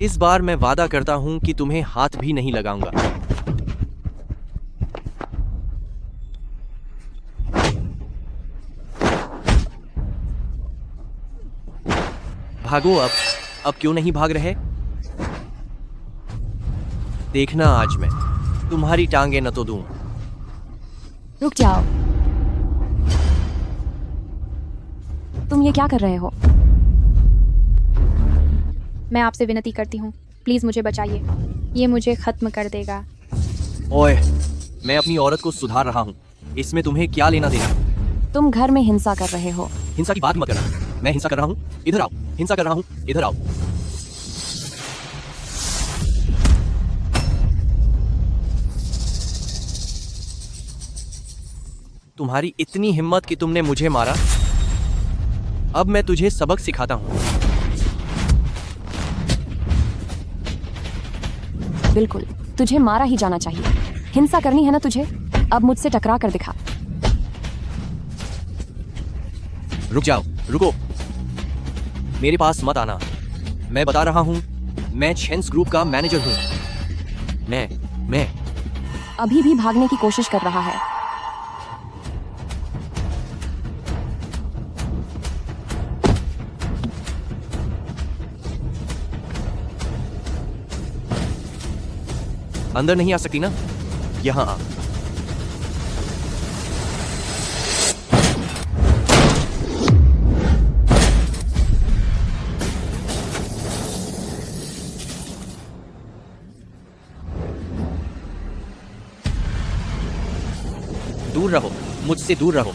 इस बार मैं वादा करता हूं कि तुम्हें हाथ भी नहीं लगाऊंगा। भागो अब क्यों नहीं भाग रहे? देखना आज मैं तुम्हारी टांगे न तो दूं। रुक जाओ। तुम ये क्या कर रहे हो? मैं आपसे विनती करती हूँ, प्लीज़ मुझे बचाइए। ये मुझे ख़त्म कर देगा। ओए, मैं अपनी औरत को सुधार रहा हूँ, इसमें तुम्हें क्या लेना देना? तुम घर में हिंसा कर रहे हो। हिंसा की बात मत करना। मैं हिंसा कर रहा हूँ, इधर आओ। हिंसा कर रहा हूँ, इधर आओ। तुम्हारी इतनी हिम्मत कि तुमने मुझे मारा। अब मैं तुझे सबक सिखाता हूँ। बिल्कुल, तुझे मारा ही जाना चाहिए। हिंसा करनी है ना तुझे? अब मुझसे टकरा कर दिखा। रुक जाओ, रुको। मेरे पास मत आना। मैं बता रहा हूँ, मैं चेंस ग्रुप का मैनेजर हूँ। मैं अभी भी भागने की कोशिश कर रहा है। अंदर नहीं आ सकती ना? यहाँ आ। दूर रहो, मुझसे दूर रहो।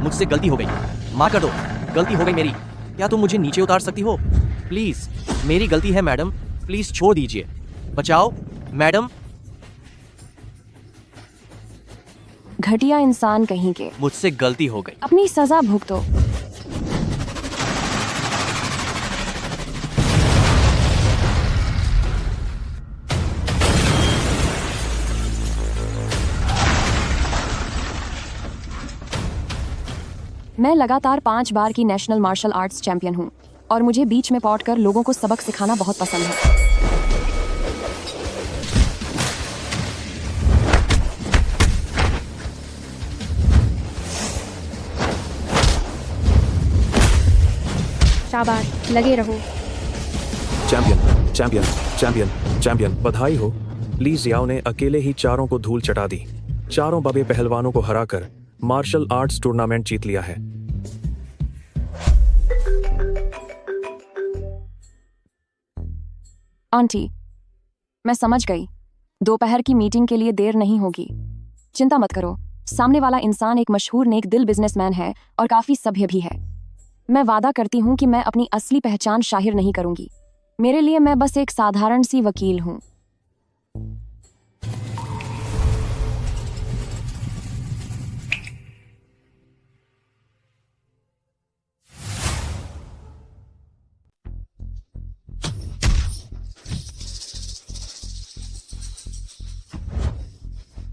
मुझसे गलती हो गई, माफ कर दो। गलती हो गई मेरी। क्या तुम मुझे नीचे उतार सकती हो? प्लीज, मेरी गलती है मैडम, प्लीज छोड़ दीजिए। बचाओ मैडम। घटिया इंसान कहीं के। मुझसे गलती हो गई। अपनी सजा भुगतो। मैं लगातार 5 बार की नेशनल मार्शल आर्ट्स चैंपियन हूँ और मुझे बीच में पहुंच कर लोगों को सबक सिखाना बहुत पसंद है। शाबाश, लगे रहो। चैंपियन चैंपियन चैंपियन चैंपियन, बधाई हो। ली जियाओ ने अकेले ही चारों को धूल चटा दी। चारों बड़े पहलवानों को हराकर मार्शल आर्ट्स टूर्नामेंट जीत लिया है। आंटी, मैं समझ गई। दोपहर की मीटिंग के लिए देर नहीं होगी। चिंता मत करो। सामने वाला इंसान एक मशहूर नेक दिल बिजनेसमैन है और काफी सभ्य भी है। मैं वादा करती हूँ कि मैं अपनी असली पहचान जाहिर नहीं करूंगी। मेरे लिए मैं बस एक साधारण सी वकील हूँ।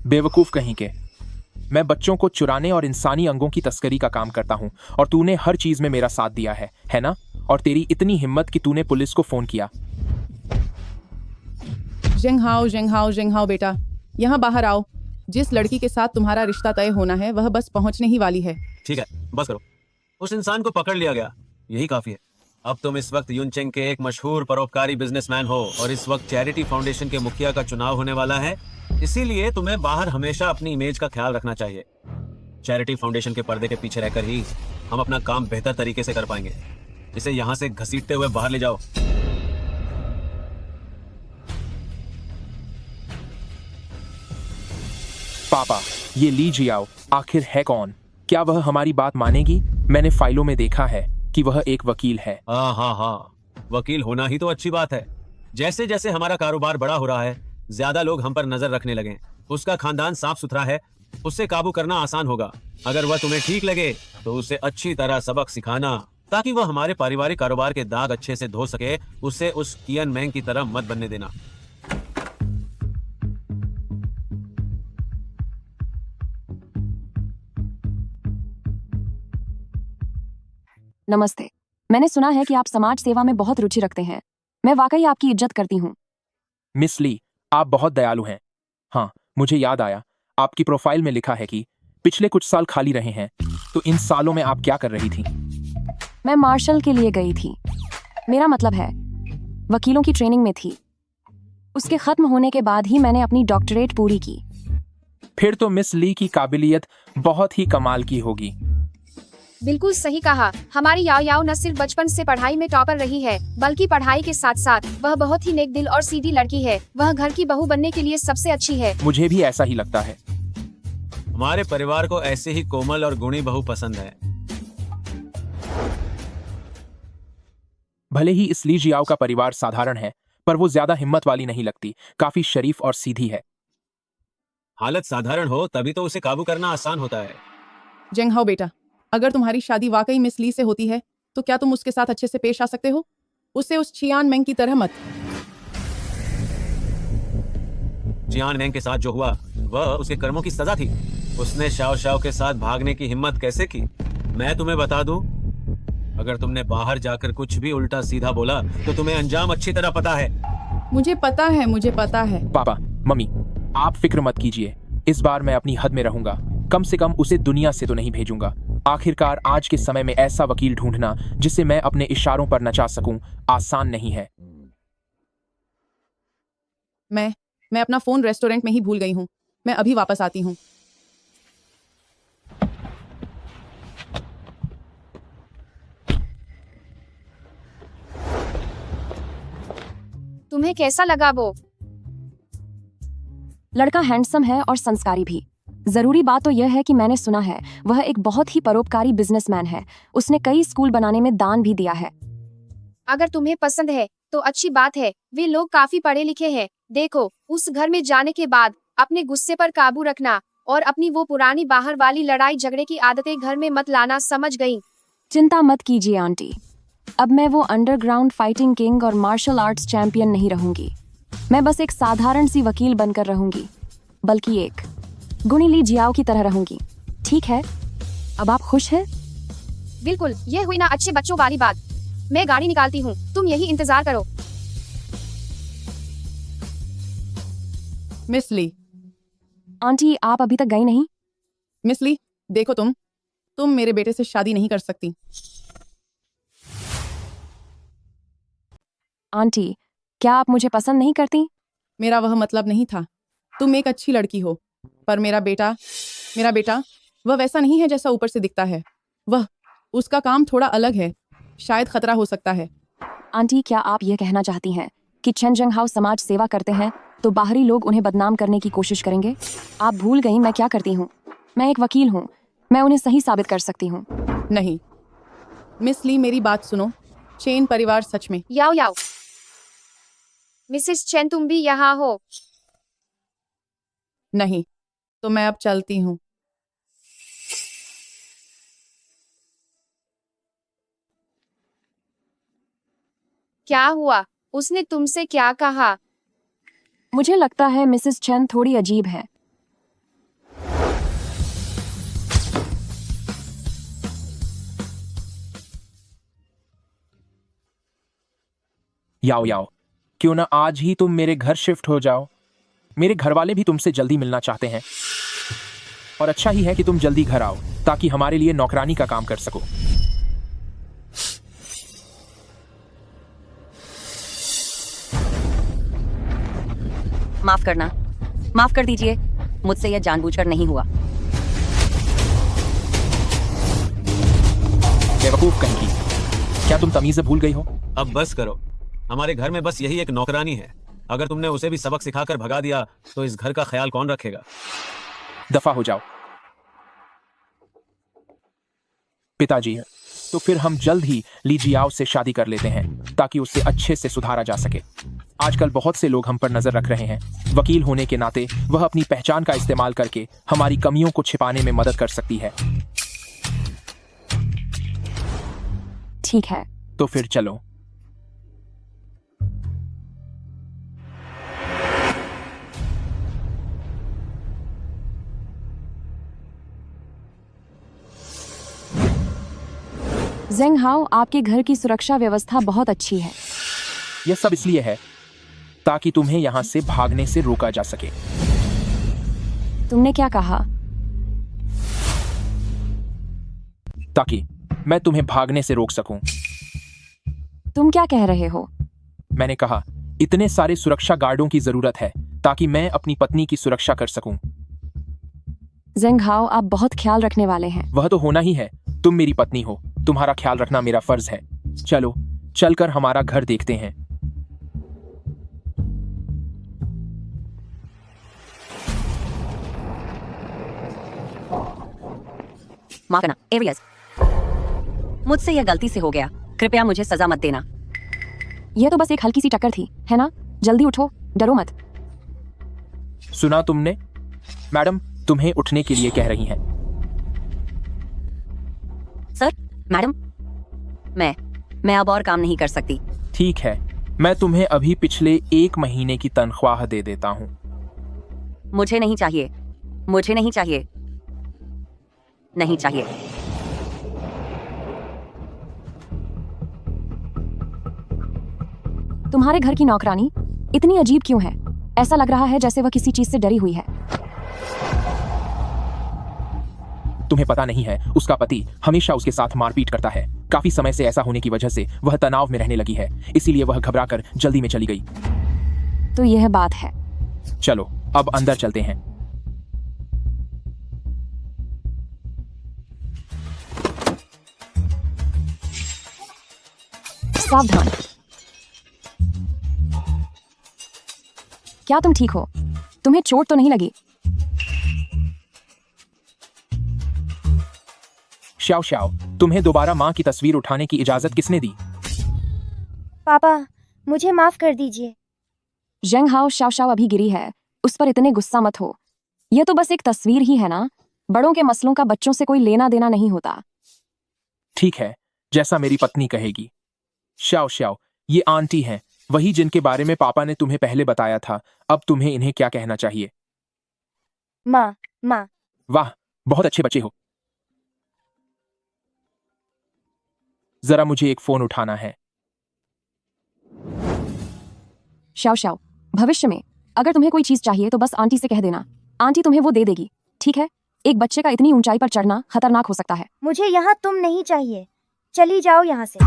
बेवकूफ कहीं के। मैं बच्चों को चुराने और इंसानी अंगों की तस्करी का काम करता हूं और तूने हर चीज में मेरा साथ दिया है ना? और तेरी इतनी हिम्मत कि तूने पुलिस को फोन किया। जिंगहाओ बेटा, यहाँ बाहर आओ। जिस लड़की के साथ तुम्हारा रिश्ता तय होना है वह बस पहुंचने ही वाली है। ठीक है, बस करो। उस इंसान को पकड़ लिया गया, यही काफी है। अब तुम इस वक्त यूनचेंग के एक मशहूर परोपकारी बिजनेसमैन हो और इस वक्त चैरिटी फाउंडेशन के मुखिया का चुनाव होने वाला है। इसीलिए तुम्हें बाहर हमेशा अपनी इमेज का ख्याल रखना चाहिए। चैरिटी फाउंडेशन के पर्दे के पीछे रहकर ही हम अपना काम बेहतर तरीके से कर पाएंगे। इसे यहाँ से घसीटते हुए बाहर ले जाओ। पापा, ये ली जियाओ आखिर है कौन? क्या वह हमारी बात मानेगी? मैंने फाइलों में देखा है कि वह एक वकील है। हाँ, वकील होना ही तो अच्छी बात है। जैसे जैसे हमारा कारोबार बड़ा हो रहा है, ज्यादा लोग हम पर नजर रखने लगे। उसका खानदान साफ सुथरा है, उससे काबू करना आसान होगा। अगर वह तुम्हें ठीक लगे तो उसे अच्छी तरह सबक सिखाना, ताकि वह हमारे पारिवारिक कारोबार के दाग अच्छे से धो सके। उसे उस कियन मैंग की तरह मत बनने देना। नमस्ते। मैंने सुना है कि आप समाज सेवा में बहुत रुचि रखते हैं। मैं वाकई आपकी इज्जत करती हूँ। मिस ली, आप बहुत दयालु हैं। हाँ, मुझे याद आया, आपकी प्रोफाइल में लिखा है कि पिछले कुछ साल खाली रहे हैं, तो इन सालों में आप क्या कर रही थी? मैं मार्शल के लिए गई थी। मेरा मतलब है, वकीलों की ट्रेनिंग में थी। उसके खत्म होने के बाद ही मैंने अपनी डॉक्टरेट पूरी की। फिर तो मिस ली की काबिलियत बहुत ही कमाल की होगी। बिल्कुल सही कहा। हमारी याओ याओ न सिर्फ बचपन से पढ़ाई में टॉपर रही है, बल्कि पढ़ाई के साथ साथ वह बहुत ही नेक दिल और सीधी लड़की है। वह घर की बहू बनने के लिए सबसे अच्छी है। मुझे भी ऐसा ही लगता है। हमारे परिवार को ऐसे ही कोमल और गुणी बहू पसंद है। भले ही इस ली जियाओ का परिवार साधारण है, पर वो ज्यादा हिम्मत वाली नहीं लगती, काफी शरीफ और सीधी है। हालत साधारण हो तभी तो उसे काबू करना आसान होता है। जेंगहाओ बेटा, अगर तुम्हारी शादी वाकई मिस ली से होती है तो क्या तुम उसके साथ अच्छे से पेश आ सकते हो? उससे उस चियान मेंग की तरह मत। जियान मेंग के साथ जो हुआ वह उसके कर्मों की सजा थी। उसने शाओ शाओ के साथ भागने की हिम्मत कैसे की? मैं तुम्हें बता दूं, अगर तुमने बाहर जाकर कुछ भी उल्टा सीधा बोला तो तुम्हें अंजाम अच्छी तरह पता है। मुझे पता है, मुझे पता है। पापा, मम्मी, आप फिक्र मत कीजिए। इस बार मैं अपनी हद में रहूंगा। कम से कम उसे दुनिया से तो नहीं भेजूंगा। आखिरकार आज के समय में ऐसा वकील ढूंढना जिसे मैं अपने इशारों पर नचा सकूं, आसान नहीं है। मैं अपना फोन रेस्टोरेंट में ही भूल गई हूँ। मैं अभी वापस आती हूँ। तुम्हें कैसा लगा वो? लड़का हैंडसम है और संस्कारी भी। जरूरी बात तो यह है कि मैंने सुना है वह एक बहुत ही परोपकारी बिजनेसमैन है। उसने कई स्कूल बनाने में दान भी दिया है। अगर तुम्हें पसंद है तो अच्छी बात है। वे लोग काफी पढ़े लिखे हैं। देखो, उस घर में जाने के बाद अपने गुस्से पर काबू रखना और अपनी वो पुरानी बाहर वाली लड़ाई झगड़े की आदतें घर में मत लाना, समझ गई? चिंता मत कीजिए आंटी। अब मैं वो अंडरग्राउंड फाइटिंग किंग और मार्शल आर्ट्स चैंपियन नहीं रहूंगी। मैं बस एक साधारण सी वकील बनकर रहूंगी, बल्कि एक गुणी ली जियाओ की तरह रहूंगी। ठीक है, अब आप खुश हैं? बिल्कुल, ये हुई ना अच्छे बच्चों वाली बात। मैं गाड़ी निकालती हूँ, तुम यही इंतजार करो। मिस ली, आंटी, आप अभी तक गई नहीं? मिस ली, देखो तुम मेरे बेटे से शादी नहीं कर सकती। आंटी, क्या आप मुझे पसंद नहीं करती? मेरा वह मतलब नहीं था। तुम एक अच्छी लड़की हो, पर मेरा बेटा वह वैसा नहीं है जैसा ऊपर से दिखता है। उसका काम थोड़ा अलग है। शायद खतरा हो सकता है। आंटी, क्या आप यह कहना चाहती हैं कि चेन जेंगहाओ समाज सेवा करते हैं तो बाहरी लोग उन्हें बदनाम करने की कोशिश करेंगे? आप भूल गई मैं क्या करती हूँ। मैं एक वकील हूँ। मैं उन्हें सही साबित कर सकती हूँ। नहीं मिस ली, मेरी बात सुनो। चेन परिवार सच में। याओ याओ, मिसेस चेन, तुम भी यहाँ हो? नहीं, तो मैं अब चलती हूँ। क्या हुआ? उसने तुमसे क्या कहा? मुझे लगता है मिसेस चेन थोड़ी अजीब है। याओ याओ, क्यों ना आज ही तुम मेरे घर शिफ्ट हो जाओ। मेरे घर वाले भी तुमसे जल्दी मिलना चाहते हैं। और अच्छा ही है कि तुम जल्दी घर आओ, ताकि हमारे लिए नौकरानी का काम कर सको। माफ करना, माफ कर दीजिए। मुझसे यह जानबूझकर नहीं हुआ। बेवकूफ कहीं की, क्या तुम तमीज़ भूल गई हो? अब बस करो। हमारे घर में बस यही एक नौकरानी है। अगर तुमने उसे भी सबक सिखाकर भगा दिया तो इस घर का ख्याल कौन रखेगा? दफा हो जाओ। पिताजी, तो फिर हम जल्द ही ली जियाओ से शादी कर लेते हैं, ताकि उसे अच्छे से सुधारा जा सके। आजकल बहुत से लोग हम पर नजर रख रहे हैं। वकील होने के नाते वह अपनी पहचान का इस्तेमाल करके हमारी कमियों को छिपाने में मदद कर सकती है। ठीक है, तो फिर चलो। जेंग हाओ, आपके घर की सुरक्षा व्यवस्था बहुत अच्छी है। यह सब इसलिए है ताकि तुम्हें यहाँ से भागने से रोका जा सके। तुमने क्या कहा? ताकि मैं तुम्हें भागने से रोक सकूं। तुम क्या कह रहे हो? मैंने कहा इतने सारे सुरक्षा गार्डों की जरूरत है ताकि मैं अपनी पत्नी की सुरक्षा कर सकूं। जेंग हाओ, आप बहुत ख्याल रखने वाले हैं। वह तो होना ही है, तुम मेरी पत्नी हो, तुम्हारा ख्याल रखना मेरा फर्ज है। चलो चलकर हमारा घर देखते हैं। माफ करना एरियस, मुझसे यह गलती से हो गया, कृपया मुझे सजा मत देना। यह तो बस एक हल्की सी टक्कर थी, है ना? जल्दी उठो, डरो मत। सुना तुमने? मैडम तुम्हें उठने के लिए कह रही हैं। सर, मैडम, मैं अब और काम नहीं कर सकती। ठीक है, मैं तुम्हें अभी पिछले 1 महीने की तनख्वाह दे देता हूँ। मुझे नहीं चाहिए, मुझे नहीं चाहिए, नहीं चाहिए। तुम्हारे घर की नौकरानी इतनी अजीब क्यों है? ऐसा लग रहा है जैसे वह किसी चीज से डरी हुई है। तुम्हें पता नहीं है, उसका पति हमेशा उसके साथ मारपीट करता है। काफी समय से ऐसा होने की वजह से वह तनाव में रहने लगी है, इसीलिए वह घबराकर जल्दी में चली गई। तो यह बात है। चलो अब अंदर चलते हैं। सावधान। क्या तुम ठीक हो? तुम्हें चोट तो नहीं लगी? श्याओ श्याओ, तुम्हें दोबारा माँ की तस्वीर उठाने की इजाजत किसने दी? पापा, मुझे माफ कर दीजिए। जेंग हाओ, शाओ शाओ अभी गिरी है, उस पर इतने गुस्सा मत हो। यह तो बस एक तस्वीर ही है ना। बड़ों के मसलों का बच्चों से कोई लेना देना नहीं होता। ठीक है, जैसा मेरी पत्नी कहेगी। श्याओ श्याओ, ये आंटी हैं, वही जिनके बारे में पापा ने तुम्हें पहले बताया था। अब तुम्हें इन्हें क्या कहना चाहिए? माँ, माँ। वाह, बहुत अच्छे बच्चे हो। जरा मुझे एक फोन उठाना है। शाओ शाओ, भविष्य में अगर तुम्हें कोई चीज चाहिए तो बस आंटी से कह देना, आंटी तुम्हें वो दे देगी, ठीक है? एक बच्चे का इतनी ऊंचाई पर चढ़ना खतरनाक हो सकता है। मुझे यहाँ तुम नहीं चाहिए, चली जाओ यहाँ से।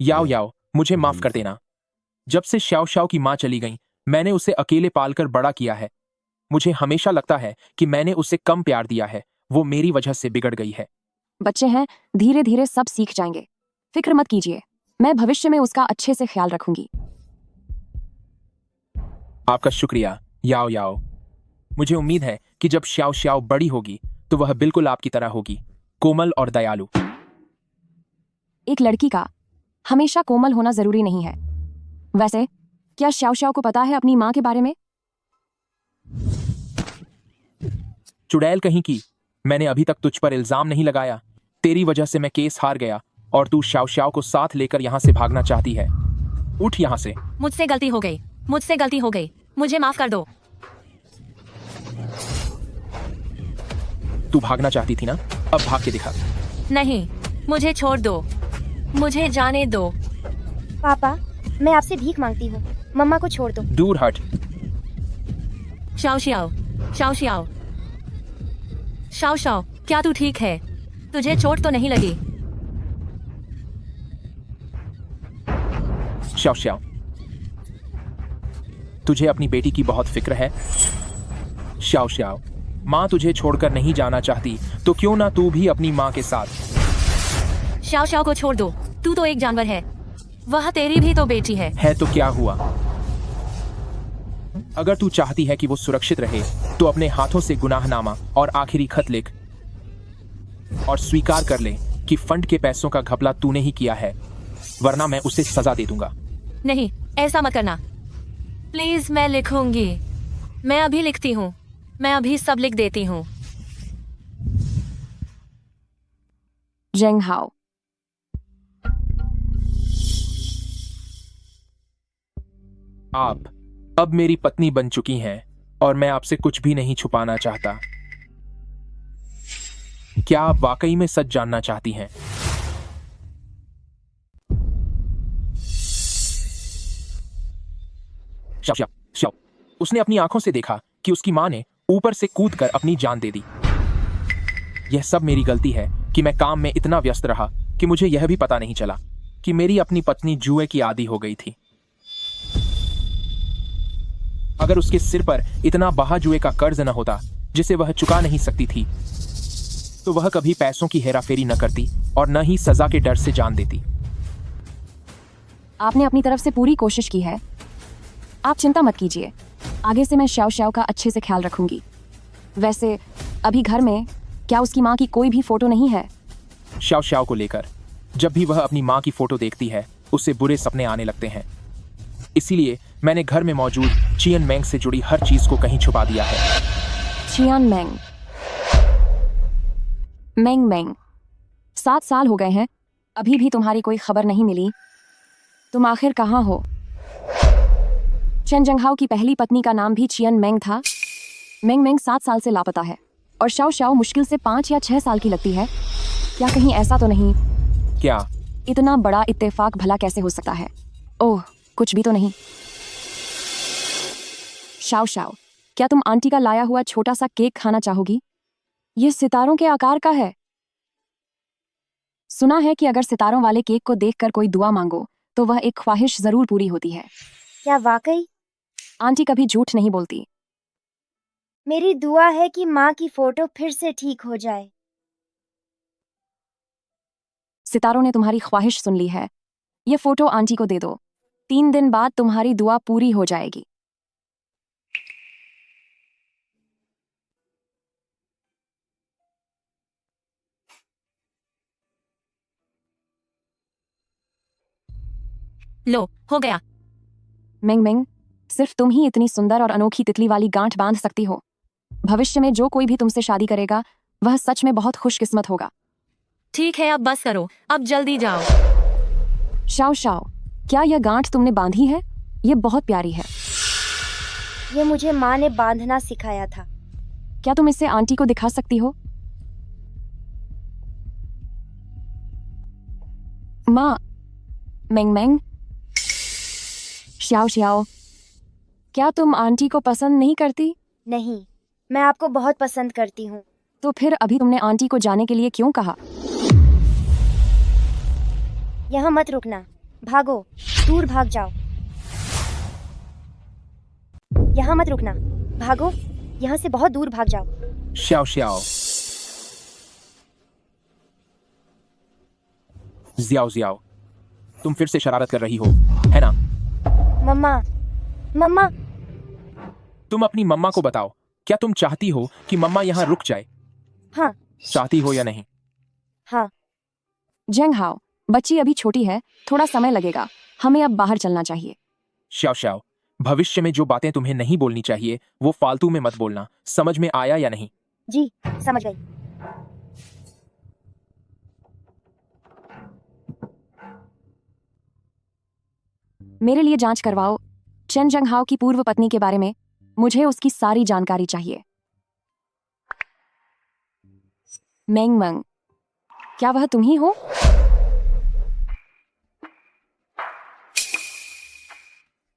याओ याओ, मुझे माफ कर देना। जब से श्याओ श्याओ की माँ चली गई, मैंने उसे अकेले पालकर बड़ा किया है। मुझे हमेशा लगता है कि मैंने उसे कम प्यार दिया है, वो मेरी वजह से बिगड़ गई है। बच्चे हैं, धीरे धीरे सब सीख जाएंगे, फिक्र मत कीजिए। मैं भविष्य में उसका अच्छे से ख्याल रखूंगी। आपका शुक्रिया याओ याओ। मुझे उम्मीद है कि जब श्याओ श्याओ बड़ी होगी तो वह बिल्कुल आपकी तरह होगी, कोमल और दयालु। एक लड़की का हमेशा कोमल होना जरूरी नहीं है। वैसे क्या श्याओ श्याओ को पता है अपनी माँ के बारे में? चुड़ैल कहीं की, मैंने अभी तक तुझ पर इल्जाम नहीं लगाया। तेरी वजह से मैं केस हार गया और तू श्याओ श्याओ को साथ लेकर यहाँ से भागना चाहती है। उठ यहाँ से। मुझसे गलती हो गई, मुझसे गलती हो गई, मुझे माफ कर दो। तू भागना चाहती थी ना, अब भाग के दिखा। नहीं, मुझे छोड़ दो, मुझे जाने दो। पापा, मैं आपसे भीख मांगती हूँ, मम्मा को छोड़ दो। दूर हट। Shao Shao, Shao Shao, Shao Shao, क्या तू ठीक है? तुझे चोट तो नहीं लगी? श्याओ श्याओ, तुझे अपनी बेटी की बहुत फिक्र है। श्याओ श्याओ, माँ तुझे छोड़कर नहीं जाना चाहती, तो क्यों ना तू भी अपनी माँ के साथ। शाओ शाओ को छोड़ दो, तू तो एक जानवर है, वह तेरी भी तो बेटी है। तो क्या हुआ? अगर तू चाहती है कि वो सुरक्षित रहे तो अपने हाथों से गुनाहनामा और आखिरी खत लिख और स्वीकार कर ले कि फंड के पैसों का घपला तूने ही किया है, वरना मैं उसे सजा दे दूंगा। नहीं, ऐसा मत करना प्लीज। मैं लिखूंगी, मैं अभी लिखती हूँ, मैं अभी सब लिख देती हूँ। जेंग हाओ, आप अब मेरी पत्नी बन चुकी हैं और मैं आपसे कुछ भी नहीं छुपाना चाहता। क्या आप वाकई में सच जानना चाहती हैं? शाओ, उसने अपनी आंखों से देखा कि उसकी मां ने ऊपर से कूदकर अपनी जान दे दी। यह सब मेरी गलती है कि मैं काम में इतना व्यस्त रहा कि मुझे यह भी पता नहीं चला कि मेरी अपनी पत्नी जुए की आदी हो गई थी। अगर उसके सिर पर इतना बहा जुए का कर्ज न होता जिसे वह चुका नहीं सकती थी, तो वह कभी पैसों की हेराफेरी न करती और न ही सजा के डर से जान देती। आपने अपनी तरफ से पूरी कोशिश की है। आप चिंता मत कीजिए, आगे से मैं श्याओ श्याओ का अच्छे से ख्याल रखूंगी। वैसे अभी घर में क्या उसकी माँ की कोई भी फोटो नहीं है? श्याओ श्याओ को लेकर जब भी वह अपनी माँ की फोटो देखती है, उसे बुरे सपने आने लगते हैं। इसीलिए मैंने घर में मौजूद चियन मैंग से जुड़ी हर चीज को कहीं छुपा दिया है। चियान मैंग, मैंग मैंग, 7 साल हो गए हैं, अभी भी तुम्हारी कोई खबर नहीं मिली। तुम आखिर कहाँ हो? चेन जंगहाओ की पहली पत्नी का नाम भी चियन मैंग था। मैंग मैंग 7 साल से लापता है और शाओ शाओ मुश्किल से 5 या 6 साल की लगती है। क्या कहीं ऐसा तो नहीं? क्या? इतना बड़ा इत्तेफाक भला कैसे हो सकता है? ओह, कुछ भी तो नहीं। शाओ शाओ, क्या तुम आंटी का लाया हुआ छोटा सा केक खाना चाहोगी? यह सितारों के आकार का है। सुना है कि अगर सितारों वाले केक को देखकर कोई दुआ मांगो तो वह एक ख्वाहिश जरूर पूरी होती है। क्या वाकई? आंटी कभी झूठ नहीं बोलती। मेरी दुआ है कि माँ की फोटो फिर से ठीक हो जाए। सितारों ने तुम्हारी ख्वाहिश सुन ली है। ये फोटो आंटी को दे दो। 3 दिन बाद तुम्हारी दुआ पूरी हो जाएगी। लो, हो गया। मिंग मिंग, सिर्फ तुम ही इतनी सुंदर और अनोखी तितली वाली गांठ बांध सकती हो। भविष्य में जो कोई भी तुमसे शादी करेगा वह सच में बहुत खुशकिस्मत होगा। ठीक है, अब बस करो, अब जल्दी जाओ। शाओ शाओ, क्या यह गांठ तुमने बांधी है? ये बहुत प्यारी है। ये मुझे माँ ने बांधना सिखाया था। क्या तुम इसे आंटी को दिखा सकती हो? माँ, मिंग मिंग, श्याओ श्याओ, क्या तुम आंटी को पसंद नहीं करती? नहीं, मैं आपको बहुत पसंद करती हूँ। तो फिर अभी तुमने आंटी को जाने के लिए क्यों कहा? यहाँ मत रुकना, भागो, दूर भाग जाओ। यहाँ मत रुकना, भागो, यहाँ से बहुत दूर भाग जाओ। श्याओ श्याओ, ज़ियाओ ज़ियाओ, तुम फिर से शरारत कर रही हो, है ना? मम्मा, मम्मा, तुम अपनी मम्मा को बताओ, क्या तुम चाहती हो कि मम्मा यहाँ रुक जाए? हाँ। चाहती हो या नहीं? हाँ। जंगहाओ, बच्ची अभी छोटी है, थोड़ा समय लगेगा, हमें अब बाहर चलना चाहिए। श्याओ श्याओ, भविष्य में जो बातें तुम्हें नहीं बोलनी चाहिए वो फालतू में मत बोलना, समझ में आया या नहीं? जी, समझ गई। मेरे लिए जांच करवाओ चेन जंगहाओ की पूर्व पत्नी के बारे में। मुझे उसकी सारी जानकारी चाहिए। मेंग मंग, क्या वह तुम ही हो?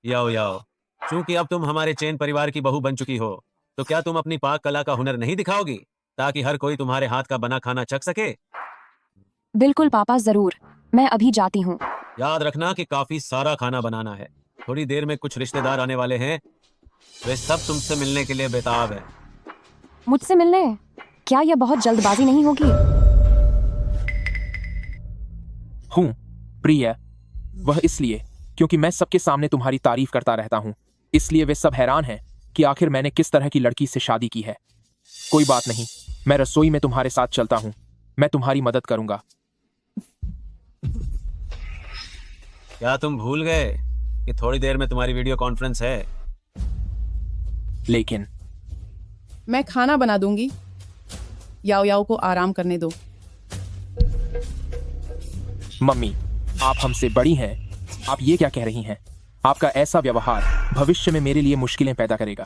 याओ याओ, चूंकि अब तुम हमारे चेन परिवार की बहू बन चुकी हो, तो क्या तुम अपनी पाक कला का हुनर नहीं दिखाओगी ताकि हर कोई तुम्हारे हाथ का बना खाना चख सके? बिल्कुल पापा, जरूर। मैं अभी जाती हूँ। याद रखना कि काफी सारा खाना बनाना है। थोड़ी देर में कुछ रिश्तेदार आने वाले हैं, वे सब तुमसे मिलने के लिए बेताब है। मुझसे मिलने? क्या यह बहुत जल्दबाजी नहीं होगी? हूँ प्रिय, वह इसलिए क्योंकि मैं सबके सामने तुम्हारी तारीफ करता रहता हूँ, इसलिए वे सब हैरान हैं कि आखिर मैंने किस तरह की लड़की से शादी की है। कोई बात नहीं, मैं रसोई में तुम्हारे साथ चलता हूँ, मैं तुम्हारी मदद करूंगा। क्या तुम भूल गए कि थोड़ी देर में तुम्हारी वीडियो कॉन्फ्रेंस है? लेकिन मैं खाना बना दूंगी, याओ याओ को आराम करने दो। मम्मी, आप हमसे बड़ी हैं, आप ये क्या कह रही हैं? आपका ऐसा व्यवहार भविष्य में मेरे लिए मुश्किलें पैदा करेगा।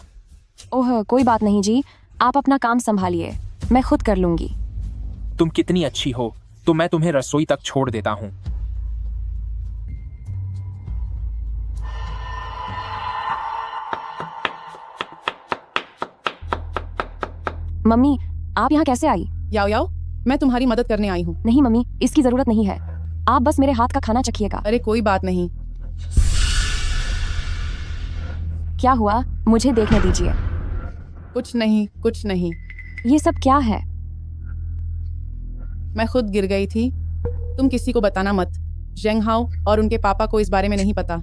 ओह कोई बात नहीं जी, आप अपना काम संभालिए, मैं खुद कर लूंगी। तुम कितनी अच्छी हो तो मैं तुम्हें रसोई तक छोड़ देता हूँ। मम्मी आप यहाँ कैसे आई? याओ याओ, मैं तुम्हारी मदद करने आई हूँ। नहीं मम्मी, इसकी जरूरत नहीं है, आप बस मेरे हाथ का खाना चखिएगा। अरे कोई बात नहीं। क्या हुआ, मुझे देखने दीजिए। कुछ नहीं कुछ नहीं, ये सब क्या है? मैं खुद गिर गई थी। तुम किसी को बताना मत। जेंग हाओ और उनके पापा को इस बारे में नहीं पता।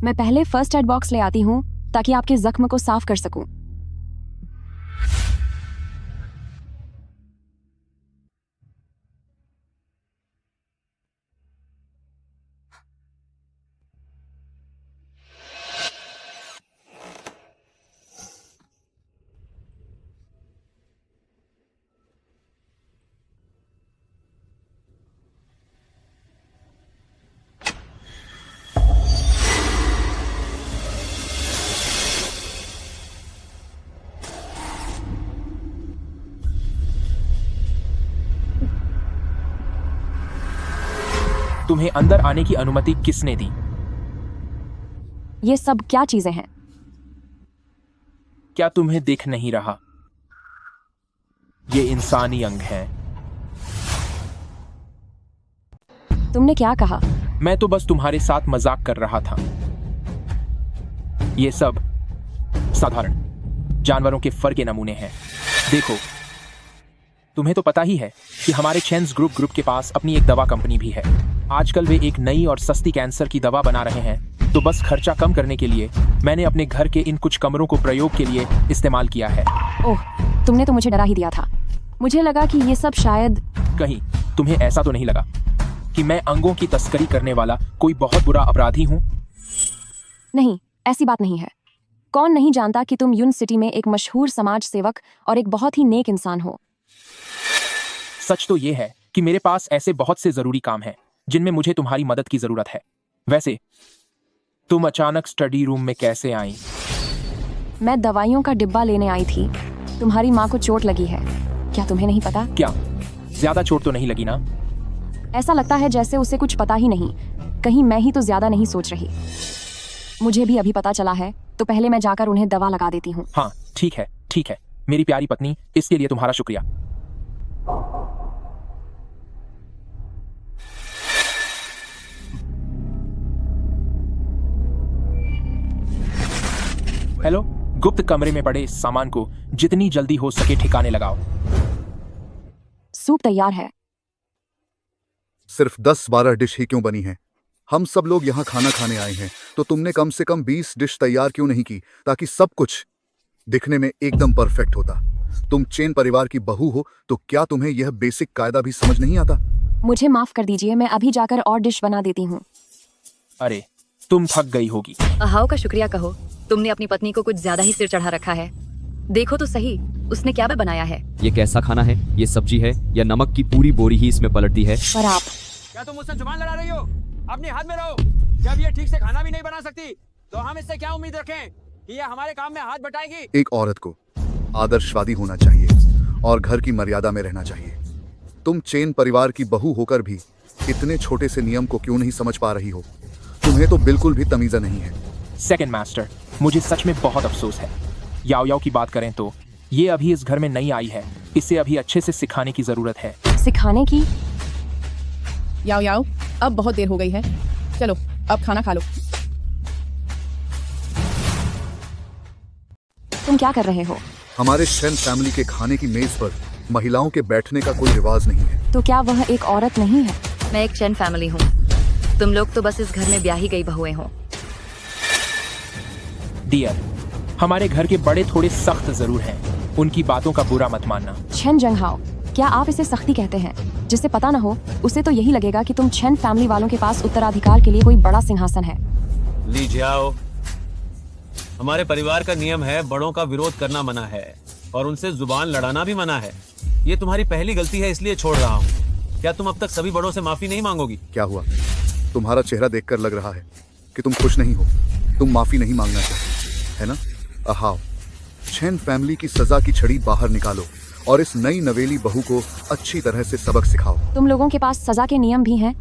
मैं पहले फर्स्ट एड बॉक्स ले आती हूँ ताकि आपके जख्म को साफ कर सकूं। तुम्हें अंदर आने की अनुमति किसने दी? ये सब क्या चीजें हैं? क्या तुम्हें दिख नहीं रहा? ये इंसानी अंग हैं। तुमने क्या कहा? मैं तो बस तुम्हारे साथ मजाक कर रहा था। ये सब साधारण जानवरों के फर के नमूने हैं। देखो, तुम्हें तो पता ही है कि हमारे चेन्स ग्रुप के पास अपनी एक दवा कंपनी भी है। आजकल वे एक नई और सस्ती कैंसर की दवा बना रहे हैं, तो बस खर्चा कम करने के लिए मैंने अपने घर के इन कुछ कमरों को प्रयोग के लिए इस्तेमाल किया है। ओह, तुमने तो मुझे डरा ही दिया था। मुझे लगा कि ये सब शायद। कहीं तुम्हें ऐसा तो नहीं लगा कि मैं अंगों की तस्करी करने वाला कोई बहुत बुरा अपराधी हूँ? नहीं, ऐसी बात नहीं है। कौन नहीं जानता कि तुम यून सिटी में एक मशहूर समाज सेवक और एक बहुत ही नेक इंसान हो। सच तो ये है कि मेरे पास ऐसे बहुत से जरूरी काम हैं जिनमें मुझे तुम्हारी मदद की जरूरत है। वैसे तुम अचानक स्टडी रूम में कैसे आई? मैं दवाइयों का डिब्बा लेने आई थी। तुम्हारी माँ को चोट लगी है, क्या तुम्हें नहीं पता? क्या ज्यादा चोट तो नहीं लगी ना? ऐसा लगता है जैसे उसे कुछ पता ही नहीं। कहीं मैं ही तो ज्यादा नहीं सोच रही। मुझे भी अभी पता चला है, तो पहले मैं जाकर उन्हें दवा लगा देती हूँ। हाँ ठीक है ठीक है मेरी प्यारी पत्नी, इसके लिए तुम्हारा शुक्रिया। हेलो, गुप्त कमरे में पड़े इस सामान को जितनी जल्दी हो सके ठिकाने लगाओ। सूप तैयार है। सिर्फ 10-12 डिश ही क्यों बनी हैं? हम सब लोग यहाँ खाना खाने आए हैं, तो तुमने कम से कम 20 डिश तैयार क्यों नहीं की, ताकि सब कुछ दिखने में एकदम परफेक्ट होता। तुम चेन परिवार की बहू हो, तो क्या तुम्हें यह बेसिक कायदा भी समझ नहीं आता? मुझे माफ कर दीजिए, मैं अभी जाकर और डिश बना देती हूँ। अरे तुम थक गई होगी। अहाव का शुक्रिया कहो, तुमने अपनी पत्नी को कुछ ज्यादा ही सिर चढ़ा रखा है। देखो तो सही, उसने क्या बनाया है। ये कैसा खाना है? ये सब्जी है या नमक की पूरी बोरी ही इसमें पलट दी है? पर आप क्या तुम मुझसे जुबान लड़ा रही हो? अपने हाथ में रहो। जब ये ठीक से खाना भी नहीं बना सकती, तो हम इससे क्या उम्मीद रखें कि ये हमारे काम में हाथ बटाएगी? एक औरत को आदर्शवादी होना चाहिए और घर की मर्यादा में रहना चाहिए। तुम चेन परिवार की बहू होकर भी इतने छोटे से नियम को क्यों नहीं समझ पा रही हो? तुम्हें तो बिल्कुल भी तमीज़ा नहीं है। सेकंड मास्टर, मुझे सच में बहुत अफसोस है। याओ याओ की बात करें तो ये अभी इस घर में नई आई है, इसे अभी अच्छे से सिखाने की जरूरत है। सिखाने की? याओ याओ, अब बहुत देर हो गई है, चलो अब खाना खा लो। तुम क्या कर रहे हो? हमारे शेन फैमिली के खाने की मेज पर महिलाओं के बैठने का कोई रिवाज नहीं है। तो क्या वह एक औरत नहीं है? मैं एक चैन फैमिली हूँ, तुम लोग तो बस इस घर में ब्याही गई बहुएं हो। डियर, हमारे घर के बड़े थोड़े सख्त जरूर हैं, उनकी बातों का बुरा मत मानना। छेन जंगहाओ, क्या आप इसे सख्ती कहते हैं? जिसे पता न हो उसे तो यही लगेगा कि तुम छेन फैमिली वालों के पास उत्तराधिकार के लिए कोई बड़ा सिंहासन है। ली जाओ, हमारे परिवार का नियम है बड़ों का विरोध करना मना है और उनसे जुबान लड़ाना भी मना है। ये तुम्हारी पहली गलती है, इसलिए छोड़ रहा हूँ। क्या तुम अब तक सभी बड़ों से माफी नहीं मांगोगी? क्या हुआ? तुम्हारा चेहरा देखकर लग रहा है कि तुम खुश नहीं हो। तुम माफी नहीं मांगना चाहते, है ना? अहाओ, चेन फैमिली की सजा की छड़ी बाहर निकालो और इस नई नवेली बहू को अच्छी तरह से सबक सिखाओ। तुम लोगों के पास सजा के नियम भी हैं।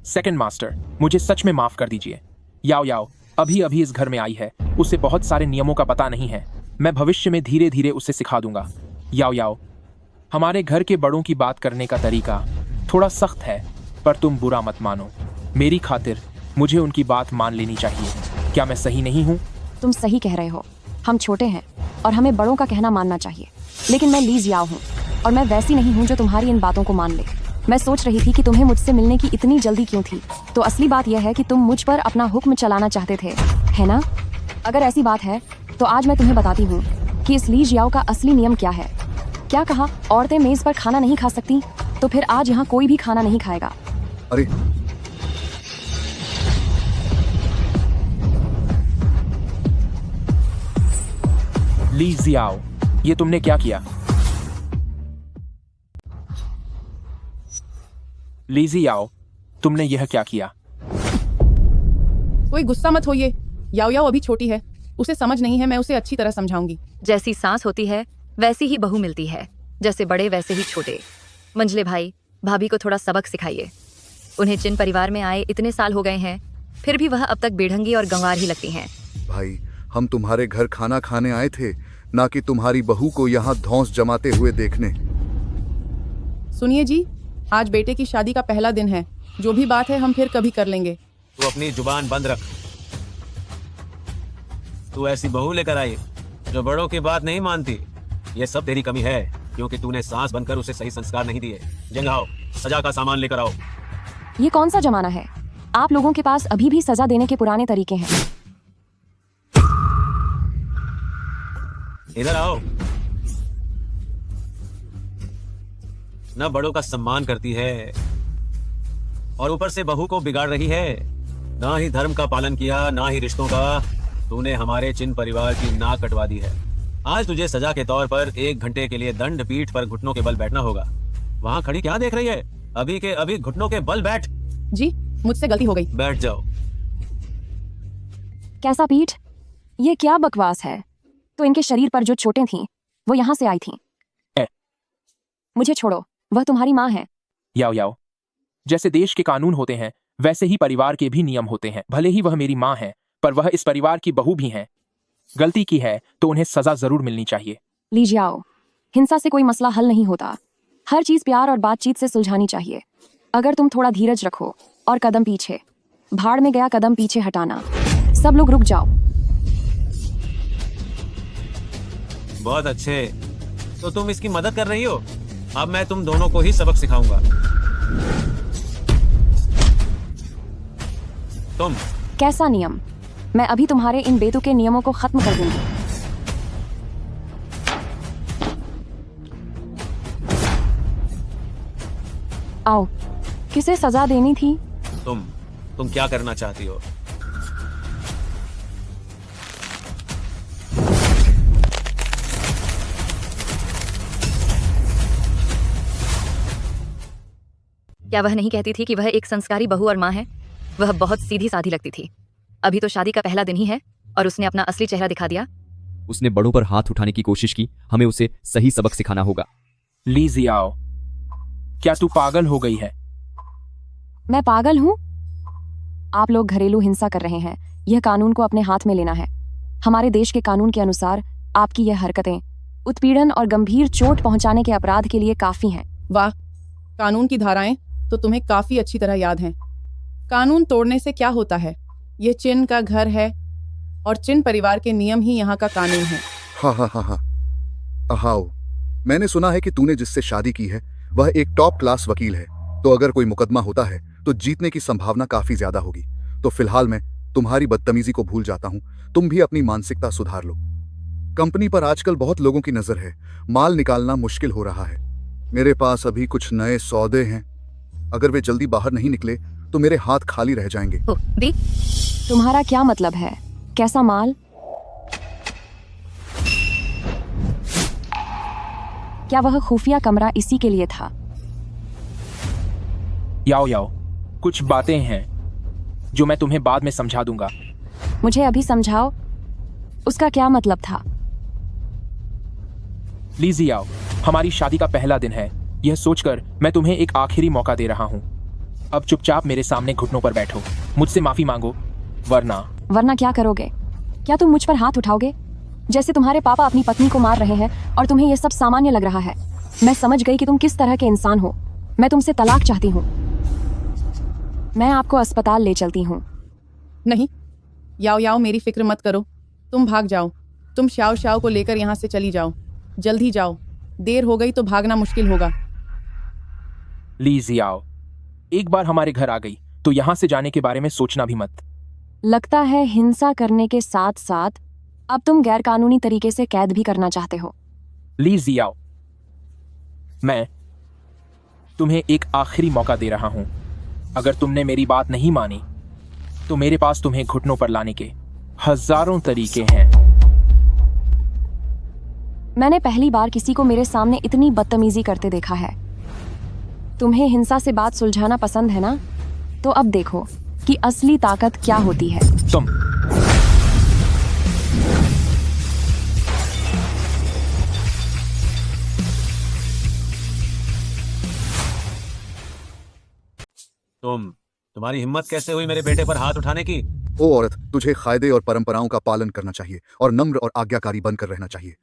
सेकंड मास्टर, मुझे सच में माफ कर दीजिए। याओ याओ अभी अभी इस घर में आई है, उसे बहुत सारे नियमों का पता नहीं है। मैं भविष्य में धीरे धीरे उसे सिखा दूंगा। याओ याओ, हमारे घर के बड़ों की बात करने का तरीका थोड़ा सख्त है, पर तुम बुरा मत मानो। मेरी खातिर मुझे उनकी बात मान लेनी चाहिए। क्या मैं सही नहीं हूँ? तुम सही कह रहे हो। हम छोटे हैं और हमें बड़ों का कहना मानना चाहिए, लेकिन मैं ली जियाओ हूँ और मैं वैसी नहीं हूँ जो तुम्हारी इन बातों को मान ले। मैं सोच रही थी कि तुम्हें मुझसे मिलने की इतनी जल्दी क्यों थी। तो असली बात यह है कि तुम मुझ पर अपना हुक्म चलाना चाहते थे, है ना? अगर ऐसी बात है तो आज मैं तुम्हें बताती हूँ कि इस ली जियाओ का असली नियम क्या है। क्या कहा? औरतें मेज पर खाना नहीं खा सकती? तो फिर आज यहाँ कोई भी खाना नहीं खाएगा। अरे ली जियाओ, ये तुमने क्या किया? ली जियाओ, तुमने यह क्या किया? कोई गुस्सा मत होइए। याओ याओ अभी छोटी है, उसे समझ नहीं है। मैं उसे अच्छी तरह समझाऊंगी। जैसी सांस होती है वैसी ही बहू मिलती है, जैसे बड़े वैसे ही छोटे। मंझले भाई, भाभी को थोड़ा सबक सिखाइए। उन्हें चिन परिवार में आए इतने साल हो गए हैं, फिर भी वह अब तक बेढंगी और गंवार ही लगती हैं। भाई, हम तुम्हारे घर खाना खाने आए थे, ना कि तुम्हारी बहू को यहाँ धौंस जमाते हुए देखने। सुनिए जी, आज बेटे की शादी का पहला दिन है। जो भी बात है हम फिर कभी कर लेंगे। तू अपनी जुबान बंद रख। तू ऐसी बहू लेकर आई जो बड़ों की बात नहीं मानती। ये सब तेरी कमी है, क्योंकि तूने सांस बनकर उसे सही संस्कार नहीं दिए। जंगाओ, सजा का सामान लेकर आओ। ये कौन सा जमाना है? आप लोगों के पास अभी भी सजा देने के पुराने तरीके हैं। इधर आओ। न बड़ों का सम्मान करती है और ऊपर से बहू को बिगाड़ रही है। ना ही धर्म का पालन किया, ना ही रिश्तों का। तूने हमारे चिन परिवार की नाक कटवा दी है। आज तुझे सजा के तौर पर 1 घंटे के लिए दंड पीठ पर घुटनों के बल बैठना होगा। वहाँ खड़ी क्या देख रही है? अभी के अभी घुटनों के बल बैठ। जी, मुझसे गलती हो गई। बैठ जाओ। कैसा पीठ? ये क्या बकवास है? तो इनके शरीर पर जो चोटें थीं, वो यहाँ से आई थीं। मुझे छोड़ो, वह तुम्हारी माँ है। याओ याओ, जैसे देश के कानून होते हैं वैसे ही परिवार के भी नियम होते हैं। भले ही वह मेरी माँ है, पर वह इस परिवार की बहू भी हैं। गलती की है तो उन्हें सजा जरूर मिलनी चाहिए। लीजिए आओ, हिंसा से कोई मसला हल नहीं होता। हर चीज प्यार और बातचीत से सुलझानी चाहिए। अगर तुम थोड़ा धीरज रखो और कदम पीछे, भाड़ में गया कदम पीछे हटाना। सब लोग रुक जाओ। बहुत अच्छे, तो तुम इसकी मदद कर रही हो। अब मैं तुम दोनों को ही सबक सिखाऊंगा। तुम कैसा नियम? मैं अभी तुम्हारे इन बेतुके नियमों को खत्म कर दूंगी। आओ, किसे सजा देनी थी? तुम क्या करना चाहती हो? क्या वह नहीं कहती थी कि वह एक संस्कारी बहू और माँ है? वह बहुत सीधी साधी लगती थी। अभी तो शादी का पहला दिन ही है और उसने अपना असली चेहरा दिखा दिया। उसने बड़ों पर हाथ उठाने की कोशिश की। हमें उसे सही सबक सिखाना होगा। ली जियाओ, क्या तू पागल हो गई है? मैं पागल हूँ? आप लोग घरेलू हिंसा कर रहे हैं। यह कानून को अपने हाथ में लेना है। हमारे देश के कानून के अनुसार आपकी यह हरकतें उत्पीड़न और गंभीर चोट पहुंचाने के अपराध के लिए काफी हैं। वाह, कानून की धाराएं तो तुम्हें काफी अच्छी तरह याद हैं। कानून तोड़ने से क्या होता है? ये चिन का घर है और चिन परिवार के नियम ही यहाँ का कानून है। हाँ हाँ हाँ हाँ। अहाओ, मैंने सुना है कि तूने जिससे शादी की है वह एक टॉप क्लास वकील है। तो अगर कोई मुकदमा होता है तो जीतने की संभावना काफी ज्यादा होगी। तो फिलहाल मैं तुम्हारी बदतमीजी को भूल जाता हूँ। तुम भी अपनी मानसिकता सुधार लो। कंपनी पर आजकल बहुत लोगों की नजर है। माल निकालना मुश्किल हो रहा है। मेरे पास अभी कुछ नए सौदे हैं। अगर वे जल्दी बाहर नहीं निकले तो मेरे हाथ खाली रह जाएंगे। तुम्हारा क्या मतलब है? कैसा माल? क्या वह खुफिया कमरा इसी के लिए था? याओ याओ, कुछ बातें हैं जो मैं तुम्हें बाद में समझा दूंगा। मुझे अभी समझाओ उसका क्या मतलब था। ली जियाओ, हमारी शादी का पहला दिन है। यह सोचकर मैं तुम्हें एक आखिरी मौका दे रहा हूँ। अब चुपचाप मेरे सामने घुटनों पर बैठो, मुझसे माफी मांगो, वरना क्या करोगे? क्या तुम मुझ पर हाथ उठाओगे? जैसे तुम्हारे पापा अपनी पत्नी को मार रहे हैं और तुम्हें यह सब सामान्य लग रहा है। मैं समझ गई कि तुम किस तरह के इंसान हो। मैं तुमसे तलाक चाहती हूँ। मैं आपको अस्पताल ले चलती हूँ। नहीं, याओ याओ, मेरी फिक्र मत करो। तुम भाग जाओ। तुम शाओ शाओ को लेकर यहाँ से चली जाओ। जल्दी जाओ, देर हो गई तो भागना मुश्किल होगा। ली जियाओ, एक बार हमारे घर आ गई तो यहाँ से जाने के बारे में सोचना भी मत। लगता है हिंसा करने के साथ साथ अब तुम गैरकानूनी तरीके से कैद भी करना चाहते हो। ली जियाओ, मैं तुम्हें एक आखिरी मौका दे रहा हूं। अगर तुमने मेरी बात नहीं मानी तो मेरे पास तुम्हें घुटनों पर लाने के हजारों तरीके हैं। मैंने पहली बार किसी को मेरे सामने इतनी बदतमीजी करते देखा है। तुम्हें हिंसा से बात सुलझाना पसंद है ना? तो अब देखो कि असली ताकत क्या होती है। तुम्हारी हिम्मत कैसे हुई मेरे बेटे पर हाथ उठाने की? ओ औरत, तुझे कायदे और परंपराओं का पालन करना चाहिए और नम्र और आज्ञाकारी बनकर रहना चाहिए।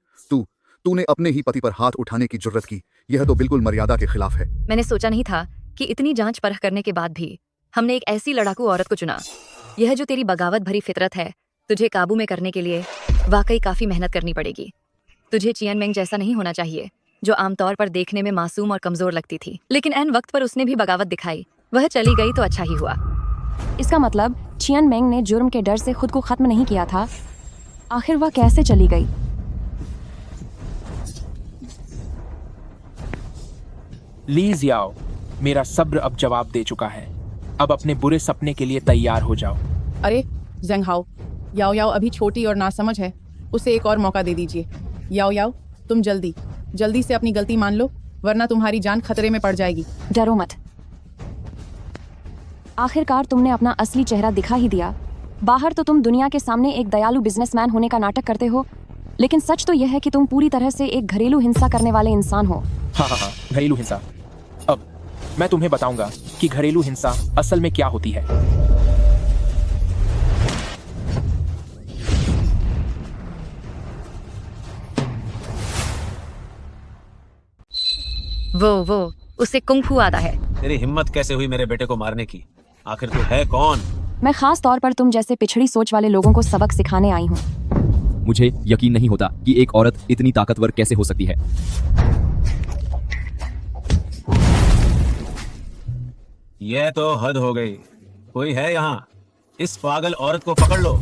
तूने अपने ही पति पर हाथ उठाने की जुर्रत की। यह तो बिल्कुल मर्यादा के खिलाफ है। मैंने सोचा नहीं था कि इतनी जांच परख करने के बाद भी हमने एक ऐसी लड़ाकू औरत को चुना। यह जो तेरी बगावत भरी फितरत है, तुझे काबू में करने के लिए वाकई काफी मेहनत करनी पड़ेगी। तुझे चियन मेंग जैसा नहीं होना चाहिए, जो आमतौर पर देखने में मासूम और कमजोर लगती थी, लेकिन ऐन वक्त पर उसने भी बगावत दिखाई। वह चली गई तो अच्छा ही हुआ। इसका मतलब चियन मेंग ने जुर्म के डर से खुद को खत्म नहीं किया था। आखिर वह कैसे चली गई? ली जियाओ, मेरा सब्र अब जवाब दे चुका है। अब अपने बुरे सपने के लिए तैयार हो जाओ। अरे ज़ेंग हाओ, याओ याओ अभी छोटी और नासमझ है, उसे एक और मौका दे दीजिए। याओ याओ, तुम जल्दी से अपनी गलती मान लो, वरना तुम्हारी जान खतरे में पड़ जाएगी। डरो मत। आखिरकार तुमने अपना असली चेहरा दिखा ही दिया। बाहर तो तुम दुनिया के सामने एक दयालु बिजनेसमैन होने का नाटक करते हो, लेकिन सच तो यह है कि तुम पूरी तरह से एक घरेलू हिंसा करने वाले इंसान हो। हाँ, घरेलू हिंसा। अब मैं तुम्हें बताऊंगा कि घरेलू हिंसा असल में क्या होती है। वो उसे कुंग-फू आता है। तेरी हिम्मत कैसे हुई मेरे बेटे को मारने की? आखिर तू है कौन? मैं खास तौर पर तुम जैसे पिछड़ी सोच वाले लोगों को सबक सिखाने आई हूँ। मुझे यकीन नहीं होता कि एक औरत इतनी ताकतवर कैसे हो सकती है। यह तो हद हो गई। कोई है यहाँ? इस पागल औरत को पकड़ लो।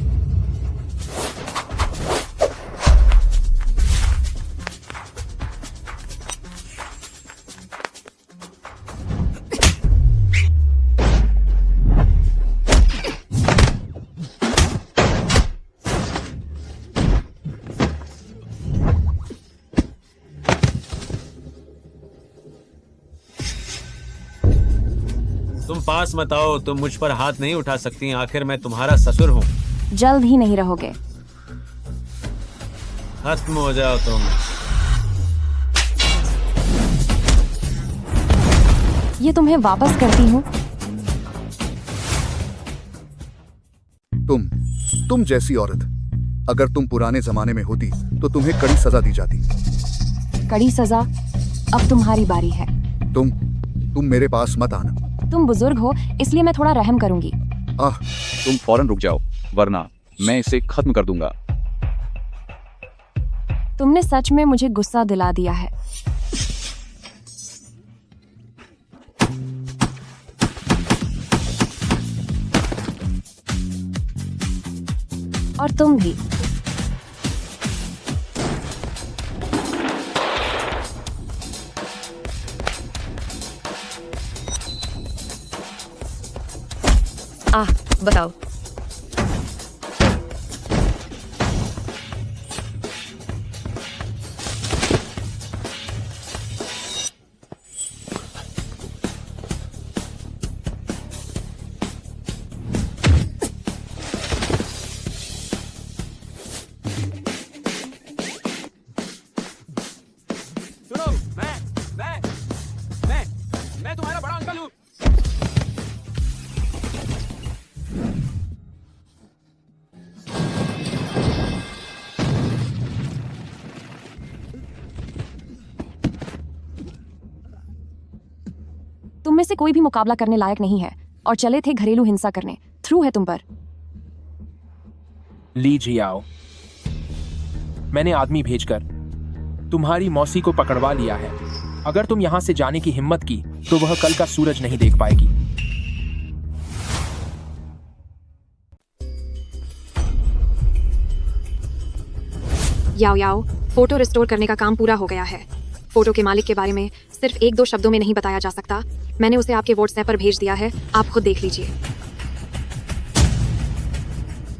तुम पास मत आओ, तुम मुझ पर हाथ नहीं उठा सकती। आखिर मैं तुम्हारा ससुर हूँ। जल्द ही नहीं रहोगे। खत्म हो जाओ तुम। ये तुम्हें वापस करती हूँ। तुम जैसी औरत अगर तुम पुराने जमाने में होती तो तुम्हें कड़ी सजा दी जाती। कड़ी सजा? अब तुम्हारी बारी है। तुम मेरे पास मत आना। तुम बुजुर्ग हो, इसलिए मैं थोड़ा रहम करूंगी। तुम फौरन रुक जाओ, वरना मैं इसे खत्म कर दूंगा। तुमने सच में मुझे गुस्सा दिला दिया है। और तुम भी। बताओ। में से कोई भी मुकाबला करने लायक नहीं है और चले थे घरेलू हिंसा करने। थ्रू है तुम पर। ली जियाओ, मैंने आदमी भेजकर तुम्हारी मौसी को पकड़वा लिया है। अगर तुम यहां से जाने की हिम्मत की तो वह कल का सूरज नहीं देख पाएगी। याओ याओ, फोटो रिस्टोर करने का काम पूरा हो गया है। फोटो के मालिक के बारे में सिर्फ 1-2 शब्दों में नहीं बताया जा सकता। मैंने उसे आपके व्हाट्सएप पर भेज दिया है, आप खुद देख लीजिए।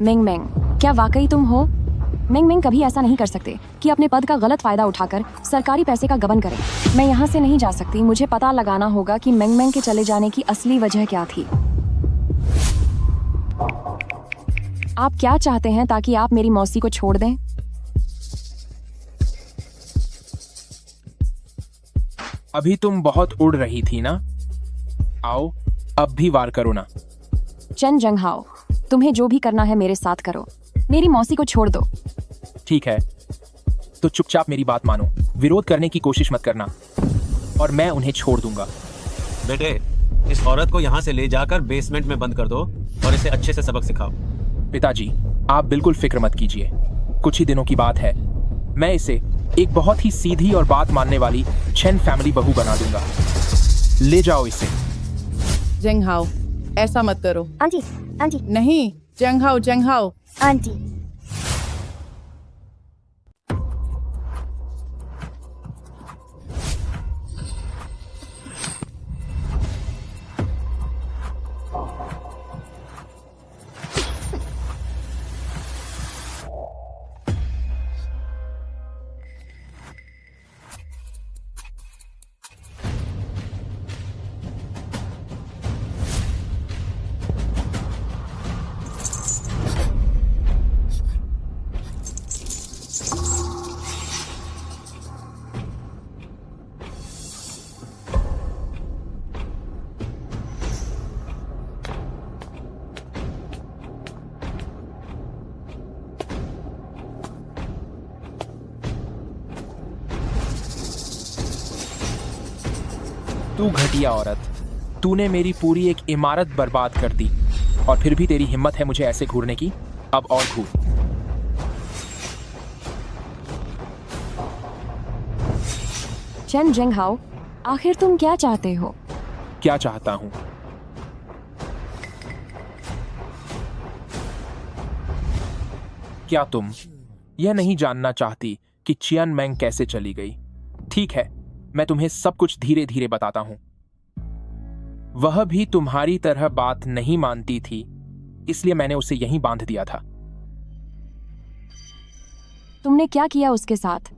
मिंग मिंग, क्या वाकई तुम हो? मिंग मिंग कभी ऐसा नहीं कर सकते कि अपने पद का गलत फायदा उठाकर सरकारी पैसे का गबन करें। मैं यहाँ से नहीं जा सकती। मुझे पता लगाना होगा कि मिंग मिंग के चले जाने की असली वजह क्या थी। आप क्या चाहते हैं ताकि आप मेरी मौसी को छोड़ दें? अभी तुम बहुत उड़ रही थी ना? आओ, अब भी वार करो ना। चेन जंगहाओ, तुम्हें जो भी करना है मेरे साथ करो। मेरी मौसी को छोड़ दो। ठीक है, तो चुपचाप मेरी बात मानो। विरोध करने की कोशिश मत करना और मैं उन्हें छोड़ दूंगा। बेटे, इस औरत को यहाँ से ले जाकर बेसमेंट में बंद कर दो और इसे अच्छे से सबक सिखाओ। पिताजी, आप बिल्कुल फिक्र मत कीजिए। कुछ ही दिनों की बात है, मैं इसे एक बहुत ही सीधी और बात मानने वाली चेन फैमिली बहू बना दूंगा। ले जाओ इसे। जंगहाओ, ऐसा मत करो। Aunty, aunty. नहीं, जंगहाओ, जंगहाओ। आंटी। तू घटिया औरत, तूने मेरी पूरी एक इमारत बर्बाद कर दी और फिर भी तेरी हिम्मत है मुझे ऐसे घूरने की। अब और घूर। चेन जंगहाओ, आखिर तुम क्या चाहते हो? क्या चाहता हूं? क्या तुम यह नहीं जानना चाहती कि चियन मैंग कैसे चली गई? ठीक है, मैं तुम्हें सब कुछ धीरे धीरे बताता हूं। वह भी तुम्हारी तरह बात नहीं मानती थी, इसलिए मैंने उसे यहीं बांध दिया था। तुमने क्या किया उसके साथ?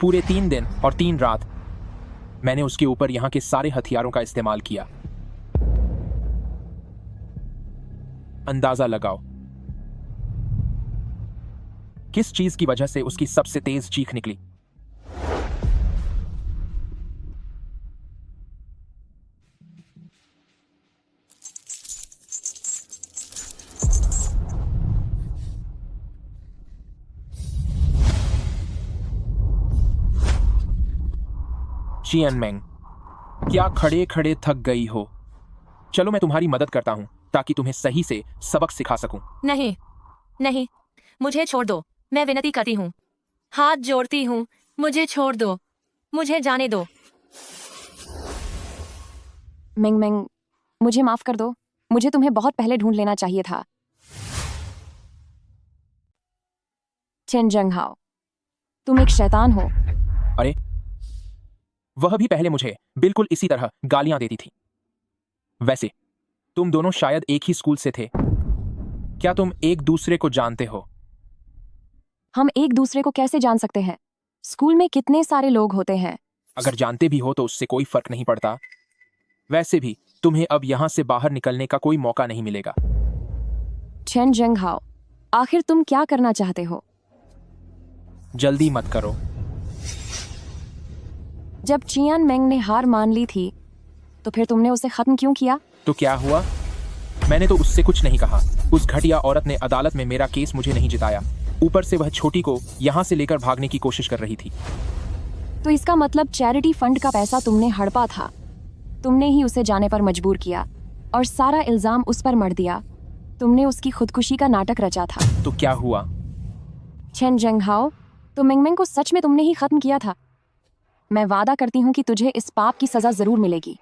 पूरे 3 दिन और 3 रात मैंने उसके ऊपर यहां के सारे हथियारों का इस्तेमाल किया। अंदाजा लगाओ किस चीज की वजह से उसकी सबसे तेज चीख निकली। चियन मैंग, क्या खड़े खड़े थक गई हो? चलो मैं तुम्हारी मदद करता हूं ताकि तुम्हें सही से सबक सिखा सकूं। नहीं, नहीं, मुझे छोड़ दो। मैं विनती करती हूँ, हाथ जोड़ती हूँ, मुझे छोड़ दो, मुझे जाने दो। मिंग मिंग, मुझे माफ कर दो। मुझे तुम्हें बहुत पहले ढूंढ लेना चाहिए था। चेन जंगहाओ, तुम एक शैतान हो। अरे, वह भी पहले मुझे बिल्कुल इसी तरह गालियां देती थी। वैसे तुम दोनों शायद एक ही स्कूल से थे। क्या तुम एक दूसरे को जानते हो? हम एक दूसरे को कैसे जान सकते हैं? स्कूल में कितने सारे लोग होते हैं। अगर जानते भी हो तो उससे कोई फर्क नहीं पड़ता। वैसे भी तुम्हें अब यहां से बाहर निकलने का कोई मौका नहीं मिलेगा। चेन जंगहाओ, आखिर तुम क्या करना चाहते हो? जल्दी मत करो। जब चियान मैंग ने हार मान ली थी तो फिर तुमने उसे खत्म क्यों किया? तो क्या हुआ? मैंने तो उससे कुछ नहीं कहा। उस घटिया औरत ने अदालत में मेरा केस मुझे नहीं जिताया। ऊपर से वह छोटी को यहां से लेकर भागने की कोशिश कर रही थी। तो इसका मतलब चैरिटी फंड का पैसा तुमने हड़पा था। तुमने ही उसे जाने पर मजबूर किया और सारा इल्जाम उस पर मढ़ दिया। तुमने उसकी खुदकुशी का नाटक रचा था। तो क्या हुआ? चेन जंगहाओ, तो मिंगमिंग को सच में तुमने ही खत्म किया था। मैं वादा करती हूँ कि तुझे इस पाप की सजा जरूर मिलेगी।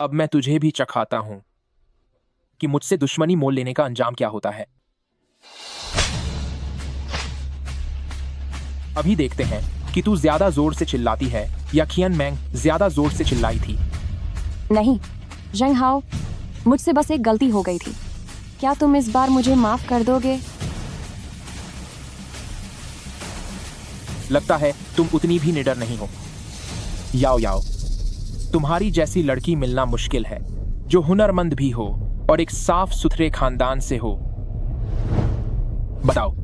अब मैं तुझे भी चखाता हूँ कि मुझसे दुश्मनी मोल लेने का अंजाम क्या होता है। अभी देखते हैं कि तू ज्यादा जोर से चिल्लाती है या खियन मैंग ज्यादा जोर से चिल्लाई थी। नहीं जंगहाओ, मुझसे बस एक गलती हो गई थी। क्या तुम इस बार मुझे माफ कर दोगे? लगता है तुम उतनी भी निडर नहीं हो। याओ याओ, तुम्हारी जैसी लड़की मिलना मुश्किल है जो हुनरमंद भी हो और एक साफ सुथरे खानदान से हो। बताओ,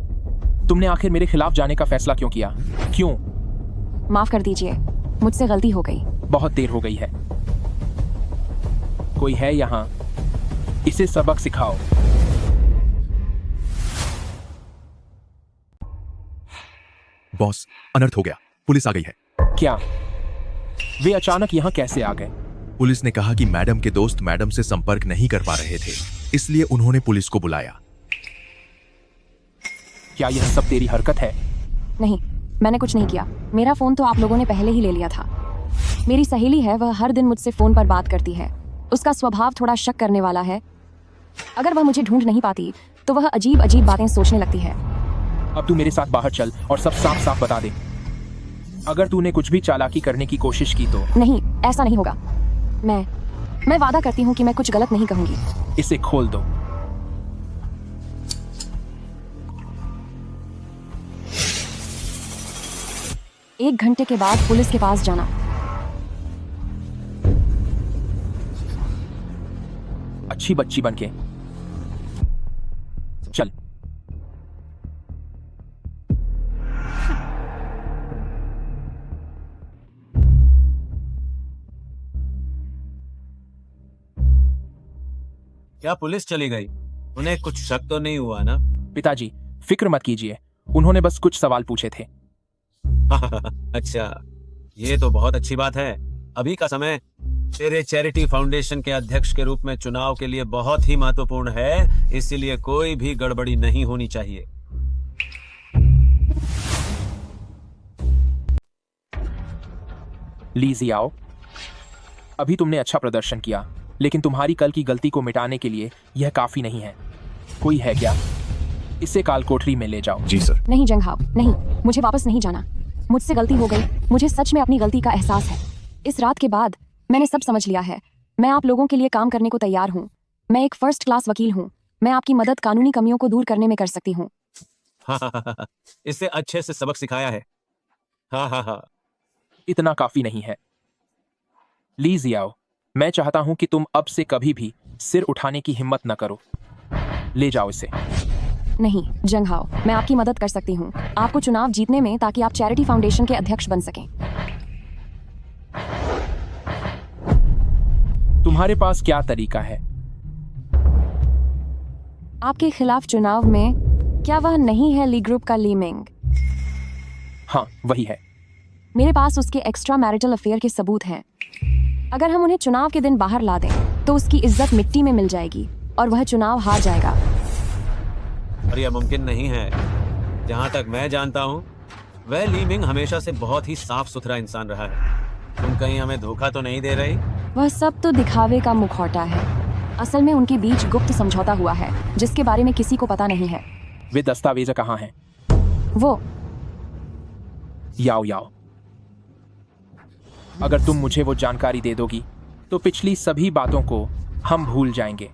तुमने आखिर मेरे खिलाफ जाने का फैसला क्यों किया? क्यों? माफ कर दीजिए, मुझसे गलती हो गई। बहुत देर हो गई है। कोई है यहाँ? इसे सबक सिखाओ। बॉस, अनर्थ हो गया। पुलिस आ गई है। क्या? वे अचानक यहाँ कैसे आ गए? पुलिस ने कहा कि मैडम के दोस्त मैडम से संपर्क नहीं कर पा रहे थे, इसलिए उन्होंने पुलिस को बुलाया। क्या यह सब तेरी हरकत है? नहीं, मैंने कुछ नहीं किया। मेरा फोन तो आप लोगों ने पहले ही ले लिया था। मेरी सहेली है, वह हर दिन मुझसे फोन पर बात करती है। उसका स्वभाव थोड़ा शक करने वाला है। अगर वह मुझे ढूंढ नहीं पाती तो वह अजीब अजीब बातें सोचने लगती है। अब तू मेरे साथ बाहर चल और सब साफ साफ बता दे। अगर तूने कुछ भी चालाकी करने की कोशिश की तो। नहीं, ऐसा नहीं होगा। मैं वादा करती हूँ कि मैं कुछ गलत नहीं कहूंगी। इसे खोल दो। एक घंटे के बाद पुलिस के पास जाना। अच्छी बच्ची बनके चल। क्या पुलिस चली गई? उन्हें कुछ शक तो नहीं हुआ ना? पिताजी, फिक्र मत कीजिए, उन्होंने बस कुछ सवाल पूछे थे। अच्छा, ये तो बहुत अच्छी बात है। अभी का समय तेरे चैरिटी फाउंडेशन के अध्यक्ष के रूप में चुनाव के लिए बहुत ही महत्वपूर्ण है, इसीलिए कोई भी गड़बड़ी नहीं होनी चाहिए। ली जियाओ, अभी तुमने अच्छा प्रदर्शन किया, लेकिन तुम्हारी कल की गलती को मिटाने के लिए यह काफी नहीं है। कोई है क्या? इसे काल कोठरी में ले जाओ। जी सर। नहीं जंगहाओ, नहीं, मुझे वापस नहीं जाना। मुझसे गलती हो गई। मुझे सच में अपनी गलती का एहसास है। इस रात के बाद मैंने सब समझ लिया है। मैं आप लोगों के लिए काम करने को तैयार हूँ। मैं एक फर्स्ट क्लास वकील हूँ। मैं आपकी मदद कानूनी कमियों को दूर करने में कर सकती हूँ। इससे अच्छे से सबक सिखाया है। हाँ। इतना काफी नहीं है। ली जियाओ, मैं चाहता हूं कि तुम अब से कभी भी सिर उठाने की हिम्मत न करो। ले जाओ इसे। नहीं जंगहाओ, मैं आपकी मदद कर सकती हूँ आपको चुनाव जीतने में, ताकि आप चैरिटी फाउंडेशन के अध्यक्ष बन सकें। तुम्हारे पास क्या तरीका है? आपके खिलाफ चुनाव में क्या वह नहीं है ली ग्रुप का ली मिंग? हाँ, वही है। मेरे पास उसके एक्स्ट्रा मैरिटल अफेयर के सबूत हैं। अगर हम उन्हें चुनाव के दिन बाहर ला दें तो उसकी इज्जत मिट्टी में मिल जाएगी और वह चुनाव हार जाएगा। और यह मुमकिन नहीं है। जहाँ तक मैं जानता हूँ, वह ली मिंग हमेशा से बहुत ही साफ सुथरा इंसान रहा है। तुम कहीं हमें धोखा तो नहीं दे रही? वह सब तो दिखावे का मुखौटा है। असल में उनके बीच गुप्त समझौता हुआ है जिसके बारे में किसी को पता नहीं है। वे दस्तावेज कहाँ हैं? वो याओ, अगर तुम मुझे वो जानकारी दे दोगी तो पिछली सभी बातों को हम भूल जाएंगे।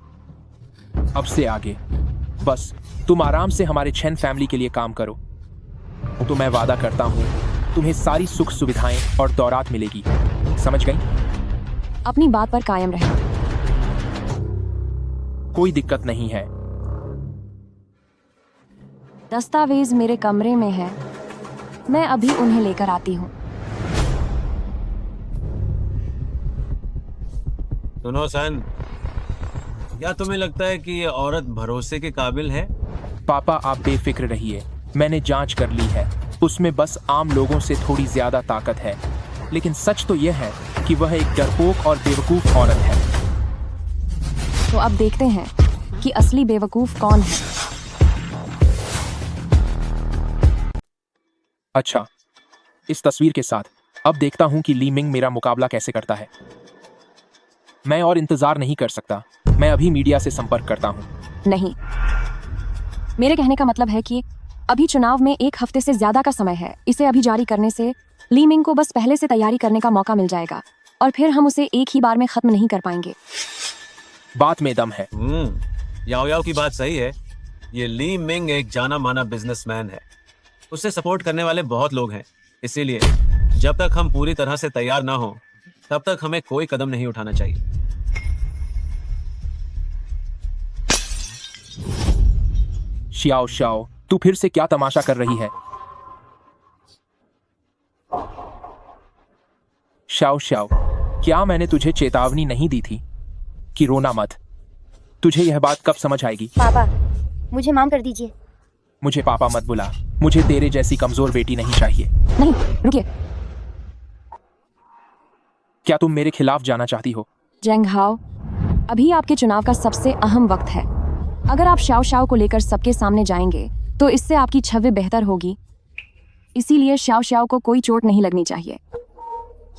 अब से आगे बस तुम आराम से हमारे चेन फैमिली के लिए काम करो, तो मैं वादा करता हूँ तुम्हें सारी सुख सुविधाएं और दौरात मिलेगी। समझ गई? अपनी बात पर कायम रहना। कोई दिक्कत नहीं है। दस्तावेज मेरे कमरे में है, मैं अभी उन्हें लेकर आती हूँ। सुनो सन, क्या तुम्हें लगता है कि ये औरत भरोसे के काबिल है? पापा, आप बेफिक्र रहिए, मैंने जांच कर ली है। उसमें बस आम लोगों से थोड़ी ज्यादा ताकत है। लेकिन सच तो यह है कि वह एक डरपोक और बेवकूफ औरत है। तो अब देखते हैं कि असली बेवकूफ कौन है। अच्छा, इस तस्वीर के साथ अब देखता हूं कि ली मिंग मेरा मुकाबला कैसे करता है। मैं और इंतजार नहीं कर सकता। मैं अभी मीडिया से संपर्क करता हूं। नहीं, मेरे कहने का मतलब है कि अभी चुनाव में 1 हफ्ते से ज्यादा का समय है। इसे अभी जारी करने से ली मिंग को बस पहले से तैयारी करने का मौका मिल जाएगा और फिर हम उसे एक ही बार में खत्म नहीं कर पाएंगे। बात में दम है। याओ याओ की बात सही है। ये ली मिंग एक जाना माना बिजनेसमैन है। उसे सपोर्ट करने वाले बहुत लोग हैं। इसीलिए जब तक हम पूरी तरह से तैयार ना हो तब तक हमें कोई कदम नहीं उठाना चाहिए। शियाओ शाओ, तू फिर से क्या तमाशा कर रही है? शाओ शाओ, क्या मैंने तुझे चेतावनी नहीं दी थी कि रोना मत? तुझे यह बात कब समझ आएगी? पापा, मुझे माफ कर दीजिए। मुझे पापा मत बुला। मुझे तेरे जैसी कमजोर बेटी नहीं चाहिए। नहीं, रुकिए। क्या तुम मेरे खिलाफ जाना चाहती हो? जेंग हाओ, अभी आपके चुनाव का सबसे अहम वक्त है। अगर आप शाओ शाओ को लेकर सबके सामने जाएंगे तो इससे आपकी छवि बेहतर होगी। इसीलिए शाओ शाओ को कोई चोट नहीं लगनी चाहिए।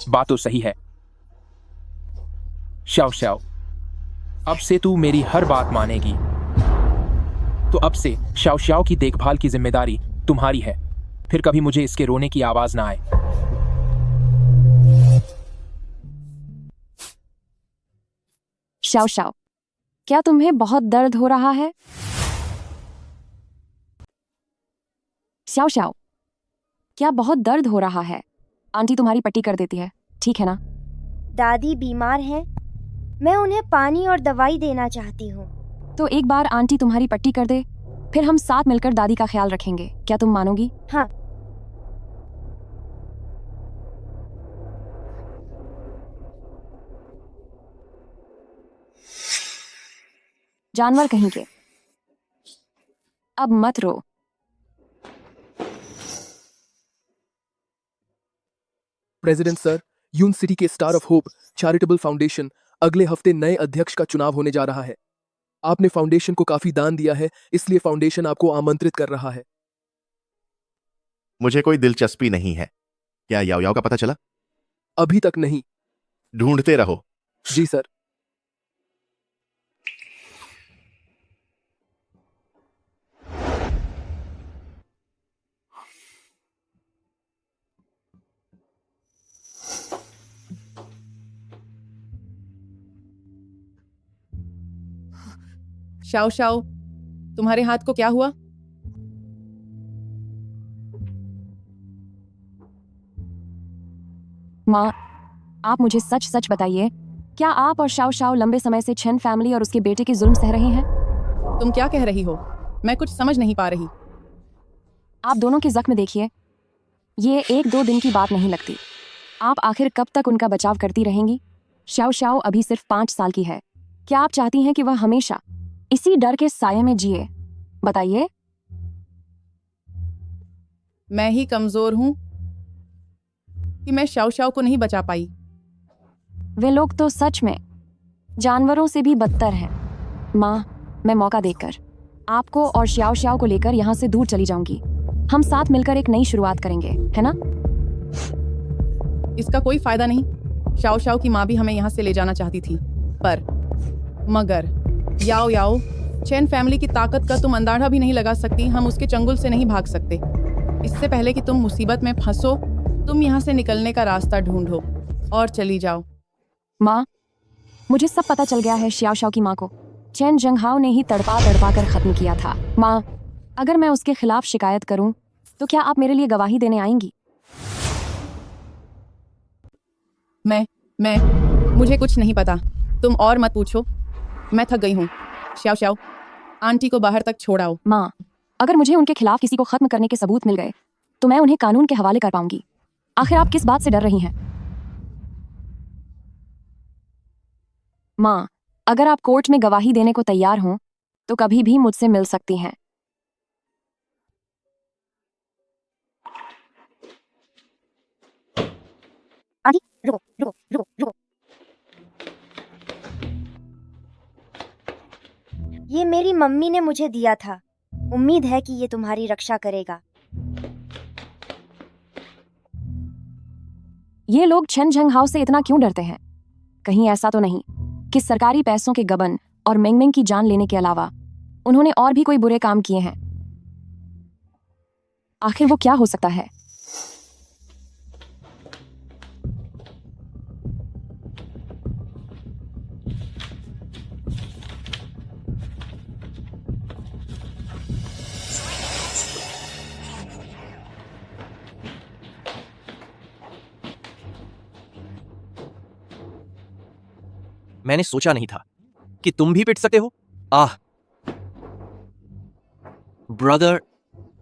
बात तो सही है। शाओ शाओ, अब से तू मेरी हर बात मानेगी। तो अब से शाओ शाओ की देखभाल की जिम्मेदारी तुम्हारी है। फिर कभी मुझे इसके रोने की आवाज ना आए। शाओ शाओ, क्या तुम्हें बहुत दर्द हो रहा है? शाओ शाओ, क्या बहुत दर्द हो रहा है? आंटी तुम्हारी पट्टी कर देती है, ठीक है ना? दादी बीमार हैं। मैं उन्हें पानी और दवाई देना चाहती हूँ। तो एक बार आंटी तुम्हारी पट्टी कर दे, फिर हम साथ मिलकर दादी का ख्याल रखेंगे। क्या तुम मानोगी? हाँ। जानवर कहीं के, अब मत रो। प्रेसिडेंट सर, यून सिटी के star of hope charitable foundation अगले हफ्ते नए अध्यक्ष का चुनाव होने जा रहा है। आपने फाउंडेशन को काफी दान दिया है, इसलिए फाउंडेशन आपको आमंत्रित कर रहा है। मुझे कोई दिलचस्पी नहीं है। क्या याओ याओ का पता चला? अभी तक नहीं। ढूंढते रहो। जी सर। शाओ शाओ, तुम्हारे हाथ को क्या हुआ? माँ, आप मुझे सच सच बताइए, क्या आप और शाओ शाओ लंबे समय से चेन फैमिली और उसके बेटे के जुल्म सह रहे हैं? तुम क्या कह रही हो? मैं कुछ समझ नहीं पा रही। आप दोनों के जख्म देखिए। ये 1-2 दिन की बात नहीं लगती। आप आखिर कब तक उनका बचाव करती रहेंगी? शाओ शाओ अभी सिर्फ 5 साल की है। क्या आप चाहती हैं कि वह हमेशा इसी डर के साये में जिए? बताइए। मैं ही कमजोर हूं कि मैं शाओ शाओ को नहीं बचा पाई। वे लोग तो सच में जानवरों से भी बदतर हैं। माँ, मैं मौका देकर आपको और शाओ शाओ को लेकर यहाँ से दूर चली जाऊंगी। हम साथ मिलकर एक नई शुरुआत करेंगे, है ना? इसका कोई फायदा नहीं। शाओ शाओ की माँ भी हमें यहाँ से ले जाना चाहती थी, मगर याओ याओ, चेन फैमिली की ताकत का तुम अंदाजा भी नहीं लगा सकती। हम उसके चंगुल से नहीं भाग सकते। इससे पहले कि तुम मुसीबत में फंसो, तुम यहाँ से निकलने का रास्ता ढूंढो और चली जाओ। माँ, मुझे सब पता चल गया है। शाओ शाओ की माँ को चेन जंगहाओ ने ही तड़पा तड़पा कर खत्म किया था। माँ, अगर मैं उसके खिलाफ शिकायत करूं तो क्या आप मेरे लिए गवाही देने आएंगी? मुझे कुछ नहीं पता। तुम और मत पूछो। मैं थक गई हूँ। शाओ शाओ, आंटी को बाहर तक छोड़ाओ। माँ, अगर मुझे उनके खिलाफ किसी को खत्म करने के सबूत मिल गए तो मैं उन्हें कानून के हवाले कर पाऊंगी। आखिर आप किस बात से डर रही हैं? माँ, अगर आप कोर्ट में गवाही देने को तैयार हों तो कभी भी मुझसे मिल सकती हैं। रुको रुको रुको रुको। ये मेरी मम्मी ने मुझे दिया था। उम्मीद है कि ये तुम्हारी रक्षा करेगा। ये लोग छन झंग हाउ से इतना क्यों डरते हैं? कहीं ऐसा तो नहीं कि सरकारी पैसों के गबन और मेंगमेंग की जान लेने के अलावा उन्होंने और भी कोई बुरे काम किए हैं? आखिर वो क्या हो सकता है? मैंने सोचा नहीं था कि तुम भी पिट सकते हो। आह ब्रदर,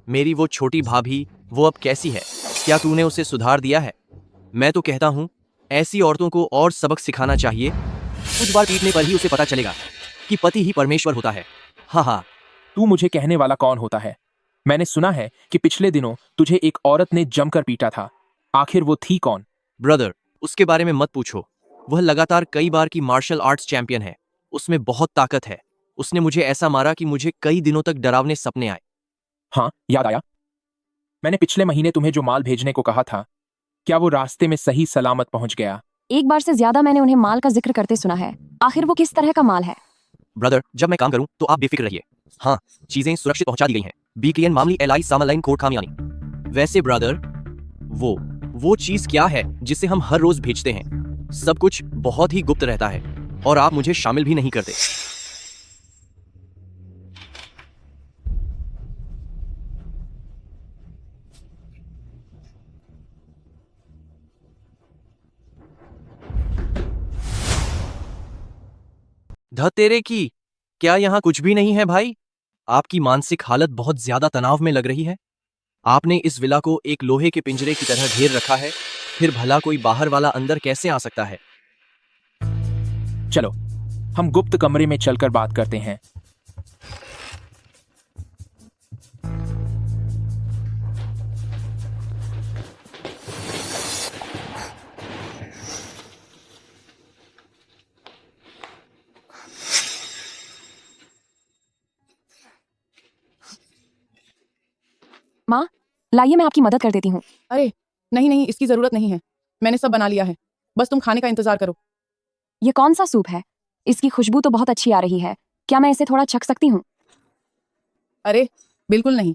मेरी वो छोटी भाभी, वो अब कैसी है? क्या तूने उसे सुधार दिया है? मैं तो कहता हूं ऐसी औरतों को और सबक सिखाना चाहिए। कुछ बार पीटने पर ही उसे पता चलेगा कि पति ही परमेश्वर होता है। हाँ हाँ, तू मुझे कहने वाला कौन होता है? मैंने सुना है कि पिछले दिनों तुझे एक औरत ने जमकर पीटा था। आखिर वो थी कौन? ब्रदर, उसके बारे में मत पूछो। वह लगातार कई बार की मार्शल आर्ट्स चैंपियन है। उसमें बहुत ताकत है। उसने मुझे ऐसा मारा कि मुझे कई दिनों तक डरावने सपने आए। हाँ, याद आया। मैंने पिछले महीने तुम्हें जो माल भेजने को कहा था, क्या वो रास्ते में सही सलामत पहुंच गया? एक बार से ज्यादा मैंने उन्हें माल का जिक्र करते सुना है। आखिर वो किस तरह का माल है? ब्रदर, जब मैं काम करूं तो आप बेफिक्र रहिए। हाँ, चीजें सुरक्षित पहुंचा दी गई हैं। बीक्लियन मामली एलाई सामालाइन कोर्ट खामियानी। वैसे ब्रदर, वो चीज क्या है जिसे हम हर रोज भेजते हैं? सब कुछ बहुत ही गुप्त रहता है और आप मुझे शामिल भी नहीं करते। ध तेरे की, क्या यहाँ कुछ भी नहीं है भाई? आपकी मानसिक हालत बहुत ज्यादा तनाव में लग रही है। आपने इस विला को एक लोहे के पिंजरे की तरह घेर रखा है। फिर भला कोई बाहर वाला अंदर कैसे आ सकता है? चलो, हम गुप्त कमरे में चलकर बात करते हैं। माँ, लाइए मैं आपकी मदद कर देती हूँ। अरे नहीं नहीं, इसकी जरूरत नहीं है। मैंने सब बना लिया है। बस तुम खाने का इंतजार करो। ये कौन सा सूप है? इसकी खुशबू तो बहुत अच्छी आ रही है। क्या मैं इसे थोड़ा चख सकती हूँ? अरे बिल्कुल नहीं।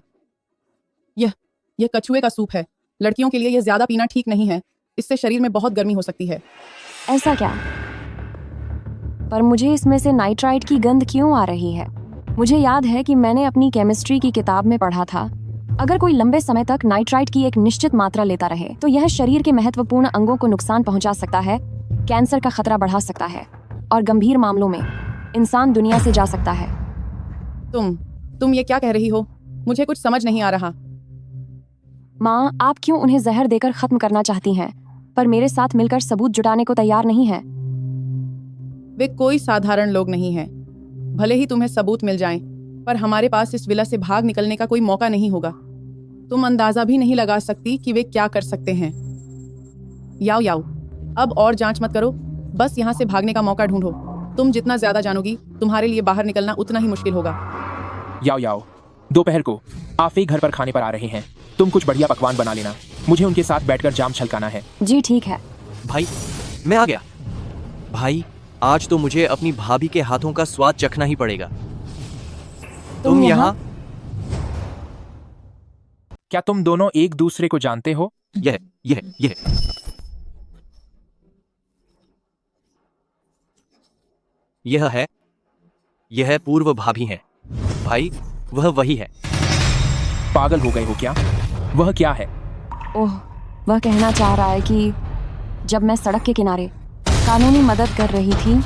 यह कछुए का सूप है। लड़कियों के लिए यह ज्यादा पीना ठीक नहीं है। इससे शरीर में बहुत गर्मी हो सकती है। ऐसा क्या? पर मुझे इसमें से नाइट्राइट की गंध क्यों आ रही है? मुझे याद है कि मैंने अपनी केमिस्ट्री की किताब में पढ़ा था, अगर कोई लंबे समय तक नाइट्राइट की एक निश्चित मात्रा लेता रहे तो यह शरीर के महत्वपूर्ण अंगों को नुकसान पहुंचा सकता है, कैंसर का खतरा बढ़ा सकता है और गंभीर मामलों में इंसान दुनिया से जा सकता है। तुम ये क्या कह रही हो? मुझे कुछ समझ नहीं आ रहा। माँ, आप क्यों उन्हें जहर देकर खत्म करना चाहती हैं, पर मेरे साथ मिलकर सबूत जुटाने को तैयार नहीं हैं? वे कोई साधारण लोग नहीं हैं। भले ही तुम्हें सबूत मिल जाएं, पर हमारे पास इस विला से भाग निकलने का कोई मौका नहीं होगा। तुम अंदाजा भी नहीं लगा सकती कि वे क्या कर सकते हैं। याओ याओ, अब और जांच मत करो। बस यहाँ से भागने का मौका ढूंढो। तुम जितना ज्यादा जानोगी, तुम्हारे लिए बाहर निकलना उतना ही मुश्किल होगा। याओ, दोपहर को आप एक घर पर खाने पर आ रहे हैं। तुम कुछ बढ़िया पकवान बना लेना। मुझे उनके साथ बैठकर जाम छलकाना है। जी ठीक है। भाई, मैं आ गया। भाई, आज तो मुझे अपनी भाभी के हाथों का स्वाद चखना ही पड़ेगा। तुम यहाँ? क्या तुम दोनों एक दूसरे को जानते हो? यह यह पूर्व भाभी हैं। भाई, वह वही है। पागल हो गए हो क्या? वह क्या है? ओह, वह कहना चाह रहा है कि जब मैं सड़क के किनारे कानूनी मदद कर रही थी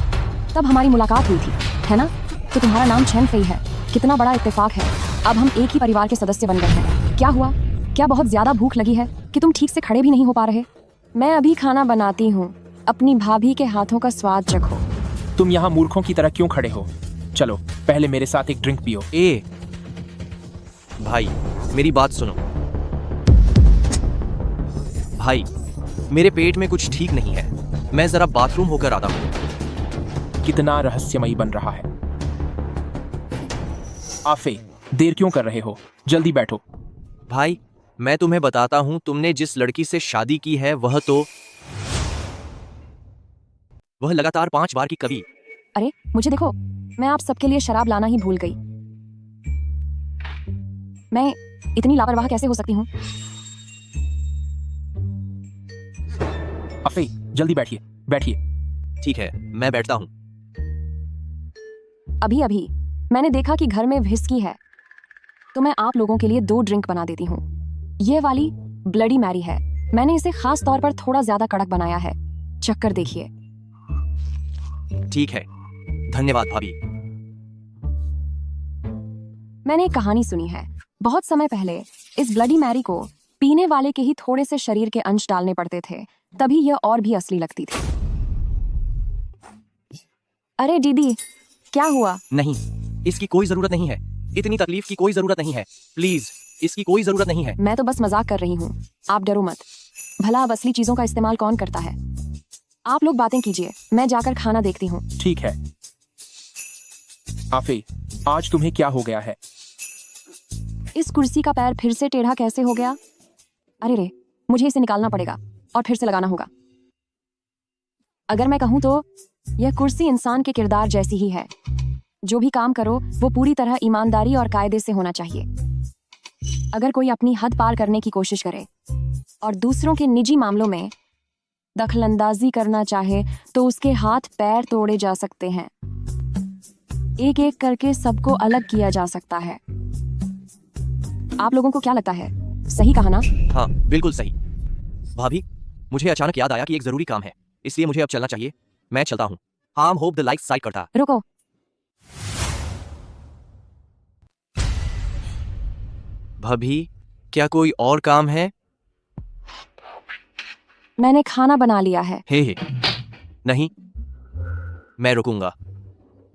तब हमारी मुलाकात हुई थी, है ना? तो तुम्हारा नाम छेन फेई है। कितना बड़ा इत्तेफाक है। अब हम एक ही परिवार के सदस्य बन गए हैं। क्या हुआ? क्या बहुत ज्यादा भूख लगी है कि तुम ठीक से खड़े भी नहीं हो पा रहे? मैं अभी खाना बनाती हूँ। अपनी भाभी के हाथों का स्वाद चखो। तुम यहाँ मूर्खों की तरह क्यों खड़े हो? चलो, पहले मेरे साथ एक ड्रिंक पियो। भाई, मेरी बात सुनो। भाई, मेरे पेट में कुछ ठीक नहीं है, मैं जरा बाथरूम होकर आता हूँ। कितना रहस्यमयी बन रहा है। आफे, देर क्यों कर रहे हो? जल्दी बैठो। भाई, मैं तुम्हें बताता हूँ, तुमने जिस लड़की से शादी की है वह लगातार 5 बार की कवि। अरे मुझे देखो, मैं आप सबके लिए शराब लाना ही भूल गई। मैं इतनी लापरवाह कैसे हो सकती हूँ? आफे, जल्दी बैठिए, बैठिए। ठीक है, मैं बैठता हूँ। अभी मैंने देखा कि घर में व्हिस्की है, तो मैं आप लोगों के लिए 2 ड्रिंक बना देती हूँ। ये वाली ब्लडी मैरी है, मैंने इसे खास तौर पर थोड़ा ज्यादा कड़क बनाया है, चक्कर देखिए। ठीक है, धन्यवाद भाभी। मैंने एक कहानी सुनी है, बहुत समय पहले इस ब्लडी मैरी को पीने वाले के ही थोड़े से शरीर के अंश डालने पड़ते थे, तभी यह और भी असली लगती थी। अरे दीदी, क्या हुआ? नहीं, इसकी कोई जरूरत नहीं है, इतनी तकलीफ की कोई जरूरत नहीं है, प्लीज, इसकी कोई जरूरत नहीं है। मैं तो बस मजाक कर रही हूँ, आप डरो मत। भला अब असली चीजों का इस्तेमाल कौन करता है? आप लोग बातें कीजिए, मैं जाकर खाना देखती हूँ। ठीक है। आफे, आज तुम्हें क्या हो गया है? इस कुर्सी का पैर फिर से टेढ़ा कैसे हो गया? अरे रे, मुझे इसे निकालना पड़ेगा और फिर से लगाना होगा। अगर मैं कहूँ तो यह कुर्सी इंसान के किरदार जैसी ही है। जो भी काम करो वो पूरी तरह ईमानदारी और कायदे से होना चाहिए। अगर कोई अपनी हद पार करने की कोशिश करे और दूसरों के निजी मामलों में दखलंदाजी करना चाहे तो उसके हाथ पैर तोड़े जा सकते हैं। एक एक करके सबको अलग किया जा सकता है। आप लोगों को क्या लगता है, सही कहा ना? हाँ, बिल्कुल सही। भाभी, मुझे अचानक याद आया कि एक जरूरी काम है, इसलिए मुझे अब चलना चाहिए। मैं चलता हूँ। हाँ, होप द लाइक्स साइड करता। रुको, भाभी, क्या कोई और काम है? मैंने खाना बना लिया है। हे, नहीं, मैं रुकूंगा।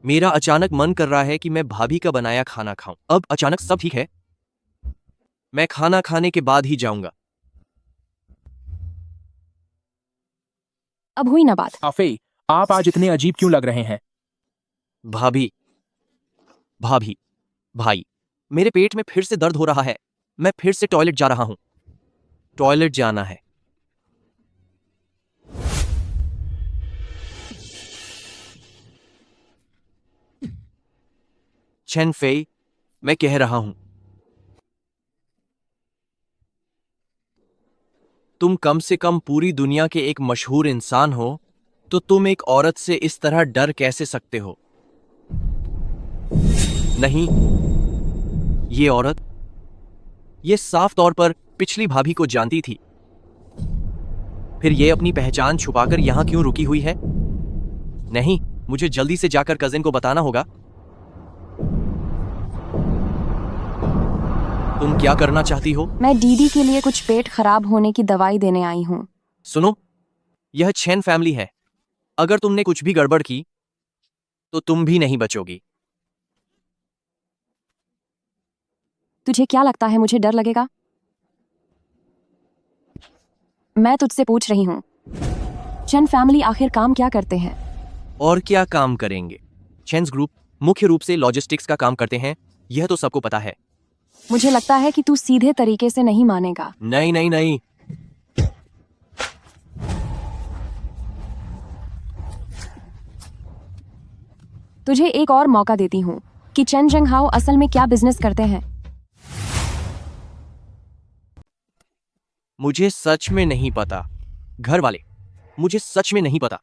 मेरा अचानक मन कर रहा है कि मैं भाभी का बनाया खाना खाऊं। अब अचानक सब ठीक है, मैं खाना खाने के बाद ही जाऊंगा। अब हुई ना बात। आफे, आप आज इतने अजीब क्यों लग रहे हैं? भाभी, भाई, मेरे पेट में फिर से दर्द हो रहा है। मैं फिर से टॉयलेट जा रहा हूं। टॉयलेट जाना है। चेन फेई, मैं कह रहा हूं, तुम कम से कम पूरी दुनिया के एक मशहूर इंसान हो, तो तुम एक औरत से इस तरह डर कैसे सकते हो? नहीं, ये औरत, ये साफ तौर पर पिछली भाभी को जानती थी। फिर ये अपनी पहचान छुपाकर यहां क्यों रुकी हुई है? नहीं, मुझे जल्दी से जाकर कजिन को बताना होगा। तुम क्या करना चाहती हो? मैं दीदी के लिए कुछ पेट खराब होने की दवाई देने आई हूँ। सुनो, यह चेन फैमिली है। अगर तुमने कुछ भी गड़बड़ की तो तुम भी नहीं बचोगी। तुझे क्या लगता है मुझे डर लगेगा? मैं तुझसे पूछ रही हूँ, चेन फैमिली आखिर काम क्या करते हैं? और क्या काम करेंगे? चेन्स ग्रुप मुख्य रूप से लॉजिस्टिक्स का काम करते हैं, यह तो सबको पता है। मुझे लगता है कि तू सीधे तरीके से नहीं मानेगा। नहीं नहीं नहीं, तुझे एक और मौका देती हूँ कि चेन जंगहाओ असल में क्या बिजनेस करते हैं। मुझे सच में नहीं पता। घर वाले, मुझे सच में नहीं पता।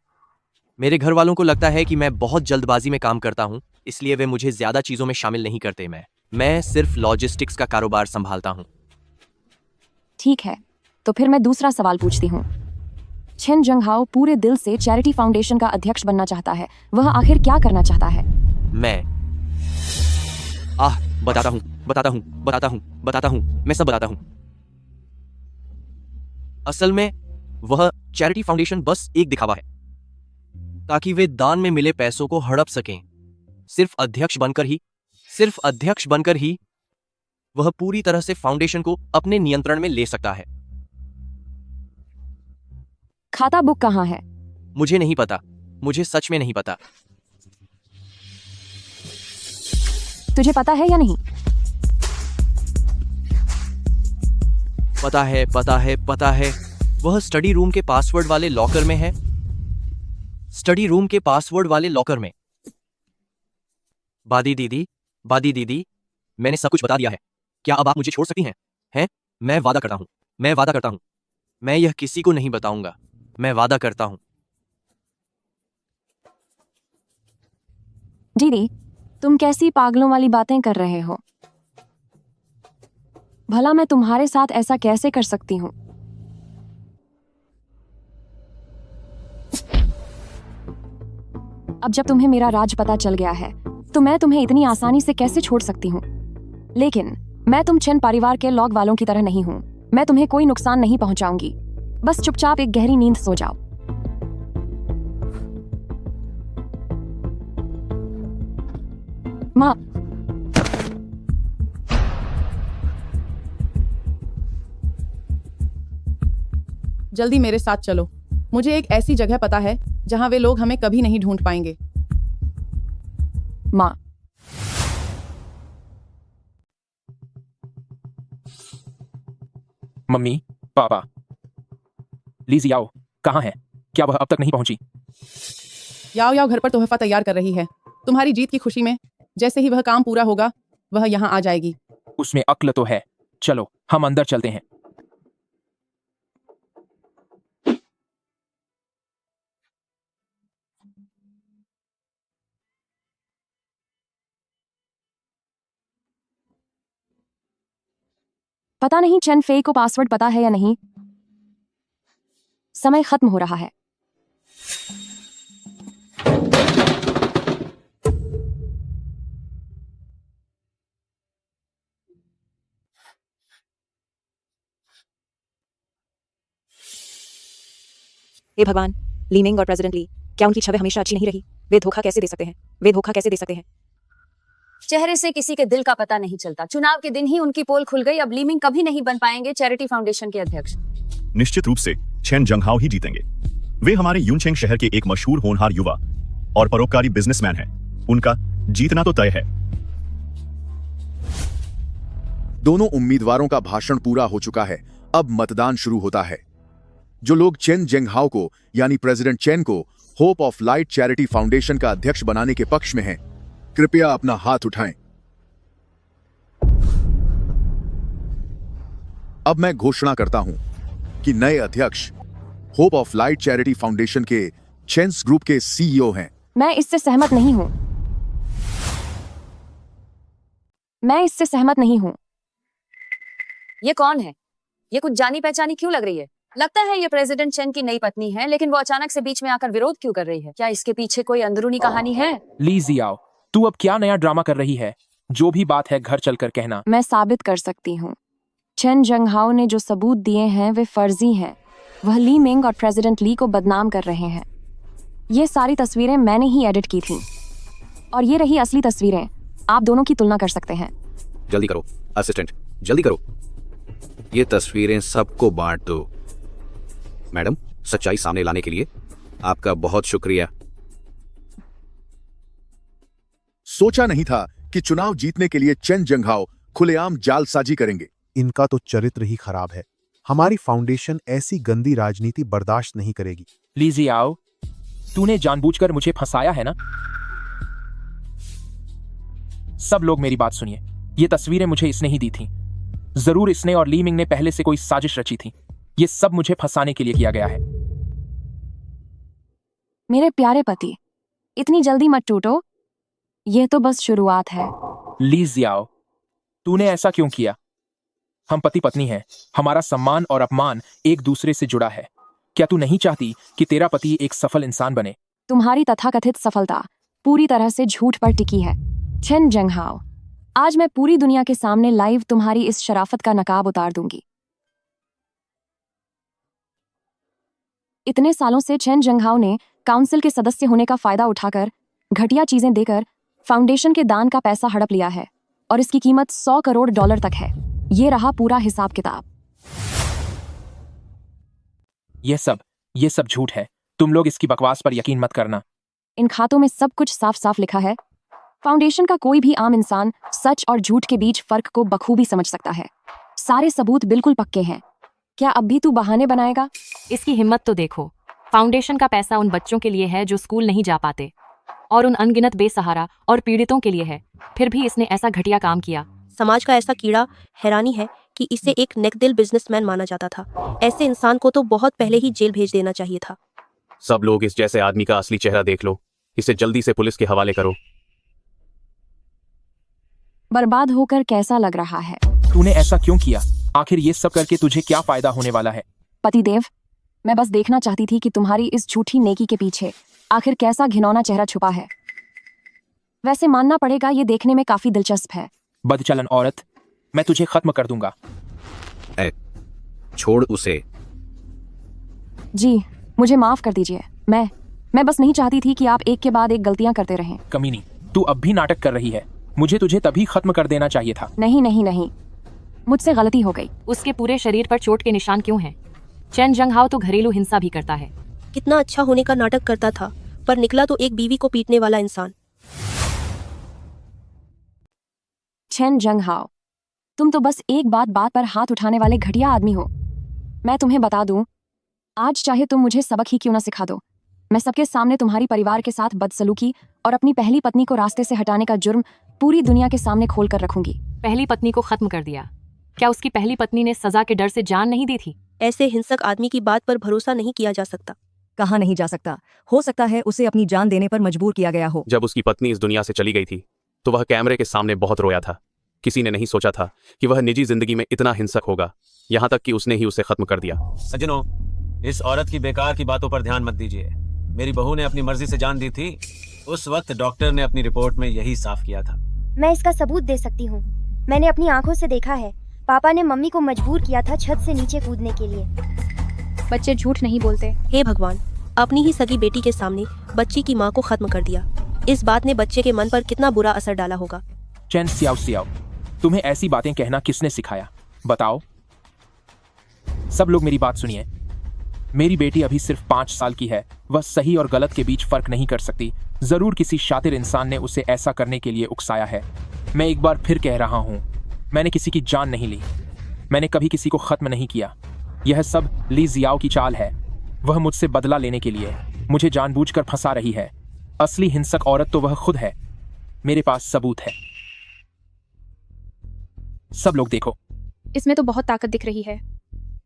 मेरे घर वालों को लगता है कि मैं बहुत जल्दबाजी में काम करता हूँ, इसलिए वे मुझे ज्यादा चीजों में शामिल नहीं करते। मैं सिर्फ लॉजिस्टिक्स का कारोबार संभालता हूँ। ठीक है, तो फिर मैं दूसरा सवाल पूछती हूँ। चेन जंगहाओ पूरे दिल से चैरिटी फाउंडेशन का अध्यक्ष बनना चाहता है, वह आखिर क्या करना चाहता है? मैं बताता हूँ, मैं सब बताता हूँ। असल में वह चैरिटी फाउंडेशन बस एक दिखावा है, ताकि वे दान में मिले पैसों को हड़प सकें। सिर्फ अध्यक्ष बनकर ही वह पूरी तरह से फाउंडेशन को अपने नियंत्रण में ले सकता है। खाता बुक कहाँ है? मुझे नहीं पता, मुझे सच में नहीं पता। तुझे पता है या नहीं? पता है, पता है, पता है। वह स्टडी रूम के पासवर्ड वाले लॉकर में है। स्टडी रूम के पासवर्ड वाले लॉकर में। बादी दीदी, मैंने सब कुछ बता दिया है। क्या अब आप मुझे छोड़ सकती हैं? हैं? मैं वादा करता हूं, मैं वादा करता हूं। मैं यह किसी को नहीं बताऊंगा। मैं वादा करता हूं। दीदी, तुम कैसी पागलों वाली बातें कर रहे हो? भला मैं तुम्हारे साथ ऐसा कैसे कर सकती हूँ? अब जब तुम्हें मेरा राज पता चल गया है, तो मैं तुम्हें इतनी आसानी से कैसे छोड़ सकती हूँ? लेकिन मैं तुम चेन परिवार के लॉग वालों की तरह नहीं हूँ। मैं तुम्हें कोई नुकसान नहीं पहुंचाऊंगी। बस चुपचाप एक गहरी नींद सो जाओ। माँ, जल्दी मेरे साथ चलो। मुझे एक ऐसी जगह पता है जहां वे लोग हमें कभी नहीं ढूंढ पाएंगे। माँ, मम्मी, पापा, लीजी आओ, कहाँ है? क्या वह अब तक नहीं पहुंची? याओ घर पर तोहफा तैयार कर रही है तुम्हारी जीत की खुशी में। जैसे ही वह काम पूरा होगा, वह यहाँ आ जाएगी। उसमें अक्ल तो है। चलो हम अंदर चलते हैं। पता नहीं चेन फेई को पासवर्ड पता है या नहीं। समय खत्म हो रहा है। हे भगवान, ली मिंग और प्रेसिडेंट ली, क्या उनकी छवि हमेशा अच्छी नहीं रही? वे धोखा कैसे दे सकते हैं? वे धोखा कैसे दे सकते हैं? चेहरे से किसी के दिल का पता नहीं चलता। चुनाव के दिन ही उनकी पोल खुल गई। अब लीमिंग कभी नहीं बन पाएंगे चैरिटी फाउंडेशन के अध्यक्ष। निश्चित रूप से चेन जंगहाओ ही जीतेंगे। वे हमारे यूनचेंग शहर के एक मशहूर होनहार युवा और परोपकारी बिजनेसमैन हैं। उनका जीतना तो तय है। दोनों उम्मीदवारों का भाषण पूरा हो चुका है। अब मतदान शुरू होता है। जो लोग चेन जेंगहाओ को यानी प्रेसिडेंट चेन को hope of light charity foundation का अध्यक्ष बनाने के पक्ष में हैं, कृपया अपना हाथ उठाएं। अब मैं घोषणा करता हूं कि नए अध्यक्ष hope of light charity foundation के चेन्स ग्रुप के सीईओ हैं। मैं इससे सहमत नहीं हूं। मैं इससे सहमत नहीं हूं। ये कौन है? ये कुछ जानी पहचानी क्यों लग रही है? लगता है ये प्रेसिडेंट चेन की नई पत्नी है, लेकिन वो अचानक से बीच में आकर विरोध क्यों कर रही है? क्या इसके पीछे कोई अंदरूनी कहानी है? लीजी आओ, तू अब क्या नया ड्रामा कर रही है? जो भी बात है घर चलकर कहना। मैं साबित कर सकती हूँ। चेन जंगहाओ ने जो सबूत दिए हैं वे फर्जी हैं। वह ली मिंग और प्रेसिडेंट ली को बदनाम कर रहे हैं। ये सारी तस्वीरें मैंने ही एडिट की थी और ये रही असली तस्वीरें। आप दोनों की तुलना कर सकते हैं। जल्दी करो असिस्टेंट, जल्दी करो। ये तस्वीरें सबको बांट दो। मैडम, सच्चाई सामने लाने के लिए आपका बहुत शुक्रिया। सोचा नहीं था कि चुनाव जीतने के लिए चेन जंगहाओ खुलेआम जालसाजी करेंगे। इनका तो चरित्र ही खराब है। हमारी फाउंडेशन ऐसी गंदी राजनीति बर्दाश्त नहीं करेगी। लीजी आओ, तूने जानबूझकर मुझे फंसाया है ना? सब लोग मेरी बात सुनिए। ये तस्वीरें मुझे इसने ही दी थी। जरूर इसने और ली मिंग ने पहले से कोई साजिश रची थी। ये सब मुझे फंसाने के लिए किया गया है। मेरे प्यारे पति, इतनी जल्दी मत टूटो। यह तो बस शुरुआत है। लीजी आओ, तूने ऐसा क्यों किया? हम पति पत्नी हैं। हमारा सम्मान और अपमान एक दूसरे से जुड़ा है। क्या तू नहीं चाहती कि तेरा पति एक सफल इंसान बने? तुम्हारी तथाकथित सफलता पूरी तरह से झूठ पर टिकी है। चेन जंगहाओ, आज मैं पूरी दुनिया के सामने लाइव तुम्हारी इस शराफत का नकाब उतार दूंगी। इतने सालों से चेन जंगहाओ ने काउंसिल के सदस्य होने का फायदा उठाकर घटिया चीजें देकर फाउंडेशन के दान का पैसा हड़प लिया है और इसकी कीमत $100 करोड़ तक है। ये रहा पूरा हिसाब किताब। यह सब ये सब झूठ है। तुम लोग इसकी बकवास पर यकीन मत करना। इन खातों में सब कुछ साफ साफ लिखा है। फाउंडेशन का कोई भी आम इंसान सच और झूठ के बीच फर्क को बखूबी समझ सकता है। सारे सबूत बिल्कुल पक्के हैं। क्या अब भी तू बहाने बनाएगा? इसकी हिम्मत तो देखो। फाउंडेशन का पैसा उन बच्चों के लिए है जो स्कूल नहीं जा पाते और उन अनगिनत बेसहारा और पीड़ितों के लिए है। फिर भी इसने ऐसा घटिया काम किया। समाज का ऐसा कीड़ा। हैरानी है कि इसे एक नेकदिल बिजनेसमैन माना जाता था। ऐसे इंसान को तो बहुत पहले ही जेल भेज देना चाहिए था। सब लोग इस जैसे आदमी का असली चेहरा देख लो। इसे जल्दी से पुलिस के हवाले करो। बर्बाद होकर कैसा लग रहा है? तूने ऐसा क्यों किया? आखिर ये सब करके तुझे क्या फायदा होने वाला है? पतिदेव, मैं बस देखना चाहती थी कि तुम्हारी इस झूठी नेकी के पीछे आखिर कैसा घिनौना चेहरा छुपा है। वैसे मानना पड़ेगा, ये देखने में काफी दिलचस्प है। बदचलन औरत, मैं तुझे खत्म कर दूंगा। छोड़ उसे। जी, मुझे माफ कर दीजिए। मैं बस नहीं चाहती थी कि आप एक के बाद एक गलतियां करते रहें। कमीनी, तू अब भी नाटक कर रही है। मुझे तुझे तभी खत्म कर देना चाहिए था। नहीं, मुझसे गलती हो गई। उसके पूरे शरीर पर चोट के निशान क्यों हैं? चेन जंगहाओ तो घरेलू हिंसा भी करता है। कितना अच्छा होने का नाटक करता था, पर निकला तो एक बीवी को पीटने वाला इंसान। चेन जंगहाओ, तुम तो बस एक बात पर हाथ उठाने वाले घटिया आदमी हो। मैं तुम्हें बता दूं, आज चाहे तुम मुझे सबक ही क्यों ना सिखा दो, मैं सबके सामने तुम्हारी परिवार के साथ बदसलूकी और अपनी पहली पत्नी को रास्ते से हटाने का जुर्म पूरी दुनिया के सामने खोल कर रखूंगी। पहली पत्नी को खत्म कर दिया? क्या उसकी पहली पत्नी ने सजा के डर से जान नहीं दी थी? ऐसे हिंसक आदमी की बात पर भरोसा नहीं किया जा सकता। कहाँ नहीं जा सकता? हो सकता है उसे अपनी जान देने पर मजबूर किया गया हो। जब उसकी पत्नी इस दुनिया से चली गई थी तो वह कैमरे के सामने बहुत रोया था। किसी ने नहीं सोचा था कि वह निजी जिंदगी में इतना हिंसक होगा, यहाँ तक कि उसने ही उसे खत्म कर दिया। सज्जनों, इस औरत की बेकार की बातों पर ध्यान मत दीजिए। मेरी बहू ने अपनी मर्जी से जान दी थी। उस वक्त डॉक्टर ने अपनी रिपोर्ट में यही साफ किया था। मैं इसका सबूत दे सकती हूँ। मैंने अपनी आंखों से देखा है। पापा ने मम्मी को मजबूर किया था छत से नीचे कूदने के लिए। बच्चे झूठ नहीं बोलते। हे भगवान, अपनी ही सगी बेटी के सामने बच्ची की माँ को खत्म कर दिया। इस बात ने बच्चे के मन पर कितना बुरा असर डाला होगा। चैन सियाओ, तुम्हें ऐसी बातें कहना किसने सिखाया? बताओ। सब लोग मेरी बात सुनिए। मेरी बेटी अभी सिर्फ 5 साल की है। वह सही और गलत के बीच फर्क नहीं कर सकती। जरूर किसी शातिर इंसान ने उसे ऐसा करने के लिए उकसाया है। मैं एक बार फिर कह रहा हूँ, मैंने किसी की जान नहीं ली। मैंने कभी किसी को खत्म नहीं किया। यह सब ली जियाओ की चाल है। वह मुझसे बदला लेने के लिए मुझे जानबूझकर फंसा रही है। असली हिंसक औरत तो वह खुद है। मेरे पास सबूत है। सब लोग देखो। इसमें तो बहुत ताकत दिख रही है।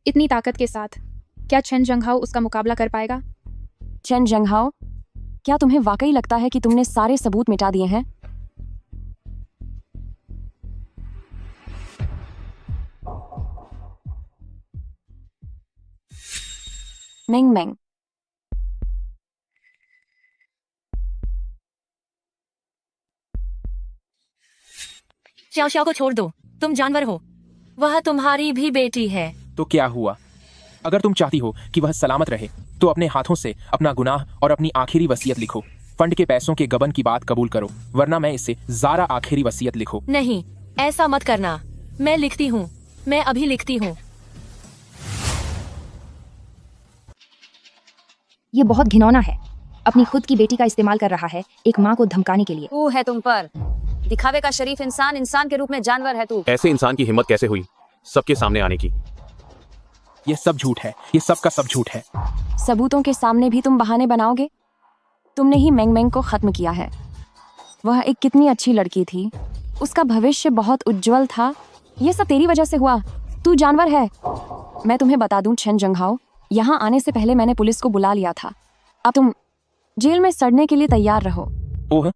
इतनी ताकत के साथ क्या चेन जंगहाओ उसका मुकाबला कर पाएगा? चेन जंगहाओ, क्या तुम्हें वाकई लगता है कि तुमने सारे सबूत मिटा दिए हैं? मेंग मेंग, श्याओ को छोड़ दो, तुम जानवर हो। वह तुम्हारी भी बेटी है। तो क्या हुआ? अगर तुम चाहती हो कि वह सलामत रहे तो अपने हाथों से अपना गुनाह और अपनी आखिरी वसीयत लिखो। फंड के पैसों के गबन की बात कबूल करो, वरना मैं इसे ज़ारा आखिरी वसीयत लिखो। नहीं, ऐसा मत करना। मैं लिखती हूँ, मैं अभी लिखती हूँ। ये बहुत घिनौना है। अपनी खुद की बेटी का इस्तेमाल कर रहा है एक माँ को धमकाने के लिए। तू है तुम पर दिखावे का शरीफ इंसान, इंसान के रूप में जानवर है तू। ऐसे इंसान की हिम्मत कैसे हुई सबके सामने आने की? ये सब झूठ है। ये सब का सब झूठ है। सबूतों के सामने भी तुम बहाने बनाओगे? तुमने ही मेंग मेंग को खत्म किया है। वह एक कितनी अच्छी लड़की थी। उसका भविष्य बहुत उज्जवल था। ये सब तेरी वजह से हुआ। तू जानवर है। मैं तुम्हें बता दूं चेन जंगहाओ, यहाँ आने से पहले मैंने पुलिस को बुला लिया था। अब तुम जेल में सड़ने के लिए तैयार रहो। ओह,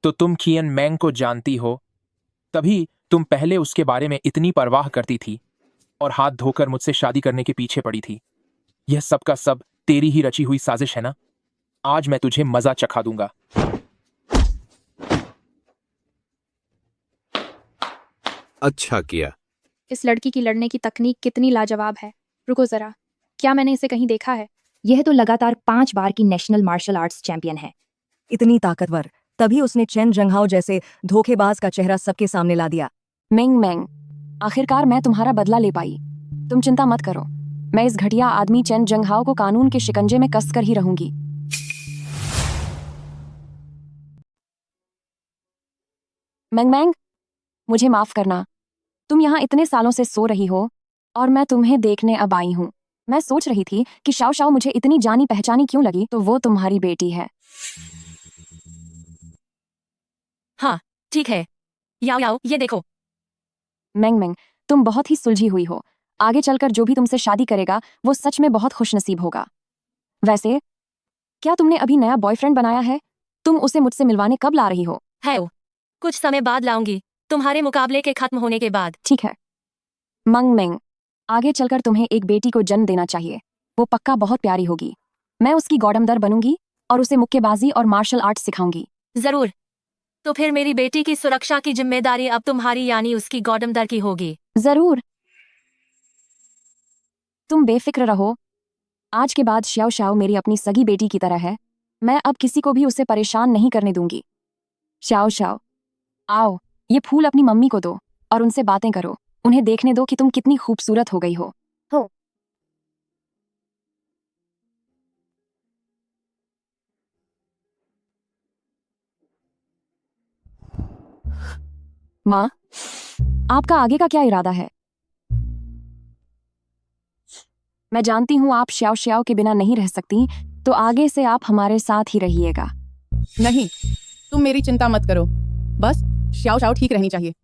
तो तुम कियन मैंग को जानती हो, तभी तुम पहले उसके बारे में इतनी परवाह करती थी और हाथ धोकर मुझसे शादी करने के पीछे पड़ी थी। यह सब का सब तेरी ही रची हुई साजिश है ना? आज मैं तुझे मजा चखा दूंगा। अच्छा किया। इस लड़की की लड़ने की तकनीक कितनी लाजवाब है। रुको जरा, क्या मैंने इसे कहीं देखा है? यह तो लगातार 5 बार की नेशनल मार्शल आर्ट्स चैंपियन है। इतनी ताकतवर, तभी उसने चेन जंगहाओ जैसे धोखेबाज का चेहरा सबके सामने ला दिया। मेंग मेंग, आखिरकार मैं तुम्हारा बदला ले पाई। तुम चिंता मत करो। मैं इस घटिया आदमी चेन जंगहाओ को कानून के शिकंजे में कसकर ही रहूंगी। मैंग मैंग, मुझे माफ करना। तुम यहाँ इतने सालों से सो रही हो और मैं तुम्हें देखने अब आई हूँ। मैं सोच रही थी कि शाओ शाओ मुझे इतनी जानी पहचानी क्यों लगी, तो वो तुम्हारी बेटी है। हाँ ठीक है, याओ याओ ये देखो। मैंग मैंग, तुम बहुत ही सुलझी हुई हो। आगे चलकर जो भी तुमसे शादी करेगा वो सच में बहुत खुशनसीब होगा। वैसे क्या तुमने अभी नया बॉयफ्रेंड बनाया है? तुम उसे मुझसे मिलवाने कब ला रही हो? है वो, कुछ समय बाद लाऊंगी, तुम्हारे मुकाबले के खत्म होने के बाद। ठीक है मंग मैंग, आगे चलकर तुम्हें एक बेटी को जन्म देना चाहिए। वो पक्का बहुत प्यारी होगी। मैं उसकी गॉडमदर बनूंगी और उसे मुक्केबाजी और मार्शल आर्ट सिखाऊंगी। जरूर। तो फिर मेरी बेटी की सुरक्षा की जिम्मेदारी अब तुम्हारी यानी उसकी गॉडमदर की होगी। जरूर, तुम बेफिक्र रहो। आज के बाद श्याओ श्याओ मेरी अपनी सगी बेटी की तरह है। मैं अब किसी को भी उसे परेशान नहीं करने दूंगी। श्याओ श्याओ, आओ ये फूल अपनी मम्मी को दो और उनसे बातें करो। उन्हें देखने दो कि तुम कितनी खूबसूरत हो गई हो। माँ, आपका आगे का क्या इरादा है? मैं जानती हूँ आप श्याओ श्याओ के बिना नहीं रह सकती, तो आगे से आप हमारे साथ ही रहिएगा। नहीं, तुम मेरी चिंता मत करो। बस श्याओ श्याओ ठीक रहनी चाहिए।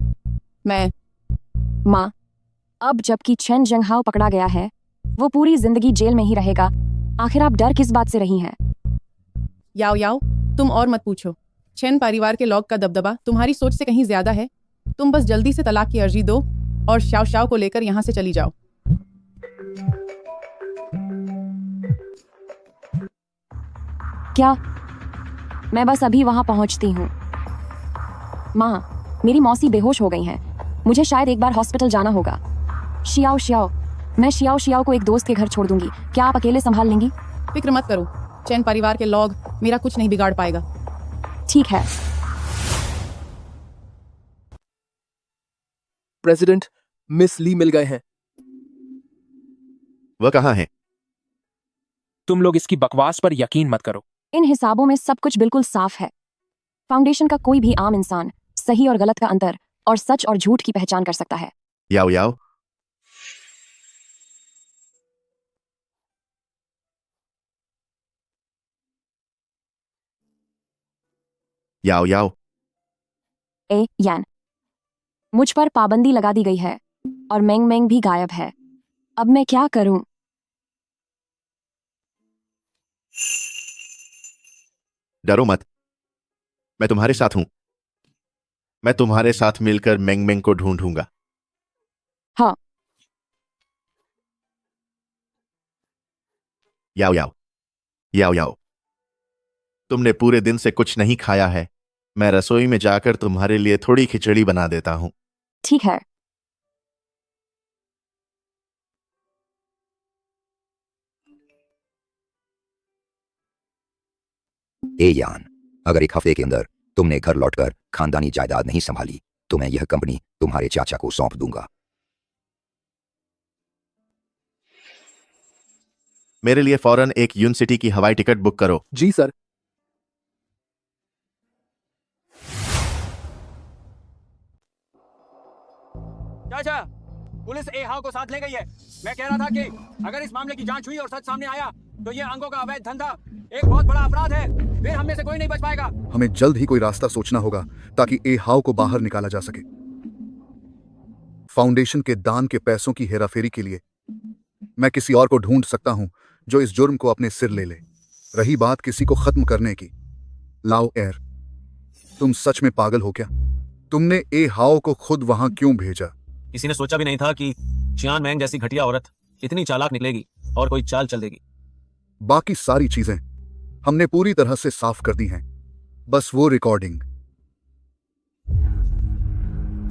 मैं माँ, अब जबकि चेन जंगहाओ पकड़ा गया है, वो पूरी जिंदगी जेल में ही रहेगा। आखिर आप डर किस बात से रही हैं? याओ याओ, तुम और मत पूछो। चेन परिवार के लॉग का दबदबा तुम्हारी सोच से कहीं ज्यादा है। तुम बस जल्दी से तलाक की अर्जी दो और श्याओ श्याओ को लेकर यहाँ से चली जाओ। क्या? मैं बस अभी वहां पहुंचती हूँ। माँ, मेरी मौसी बेहोश हो गई हैं। मुझे शायद एक बार हॉस्पिटल जाना होगा। शियाओ शियाओ, मैं शियाओ शियाओ को एक दोस्त के घर छोड़ दूंगी। क्या आप अकेले संभाल लेंगी? फिक्र मत करो, चेन परिवार के लॉग मेरा कुछ नहीं बिगाड़ पाएगा। ठीक है। प्रेसिडेंट, मिस ली मिल गए हैं। वह कहाँ है? तुम लोग इसकी बकवास पर यकीन मत करो। इन हिसाबों में सब कुछ बिल्कुल साफ है। फाउंडेशन का कोई भी आम इंसान सही और गलत का अंतर और सच और झूठ की पहचान कर सकता है। याओ याओ, याओ याओ, ए यान, मुझ पर पाबंदी लगा दी गई है और मेंग मेंग भी गायब है। अब मैं क्या करूं? डरो मत, मैं तुम्हारे साथ हूं। मैं तुम्हारे साथ मिलकर मेंग मेंग को ढूंढूंगा। हाँ। याओ याओ, याओ याओ, तुमने पूरे दिन से कुछ नहीं खाया है। मैं रसोई में जाकर तुम्हारे लिए थोड़ी खिचड़ी बना देता हूं। ठीक है। ए यान, अगर एक हफ्ते के अंदर तुमने घर लौटकर खानदानी जायदाद नहीं संभाली तो मैं यह कंपनी तुम्हारे चाचा को सौंप दूंगा। मेरे लिए फौरन एक यून सिटी की हवाई टिकट बुक करो। जी सर। चाचा, पुलिस ए हाउ को साथ ले गई है। मैं कह रहा था कि अगर इस मामले की जांच हुई और सच सामने आया तो ये अंगों का अवैध धंधा एक बहुत बड़ा अपराध है। फिर हम में से कोई नहीं बच पाएगा। हमें जल्द ही कोई रास्ता सोचना होगा ताकि ए हाउ को बाहर निकाला जा सके। फाउंडेशन के दान के पैसों की हेराफेरी के लिए मैं किसी और को ढूंढ सकता हूं जो इस जुर्म को अपने सिर ले ले। रही बात किसी को खत्म करने की, लाओ एयर, तुम सच में पागल हो क्या? तुमने ए हाउ को खुद वहां क्यों भेजा? किसी ने सोचा भी नहीं था कि चियान मैंग जैसी घटिया औरत इतनी चालाक निकलेगी और कोई चाल चल देगी। बाकी सारी चीजें हमने पूरी तरह से साफ कर दी हैं, बस वो रिकॉर्डिंग।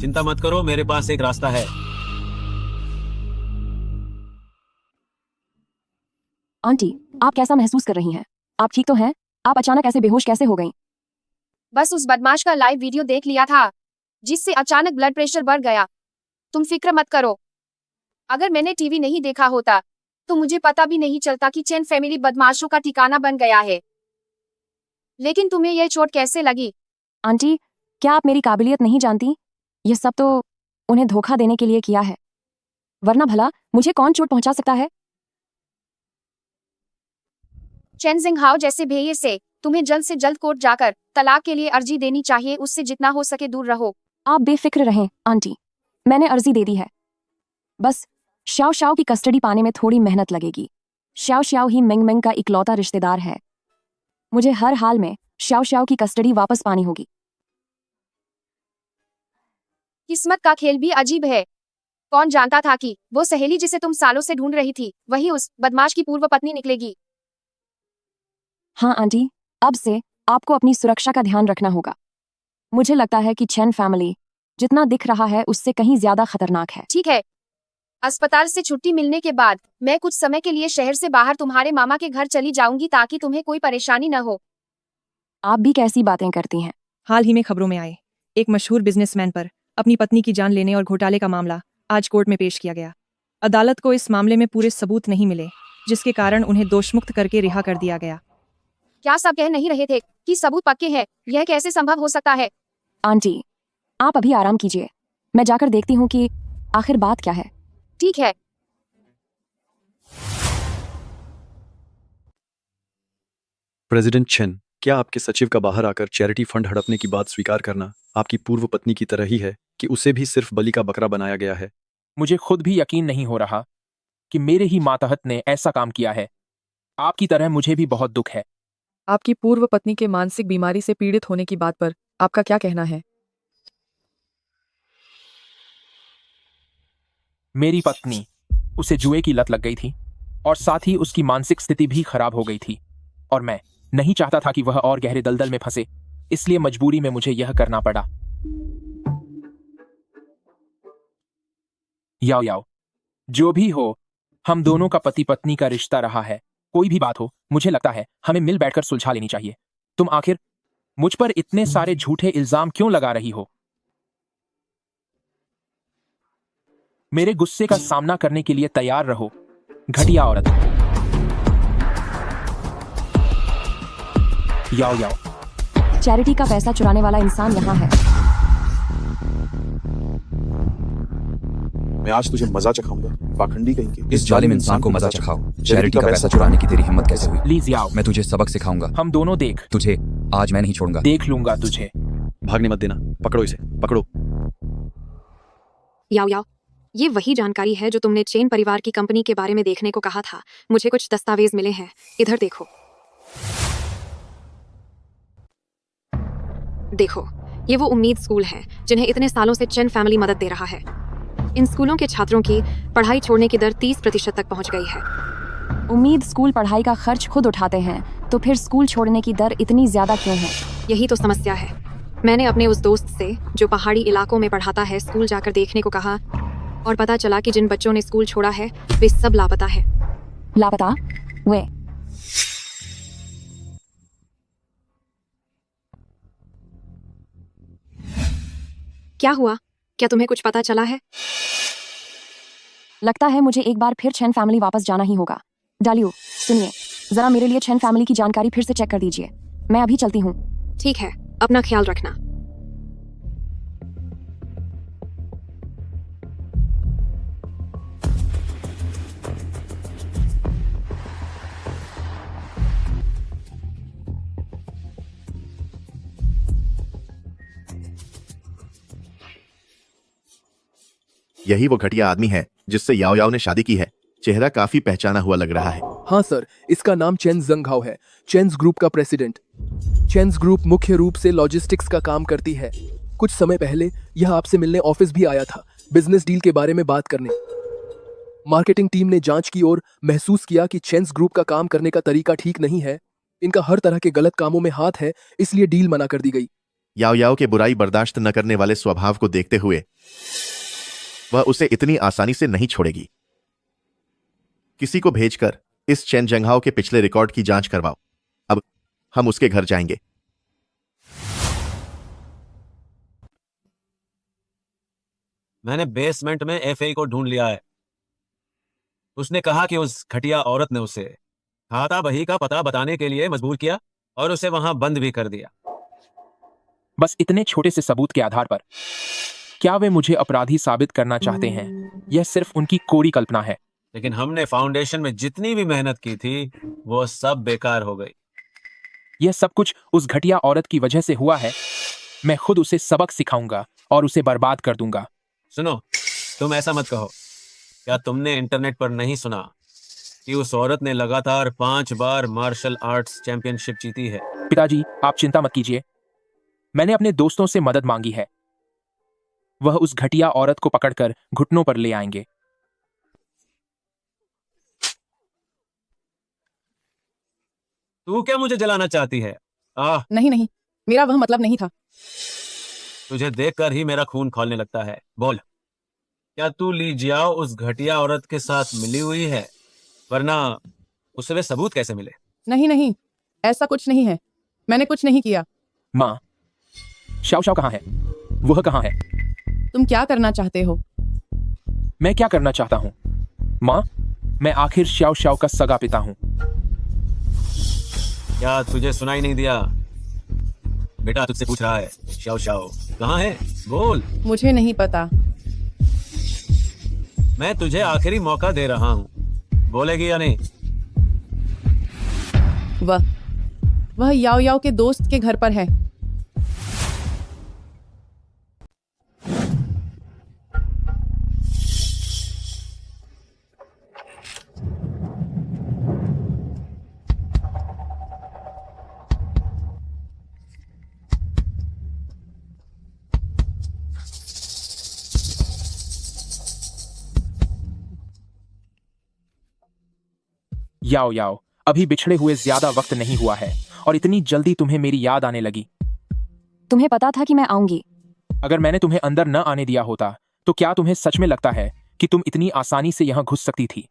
चिंता मत करो, मेरे पास एक रास्ता है। आंटी, आप कैसा महसूस कर रही हैं? आप ठीक तो हैं? आप अचानक ऐसे बेहोश कैसे हो गईं? बस उस बदमाश का लाइव वीडियो देख लिया था जिससे अचानक ब्लड प्रेशर बढ़ गया। तुम फिक्र मत करो, अगर मैंने टीवी नहीं देखा होता तो मुझे पता भी नहीं चलता कि चेन फैमिली बदमाशों का ठिकाना बन गया है। लेकिन तुम्हें यह चोट कैसे लगी? आंटी, क्या आप मेरी काबिलियत नहीं जानती? यह सब तो उन्हें धोखा देने के लिए किया है, वरना भला मुझे कौन चोट पहुंचा सकता है? चेन जिंगहाओ जैसे भेये से तुम्हें जल्द से जल्द कोर्ट जाकर तलाक के लिए अर्जी देनी चाहिए। उससे जितना हो सके दूर रहो। आप बेफिक्र रहें आंटी, मैंने अर्जी दे दी है। बस शाओ शाओ की कस्टडी पाने में थोड़ी मेहनत लगेगी। शाओ शाओ ही मिंग मिंग का इकलौता रिश्तेदार है। मुझे हर हाल में शाओ शाओ की कस्टडी वापस पानी होगी। किस्मत का खेल भी अजीब है। कौन जानता था कि वो सहेली जिसे तुम सालों से ढूंढ रही थी वही उस बदमाश की पूर्व पत्नी निकलेगी। हाँ आंटी, अब से आपको अपनी सुरक्षा का ध्यान रखना होगा। मुझे लगता है कि चेन फैमिली जितना दिख रहा है उससे कहीं ज्यादा खतरनाक है। ठीक है, अस्पताल से छुट्टी मिलने के बाद मैं कुछ समय के लिए शहर से बाहर तुम्हारे मामा के घर चली जाऊंगी ताकि तुम्हें कोई परेशानी न हो। आप भी कैसी बातें करती हैं? हाल ही में खबरों में आए एक मशहूर बिजनेसमैन पर अपनी पत्नी की जान लेने और घोटाले का मामला आज कोर्ट में पेश किया गया। अदालत को इस मामले में पूरे सबूत नहीं मिले, जिसके कारण उन्हें दोषमुक्त करके रिहा कर दिया गया। क्या सब कह नहीं रहे थे कि सबूत पक्के हैं? यह कैसे संभव हो सकता है? आंटी, आप अभी आराम कीजिए, मैं जाकर देखती हूँ कि आखिर बात क्या है। ठीक है। प्रेसिडेंट चेन, क्या आपके सचिव का बाहर आकर चैरिटी फंड हड़पने की बात स्वीकार करना आपकी पूर्व पत्नी की तरह ही है कि उसे भी सिर्फ बलि का बकरा बनाया गया है? मुझे खुद भी यकीन नहीं हो रहा कि मेरे ही मातहत ने ऐसा काम किया है। आपकी तरह मुझे भी बहुत दुख है। आपकी पूर्व पत्नी के मानसिक बीमारी से पीड़ित होने की बात पर आपका क्या कहना है? मेरी पत्नी, उसे जुए की लत लग गई थी और साथ ही उसकी मानसिक स्थिति भी खराब हो गई थी और मैं नहीं चाहता था कि वह और गहरे दलदल में फंसे, इसलिए मजबूरी में मुझे यह करना पड़ा। याओ याओ, जो भी हो, हम दोनों का पति पत्नी का रिश्ता रहा है। कोई भी बात हो, मुझे लगता है हमें मिल बैठकर सुलझा लेनी चाहिए। तुम आखिर मुझ पर इतने सारे झूठे इल्जाम क्यों लगा रही हो? मेरे गुस्से का सामना करने के लिए तैयार रहो, घटिया औरत। याओ याओ, चैरिटी का पैसा चुराने वाला इंसान यहाँ है। मैं आज तुझे मजा चखाऊंगा, पाखंडी कहीं के। इस जालिम इंसान को मजा चखाओ। चैरिटी का पैसा चुराने की तेरी हिम्मत कैसे हुई? प्लीज याओ, मैं तुझे सबक सिखाऊंगा। हम दोनों देख तुझे आज मैं नहीं छोड़ूंगा। देख लूंगा तुझे। भागने मत देना, पकड़ो इसे, पकड़ो। याओ याओ, ये वही जानकारी है जो तुमने चेन परिवार की कंपनी के बारे में देखने को कहा था। मुझे कुछ दस्तावेज मिले हैं, इधर देखो। देखो, ये वो उम्मीद स्कूल है जिन्हें इतने सालों से चेन फैमिली मदद दे रहा है। इन स्कूलों के छात्रों की पढ़ाई छोड़ने की दर 30% तक पहुंच गई है। उम्मीद स्कूल पढ़ाई का खर्च खुद उठाते हैं, तो फिर स्कूल छोड़ने की दर इतनी ज्यादा क्यों है? यही तो समस्या है। मैंने अपने उस दोस्त से जो पहाड़ी इलाकों में पढ़ाता है स्कूल जाकर देखने को कहा और पता चला कि जिन बच्चों ने स्कूल छोड़ा है वे सब लापता है। लापता? वे? क्या हुआ? क्या तुम्हें कुछ पता चला है? लगता है मुझे एक बार फिर चेन फैमिली वापस जाना ही होगा। डालियो, सुनिए, जरा मेरे लिए चेन फैमिली की जानकारी फिर से चेक कर दीजिए। मैं अभी चलती हूँ। ठीक है, अपना ख्याल रखना। यही वो घटिया आदमी है जिससे याओ याओ ने शादी की है। चेहरा काफी पहचाना हुआ लग रहा है। हाँ सर, इसका नाम चेन जिंगहाओ है, चेन्स ग्रुप का प्रेसिडेंट। चेन्स ग्रुप मुख्य रूप से लॉजिस्टिक्स का काम करती है। कुछ समय पहले यह आपसे मिलने ऑफिस भी आया था, बिजनेस डील के बारे में बात करने। मार्केटिंग टीम ने जांच की और महसूस किया कि चेन्स ग्रुप का काम करने का तरीका ठीक नहीं है। इनका हर तरह के गलत कामों में हाथ है, इसलिए डील मना कर दी गई। याओ याओ के बुराई बर्दाश्त न करने वाले स्वभाव को देखते हुए वह उसे इतनी आसानी से नहीं छोड़ेगी। किसी को भेजकर इस चेन जिंगहाओ के पिछले रिकॉर्ड की जांच करवाओ। अब हम उसके घर जाएंगे। मैंने बेसमेंट में एफए को ढूंढ लिया है। उसने कहा कि उस घटिया औरत ने उसे खाता बही का पता बताने के लिए मजबूर किया और उसे वहां बंद भी कर दिया। बस इतने छोटे से सबूत के आधार पर क्या वे मुझे अपराधी साबित करना चाहते हैं? यह सिर्फ उनकी कोरी कल्पना है। लेकिन हमने फाउंडेशन में जितनी भी मेहनत की थी वो सब बेकार हो गई। यह सब कुछ उस घटिया औरत की वजह से हुआ है। मैं खुद उसे सबक सिखाऊंगा और उसे बर्बाद कर दूंगा। सुनो, तुम ऐसा मत कहो। क्या तुमने इंटरनेट पर नहीं सुना कि उस औरत ने लगातार 5 बार मार्शल आर्ट्स चैंपियनशिप जीती है? पिताजी, आप चिंता मत कीजिए। मैंने अपने दोस्तों से मदद मांगी है। वह उस घटिया औरत को पकड़कर घुटनों पर ले आएंगे। तू क्या मुझे जलाना चाहती है? नहीं, मेरा वह मतलब नहीं था। तुझे देखकर ही मेरा खून खौलने लगता है। बोल, क्या तू ली जियाओ उस घटिया औरत के साथ मिली हुई है? वरना उसे वे सबूत कैसे मिले? नहीं, ऐसा कुछ नहीं है। मैंने कुछ नहीं किया। माँ, शाओ शाओ कहाँ है? वह कहाँ है? तुम क्या करना चाहते हो? मैं क्या करना चाहता हूँ? माँ, मैं आखिर शाओ शाओ का सगा पिता हूँ। क्या तुझे सुनाई नहीं दिया? बेटा तुझसे पूछ रहा है। शाओ शाओ कहाँ है? बोल। मुझे नहीं पता। मैं तुझे आखिरी मौका दे रहा हूँ, बोलेगी या नहीं? वह याओ याओ के दोस्त के घर पर है। याओ याओ, अभी बिछड़े हुए ज्यादा वक्त नहीं हुआ है और इतनी जल्दी तुम्हें मेरी याद आने लगी। तुम्हें पता था कि मैं आऊंगी। अगर मैंने तुम्हें अंदर न आने दिया होता तो क्या तुम्हें सच में लगता है कि तुम इतनी आसानी से यहाँ घुस सकती थी?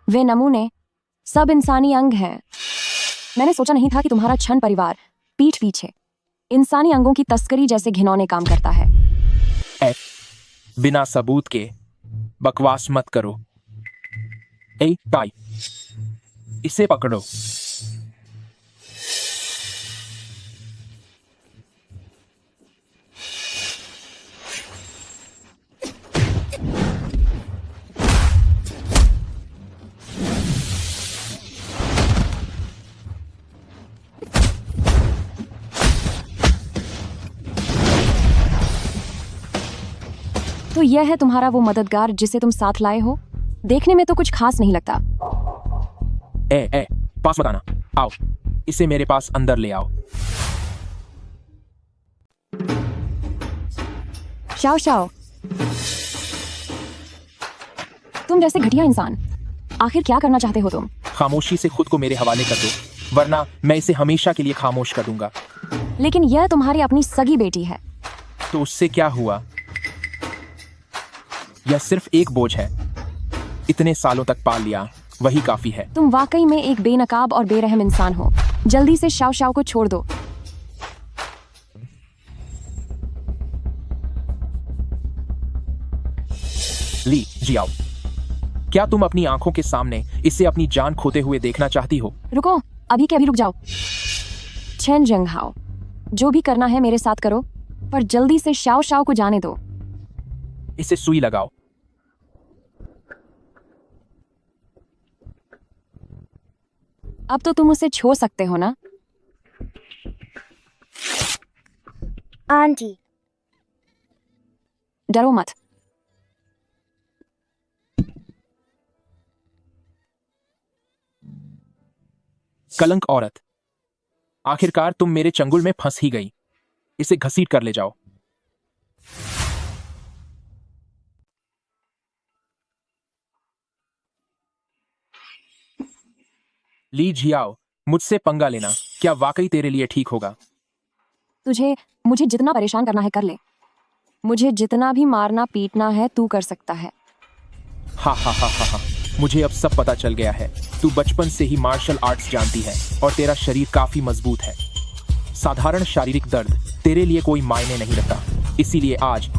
वे नमूने सब इंसानी अंग हैं। मैंने सोचा नहीं था कि तुम्हारा छन परिवार पीठ पीछे इंसानी अंगों की तस्करी जैसे घिनौने काम करता है। बिना सबूत के बकवास मत करो। ए टाई, इसे पकड़ो। तो यह है तुम्हारा वो मददगार जिसे तुम साथ लाए हो? देखने में तो कुछ खास नहीं लगता। ए, पास मत आना। आओ, इसे मेरे पास अंदर ले आओ। शाओ शाओ, तुम जैसे घटिया इंसान आखिर क्या करना चाहते हो तुम? खामोशी से खुद को मेरे हवाले कर दो, वरना मैं इसे हमेशा के लिए खामोश कर दूंगा। लेकिन यह तुम्हारी अपनी सगी बेटी है। तो उससे क्या हुआ? यह सिर्फ एक बोझ है। इतने सालों तक पाल लिया, वही काफी है। तुम वाकई में एक बेनकाब और बेरहम इंसान हो। जल्दी से शाओ शाओ को छोड़ दो। ली जियाओ, क्या तुम अपनी आंखों के सामने इसे अपनी जान खोते हुए देखना चाहती हो? रुको, अभी के अभी रुक जाओ। छेन जंगहाओ, जो भी करना है मेरे साथ करो, पर जल्दी से शाओ शाओ को जाने दो। इसे सुई लगाओ। अब तो तुम उसे छू सकते हो ना? आंटी, डरो मत। कलंक औरत, आखिरकार तुम मेरे चंगुल में फंस ही गई। इसे घसीट कर ले जाओ। ली जियाओ, मुझसे पंगा लेना क्या वाकई तेरे लिए ठीक होगा? मुझे जितना परेशान करना है कर ले। मुझे जितना भी मारना पीटना है तू कर सकता है। हा, मुझे अब सब पता चल गया है। तू बचपन से ही मार्शल आर्ट्स जानती है और तेरा शरीर काफी मजबूत है। साधारण शारीरिक दर्द तेरे लिए कोई मायने नहीं रखता। इसीलिए आज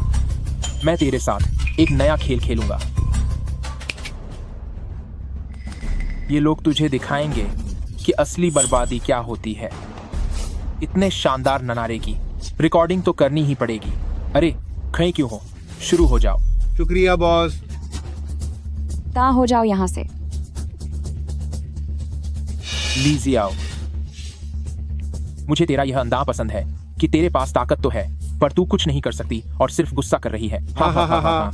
मैं तेरे साथ एक नया खेल खेलूंगा। ये लोग तुझे दिखाएंगे कि असली बर्बादी क्या होती है। इतने शानदार ननारे की रिकॉर्डिंग तो करनी ही पड़ेगी। अरे खड़े क्यों हो, शुरू हो जाओ। शुक्रिया बॉस। ता हो जाओ यहाँ से। लीजिए आओ। मुझे तेरा यह अंदाज पसंद है कि तेरे पास ताकत तो है पर तू कुछ नहीं कर सकती और सिर्फ गुस्सा कर रही है। हाँ हाँ हाँ हाँ।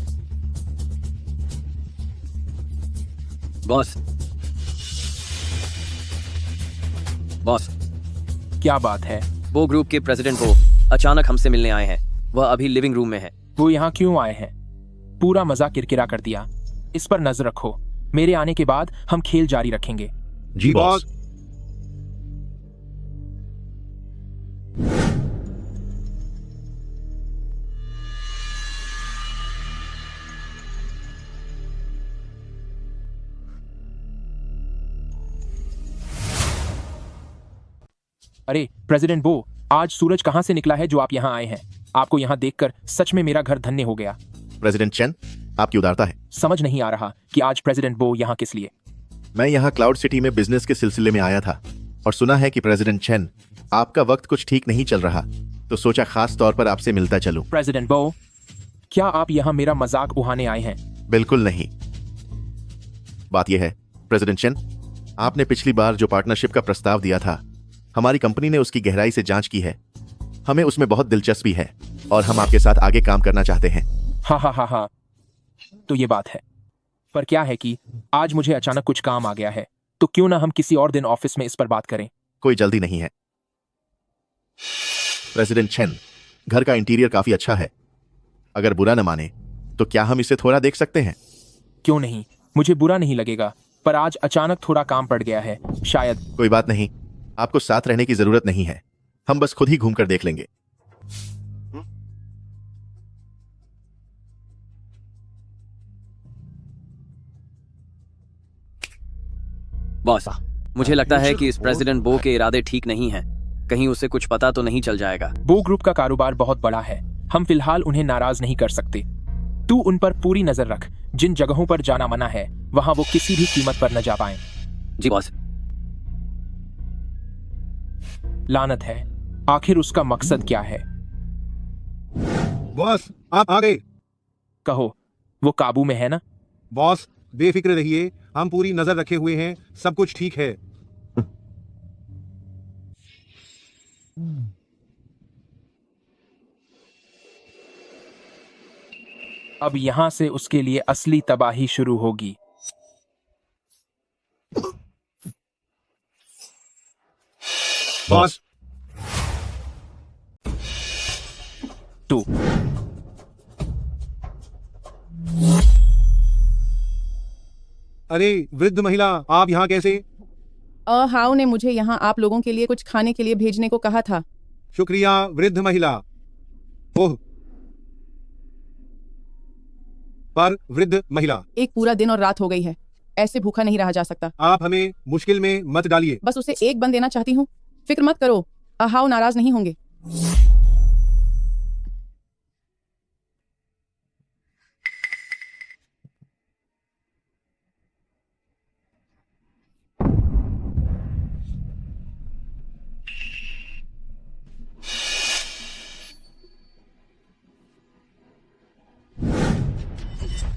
बॉस बॉस, क्या बात है? वो ग्रुप के प्रेसिडेंट वो अचानक हमसे मिलने आए हैं। वह अभी लिविंग रूम में है। वो यहाँ क्यों आए हैं? पूरा मजा किरकिरा कर दिया। इस पर नजर रखो। मेरे आने के बाद हम खेल जारी रखेंगे। जी बॉस। अरे प्रेसिडेंट बो, आज सूरज कहाँ से निकला है जो आप यहाँ आए हैं? आपको यहाँ देखकर सच में मेरा घर धन्य हो गया। प्रेसिडेंट चेन, आपकी उदारता है। समझ नहीं आ रहा कि आज प्रेसिडेंट बो यहाँ किस लिए। मैं यहाँ क्लाउड सिटी में बिजनेस के सिलसिले में आया था और सुना है कि प्रेसिडेंट चेन आपका वक्त कुछ ठीक नहीं चल रहा, तो सोचा खास तौर पर आपसे मिलता चलूं। प्रेसिडेंट बो, क्या आप यहाँ मेरा मजाक उड़ाने आए हैं? बिल्कुल नहीं। बात यह है प्रेसिडेंट चेन, आपने पिछली बार जो पार्टनरशिप का प्रस्ताव दिया था, हमारी कंपनी ने उसकी गहराई से जांच की है। हमें उसमें बहुत दिलचस्पी है और हम आपके साथ आगे काम करना चाहते हैं। हाँ हाँ हाँ हाँ, तो ये बात है। पर क्या है कि आज मुझे अचानक कुछ काम आ गया है, तो क्यों ना हम किसी और दिन ऑफिस में इस पर बात करें। कोई जल्दी नहीं है। प्रेसिडेंट चेन, घर का इंटीरियर काफी अच्छा है। अगर बुरा न माने तो क्या हम इसे थोड़ा देख सकते हैं? क्यों नहीं, मुझे बुरा नहीं लगेगा, पर आज अचानक थोड़ा काम पड़ गया है शायद। कोई बात नहीं, आपको साथ रहने की जरूरत नहीं है। हम बस खुद ही घूमकर देख लेंगे। बॉस, मुझे लगता है कि इस प्रेसिडेंट बो के इरादे ठीक नहीं हैं। कहीं उसे कुछ पता तो नहीं चल जाएगा। बो ग्रुप का कारोबार बहुत बड़ा है। हम फिलहाल उन्हें नाराज नहीं कर सकते। तू उन पर पूरी नजर रख। जिन जगहों पर जाना मना है वहां वो किसी भी कीमत पर न जा पाए। जी बॉस। लानत है, आखिर उसका मकसद क्या है? बॉस, आप आ गए। कहो, वो काबू में है ना? बॉस बेफिक्र रहिए, हम पूरी नजर रखे हुए हैं, सब कुछ ठीक है। अब यहां से उसके लिए असली तबाही शुरू होगी। बॉस। तू अरे वृद्ध महिला, आप यहाँ कैसे? हाउ ने मुझे यहाँ आप लोगों के लिए कुछ खाने के लिए भेजने को कहा था। शुक्रिया वृद्ध महिला। ओह, पर वृद्ध महिला, एक पूरा दिन और रात हो गई है, ऐसे भूखा नहीं रहा जा सकता। आप हमें मुश्किल में मत डालिए। बस उसे एक बन देना चाहती हूँ, फिक्र मत करो, हाउ नाराज नहीं होंगे।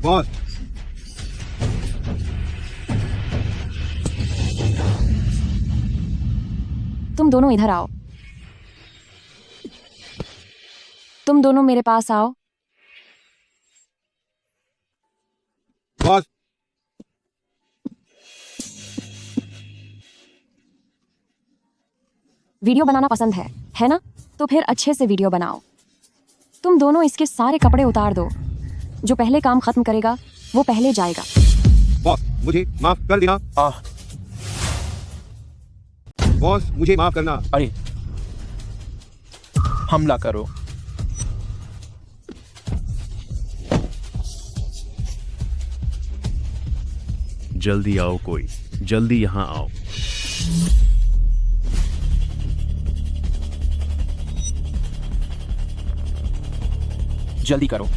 बॉस, तुम दोनों इधर आओ। तुम दोनों मेरे पास आओ। बॉस, वीडियो बनाना पसंद है ना? तो फिर अच्छे से वीडियो बनाओ। तुम दोनों इसके सारे कपड़े उतार दो। जो पहले काम खत्म करेगा वो पहले जाएगा। बॉस, मुझे माफ कर देना। बॉस, मुझे माफ करना। अरे हमला करो। जल्दी आओ, कोई जल्दी यहाँ आओ। जल्दी करो,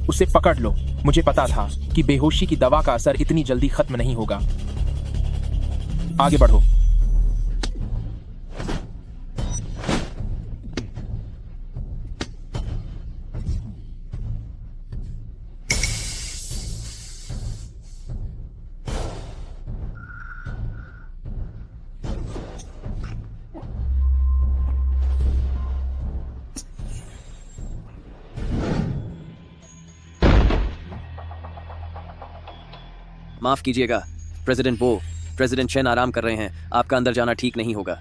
उसे पकड़ लो। मुझे पता था कि बेहोशी की दवा का असर इतनी जल्दी खत्म नहीं होगा। आगे बढ़ो। माफ कीजिएगा प्रेसिडेंट बो, प्रेसिडेंट चेन आराम कर रहे हैं, आपका अंदर जाना ठीक नहीं होगा।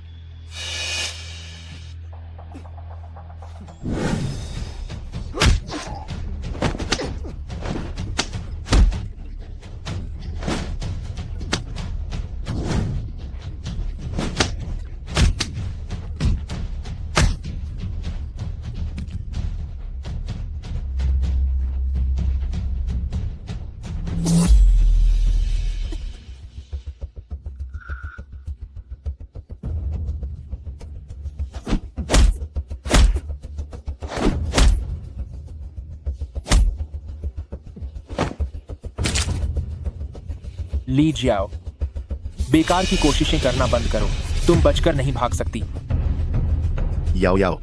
ली जियाओ, बेकार की कोशिशें करना बंद करो, तुम बचकर नहीं भाग सकती। याओ याओ,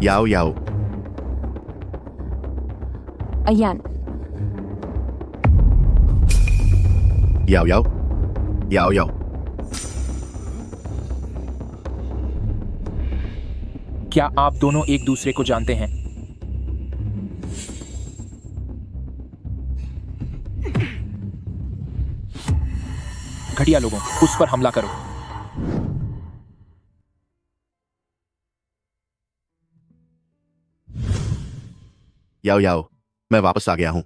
याओ याओ, अयान, याओ याओ, याओ याओ। क्या आप दोनों एक दूसरे को जानते हैं? घटिया लोगों, उस पर हमला करो। याओ याओ, मैं वापस आ गया हूं।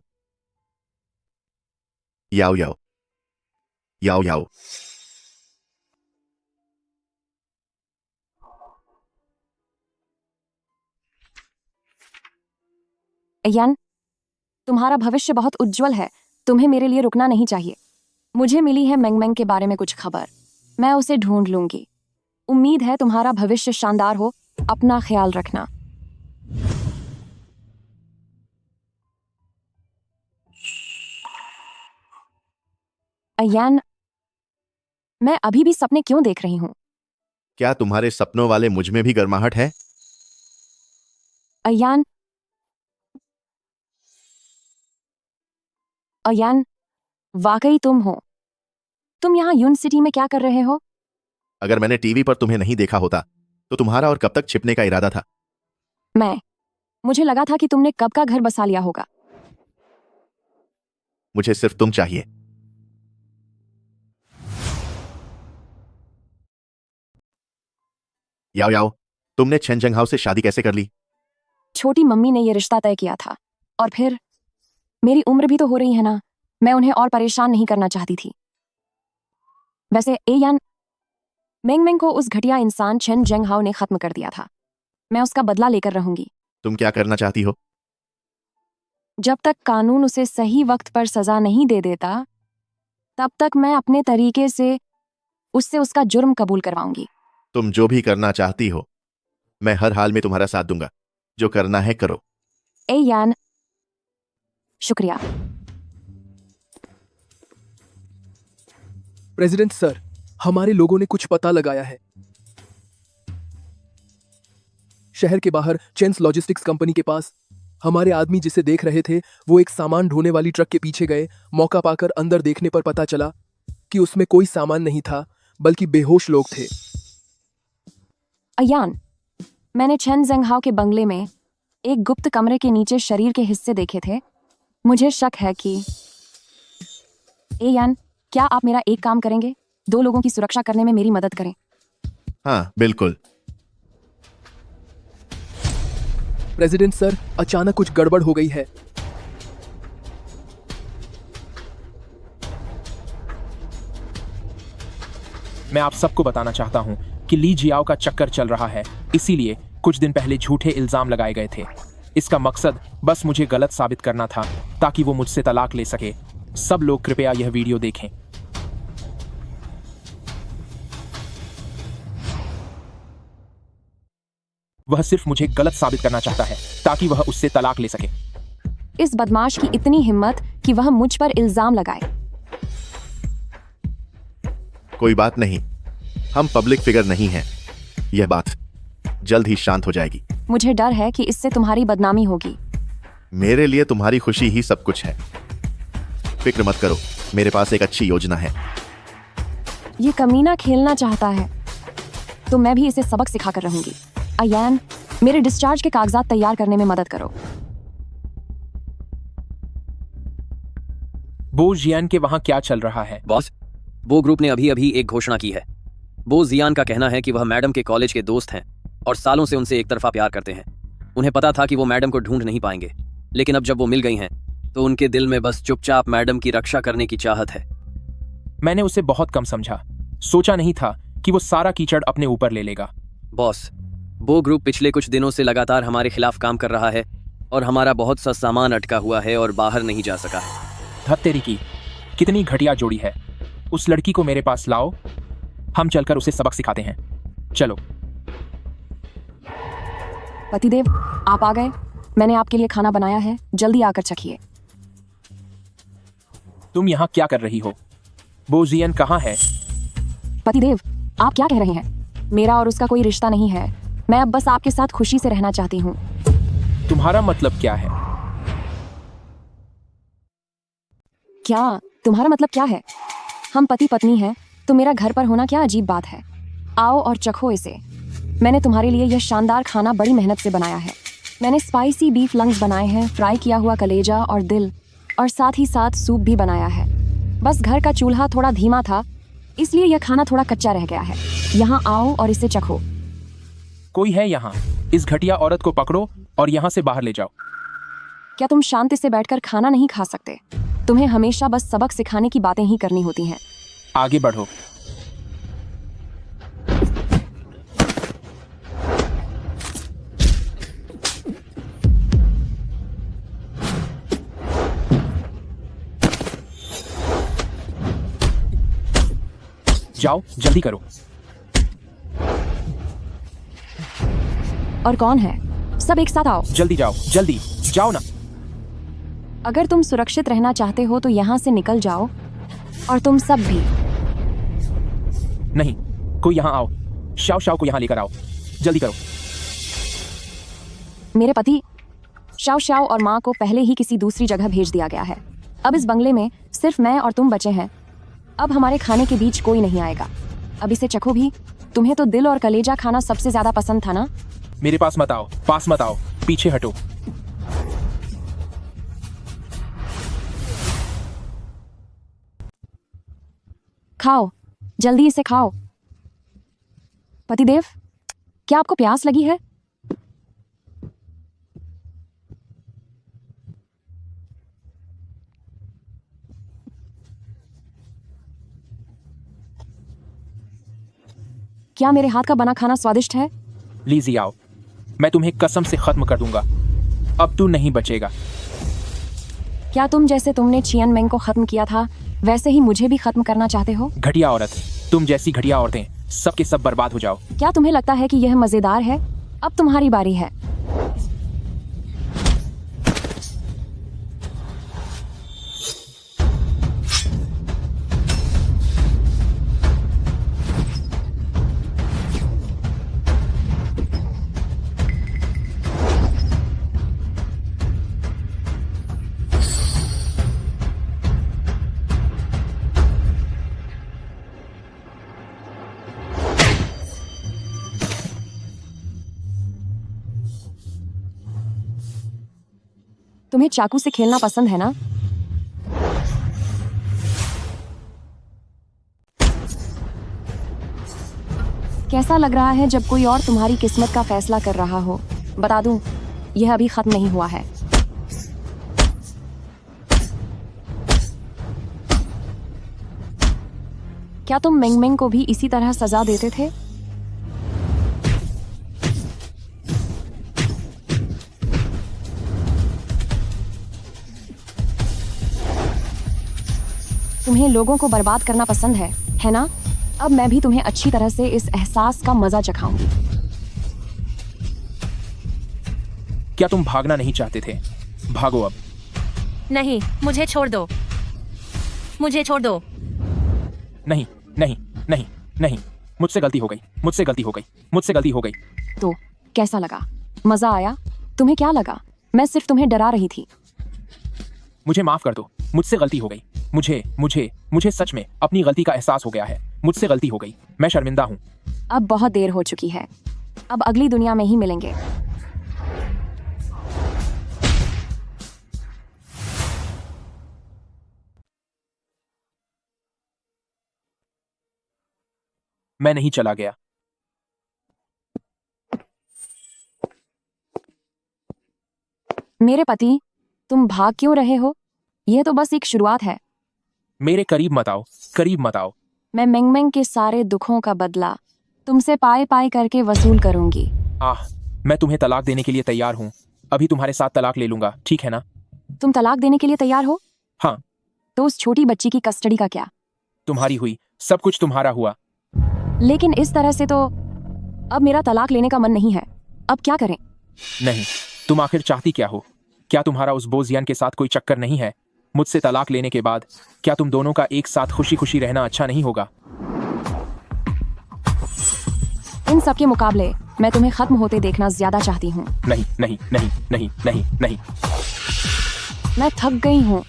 याओ याओ, याओ याओ। अयान, तुम्हारा भविष्य बहुत उज्जवल है, तुम्हें मेरे लिए रुकना नहीं चाहिए। मुझे मिली है मेंग मेंग के बारे में कुछ खबर, मैं उसे ढूंढ लूंगी। उम्मीद है तुम्हारा भविष्य शानदार हो, अपना ख्याल रखना। अयान, मैं अभी भी सपने क्यों देख रही हूं? क्या तुम्हारे सपनों वाले मुझ में भी गर्माहट है? अयान, अयान, वाकई तुम हो? तुम यहाँ यून सिटी में क्या कर रहे हो? अगर मैंने टीवी पर तुम्हें नहीं देखा होता तो तुम्हारा और कब तक छिपने का इरादा था? मुझे लगा था कि तुमने कब का घर बसा लिया होगा। मुझे सिर्फ तुम चाहिए। याओ याओ, तुमने छेन जंगहाओ से शादी कैसे कर ली? छोटी मम्मी ने यह रिश्ता तय किया था, और फिर मेरी उम्र भी तो हो रही है ना, मैं उन्हें और परेशान नहीं करना चाहती थी। वैसे एयान, मेंग मेंग को उस घटिया इंसान छेन जंगहाओ ने खत्म कर दिया था। मैं उसका बदला लेकर रहूंगी। तुम क्या करना चाहती हो? जब तक कानून उसे सही वक्त पर सजा नहीं दे देता, तब तक मैं अपने तरीके से उससे उसका जुर्म कबूल करवाऊंगी। तुम जो भी करना चाहती हो, मैं हर हाल में तुम्हारा साथ दूंगा। जो करना है करो। एयान, शुक्रिया। प्रेसिडेंट सर, हमारे लोगों ने कुछ पता लगाया है। शहर के बाहर चेन्स लॉजिस्टिक्स कंपनी के पास हमारे आदमी जिसे देख रहे थे, वो एक सामान ढोने वाली ट्रक के पीछे गए। मौका पाकर अंदर देखने पर पता चला कि उसमें कोई सामान नहीं था, बल्कि बेहोश लोग थे। अयान, मैंने छेन जंगहाओ के बंगले में एक गुप्त कमरे के नीचे शरीर के हिस्से देखे थे। मुझे शक है कि एयान, क्या आप मेरा एक काम करेंगे? 2 लोगों की सुरक्षा करने में मेरी मदद करें। हाँ, बिल्कुल। प्रेसिडेंट सर, अचानक कुछ गड़बड़ हो गई है। मैं आप सबको बताना चाहता हूं कि ली जियाओ का चक्कर चल रहा है, इसीलिए कुछ दिन पहले झूठे इल्जाम लगाए गए थे। इसका मकसद बस मुझे गलत साबित करना था ताकि वो मुझसे तलाक ले सके। सब लोग कृपया यह वीडियो देखें। वह सिर्फ मुझे गलत साबित करना चाहता है ताकि वह उससे तलाक ले सके। इस बदमाश की इतनी हिम्मत कि वह मुझ पर इल्जाम लगाए। कोई बात नहीं, हम पब्लिक फिगर नहीं हैं। यह बात जल्द ही शांत हो जाएगी। मुझे डर है कि इससे तुम्हारी बदनामी होगी। मेरे लिए तुम्हारी खुशी ही सब कुछ है। फिक्र मत करो, मेरे पास एक अच्छी योजना है। ये कमीना खेलना चाहता है तो मैं भी इसे सबक सिखाकर रहूंगी। अयान, मेरे डिस्चार्ज के कागजात तैयार करने में मदद करो। बो जियान के वहां क्या चल रहा है? बॉस, बो ग्रुप ने अभी अभी एक घोषणा की है। बो जियान का कहना है कि वह मैडम के कॉलेज के दोस्त हैं और सालों से उनसे एक तरफा प्यार करते हैं। उन्हें पता था कि वो मैडम को ढूंढ नहीं पाएंगे, लेकिन अब जब वो मिल गई हैं तो उनके दिल में बस चुपचाप मैडम की रक्षा करने की चाहत है। मैंने उसे बहुत कम समझा। सोचा नहीं था कि वो सारा कीचड़ अपने ऊपर ले लेगा। बॉस, बो ग्रुप पिछले कुछ दिनों से लगातार हमारे खिलाफ काम कर रहा है और हमारा बहुत सा सामान अटका हुआ है और बाहर नहीं जा सका है। धत्तेरी की, कितनी घटिया जोड़ी है। उस लड़की को मेरे पास लाओ, हम चलकर उसे सबक सिखाते हैं। चलो। पतिदेव, आप आ गए। मैंने आपके लिए खाना बनाया है, जल्दी आकर चखिए। तुम यहाँ क्या कर रही हो? बो जियान कहाँ है? पतिदेव, आप क्या कह रहे हैं? मेरा और उसका कोई रिश्ता नहीं है। मैं अब बस आपके साथ खुशी से रहना चाहती हूँ। तुम्हारा मतलब क्या है? क्या तुम्हारा मतलब क्या है? हम पति पत्नी हैं तो मेरा घर पर होना क्या अजीब बात है। आओ और चखो इसे। मैंने तुम्हारे लिए यह शानदार खाना बड़ी मेहनत से बनाया है। मैंने स्पाइसी बीफ लंग्स बनाए हैं, फ्राई किया हुआ कलेजा और दिल, और साथ ही साथ सूप भी बनाया है। बस घर का चूल्हा थोड़ा धीमा था, इसलिए यह खाना थोड़ा कच्चा रह गया है। यहाँ आओ और इसे चखो। कोई है यहाँ? इस घटिया औरत को पकड़ो और यहाँ से बाहर ले जाओ। क्या तुम शांति से बैठकर खाना नहीं खा सकते? तुम्हें हमेशा बस सबक सिखाने की बातें ही करनी होती हैं। आगे बढ़ो। जाओ, जल्दी करो। और कौन है? सब एक साथ आओ। जल्दी जाओ, जल्दी जाओ ना। अगर तुम सुरक्षित रहना चाहते हो तो यहाँ से निकल जाओ, और तुम सब भी। नहीं, कोई यहाँ आओ। शाओ शाओ को यहाँ लेकर आओ, जल्दी करो। मेरे पति शाओ शाओ और माँ को पहले ही किसी दूसरी जगह भेज दिया गया है। अब इस बंगले में सिर्फ मैं और तुम बचे हैं। अब हमारे खाने के बीच कोई नहीं आएगा। अब इसे चखो भी। तुम्हें तो दिल और कलेजा खाना सबसे ज्यादा पसंद था ना? मेरे पास मत आओ, पास मत आओ, पीछे हटो। खाओ, जल्दी इसे खाओ। पतिदेव, क्या आपको प्यास लगी है? क्या मेरे हाथ का बना खाना स्वादिष्ट है? लीजिए आओ, मैं तुम्हें कसम से खत्म कर दूंगा। अब तू नहीं बचेगा। क्या तुम जैसे तुमने चियन मेंग को खत्म किया था वैसे ही मुझे भी खत्म करना चाहते हो? घटिया औरत, तुम जैसी घटिया औरतें सब के सब बर्बाद हो जाओ। क्या तुम्हें लगता है कि यह मजेदार है? अब तुम्हारी बारी है। तुम्हें चाकू से खेलना पसंद है ना? कैसा लग रहा है जब कोई और तुम्हारी किस्मत का फैसला कर रहा हो? बता दूं, यह अभी खत्म नहीं हुआ है। क्या तुम मेंग मेंग को भी इसी तरह सजा देते थे? तुम्हें लोगों को बर्बाद करना पसंद है ना? अब मैं भी तुम्हें अच्छी तरह से इस एहसास का मजा चखाऊंगी। क्या तुम भागना नहीं चाहते थे? भागो अब। नहीं, मुझे छोड़ दो, मुझे छोड़ दो। नहीं नहीं नहीं नहीं, मुझसे गलती हो गई, मुझसे गलती हो गई, मुझसे गलती हो गई। तो कैसा लगा? मजा आया? तुम्हें क्या लगा? मैं सिर्फ तुम्हें डरा रही थी। मुझे माफ कर दो, मुझसे गलती हो गई। मुझे मुझे मुझे सच में अपनी गलती का एहसास हो गया है। मुझसे गलती हो गई, मैं शर्मिंदा हूँ। अब बहुत देर हो चुकी है। अब अगली दुनिया में ही मिलेंगे। मैं नहीं चला गया। मेरे पति, तुम भाग क्यों रहे हो? यह तो बस एक शुरुआत है। मेरे करीब मत आओ, करीब मत आओ। मैं मेंगमेंग के सारे दुखों का बदला तुमसे पाए पाए करके वसूल करूंगी। मैं तुम्हें तलाक देने के लिए तैयार हूँ। अभी तुम्हारे साथ तलाक ले लूंगा, ठीक है ना? तुम तलाक देने के लिए तैयार हो? हाँ। तो उस छोटी बच्ची की कस्टडी का क्या? तुम्हारी हुई, सब कुछ तुम्हारा हुआ। लेकिन इस तरह से तो अब मेरा तलाक लेने का मन नहीं है। अब क्या करें? नहीं, तुम आखिर चाहती क्या हो? क्या तुम्हारा उस बोजियान के साथ कोई चक्कर नहीं है? मुझसे तलाक लेने के बाद क्या तुम दोनों का एक साथ खुशी खुशी रहना अच्छा नहीं होगा? इन सब के मुकाबले मैं तुम्हें खत्म होते देखना ज्यादा चाहती हूँ। नहीं नहीं नहीं नहीं नहीं नहीं। मैं थक गई हूँ।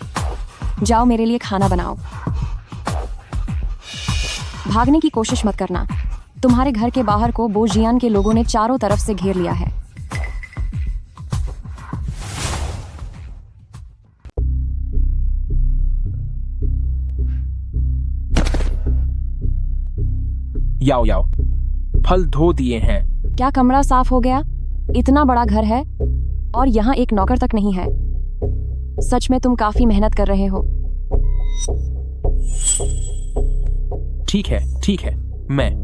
जाओ मेरे लिए खाना बनाओ। भागने की कोशिश मत करना। तुम्हारे घर के बाहर को बोजियान के लोगों ने चारों तरफ से घेर लिया है। याओ याओ, फल धो दिए हैं। क्या कमरा साफ हो गया? इतना बड़ा घर है और यहाँ एक नौकर तक नहीं है। सच में तुम काफी मेहनत कर रहे हो। ठीक है, ठीक है। मैं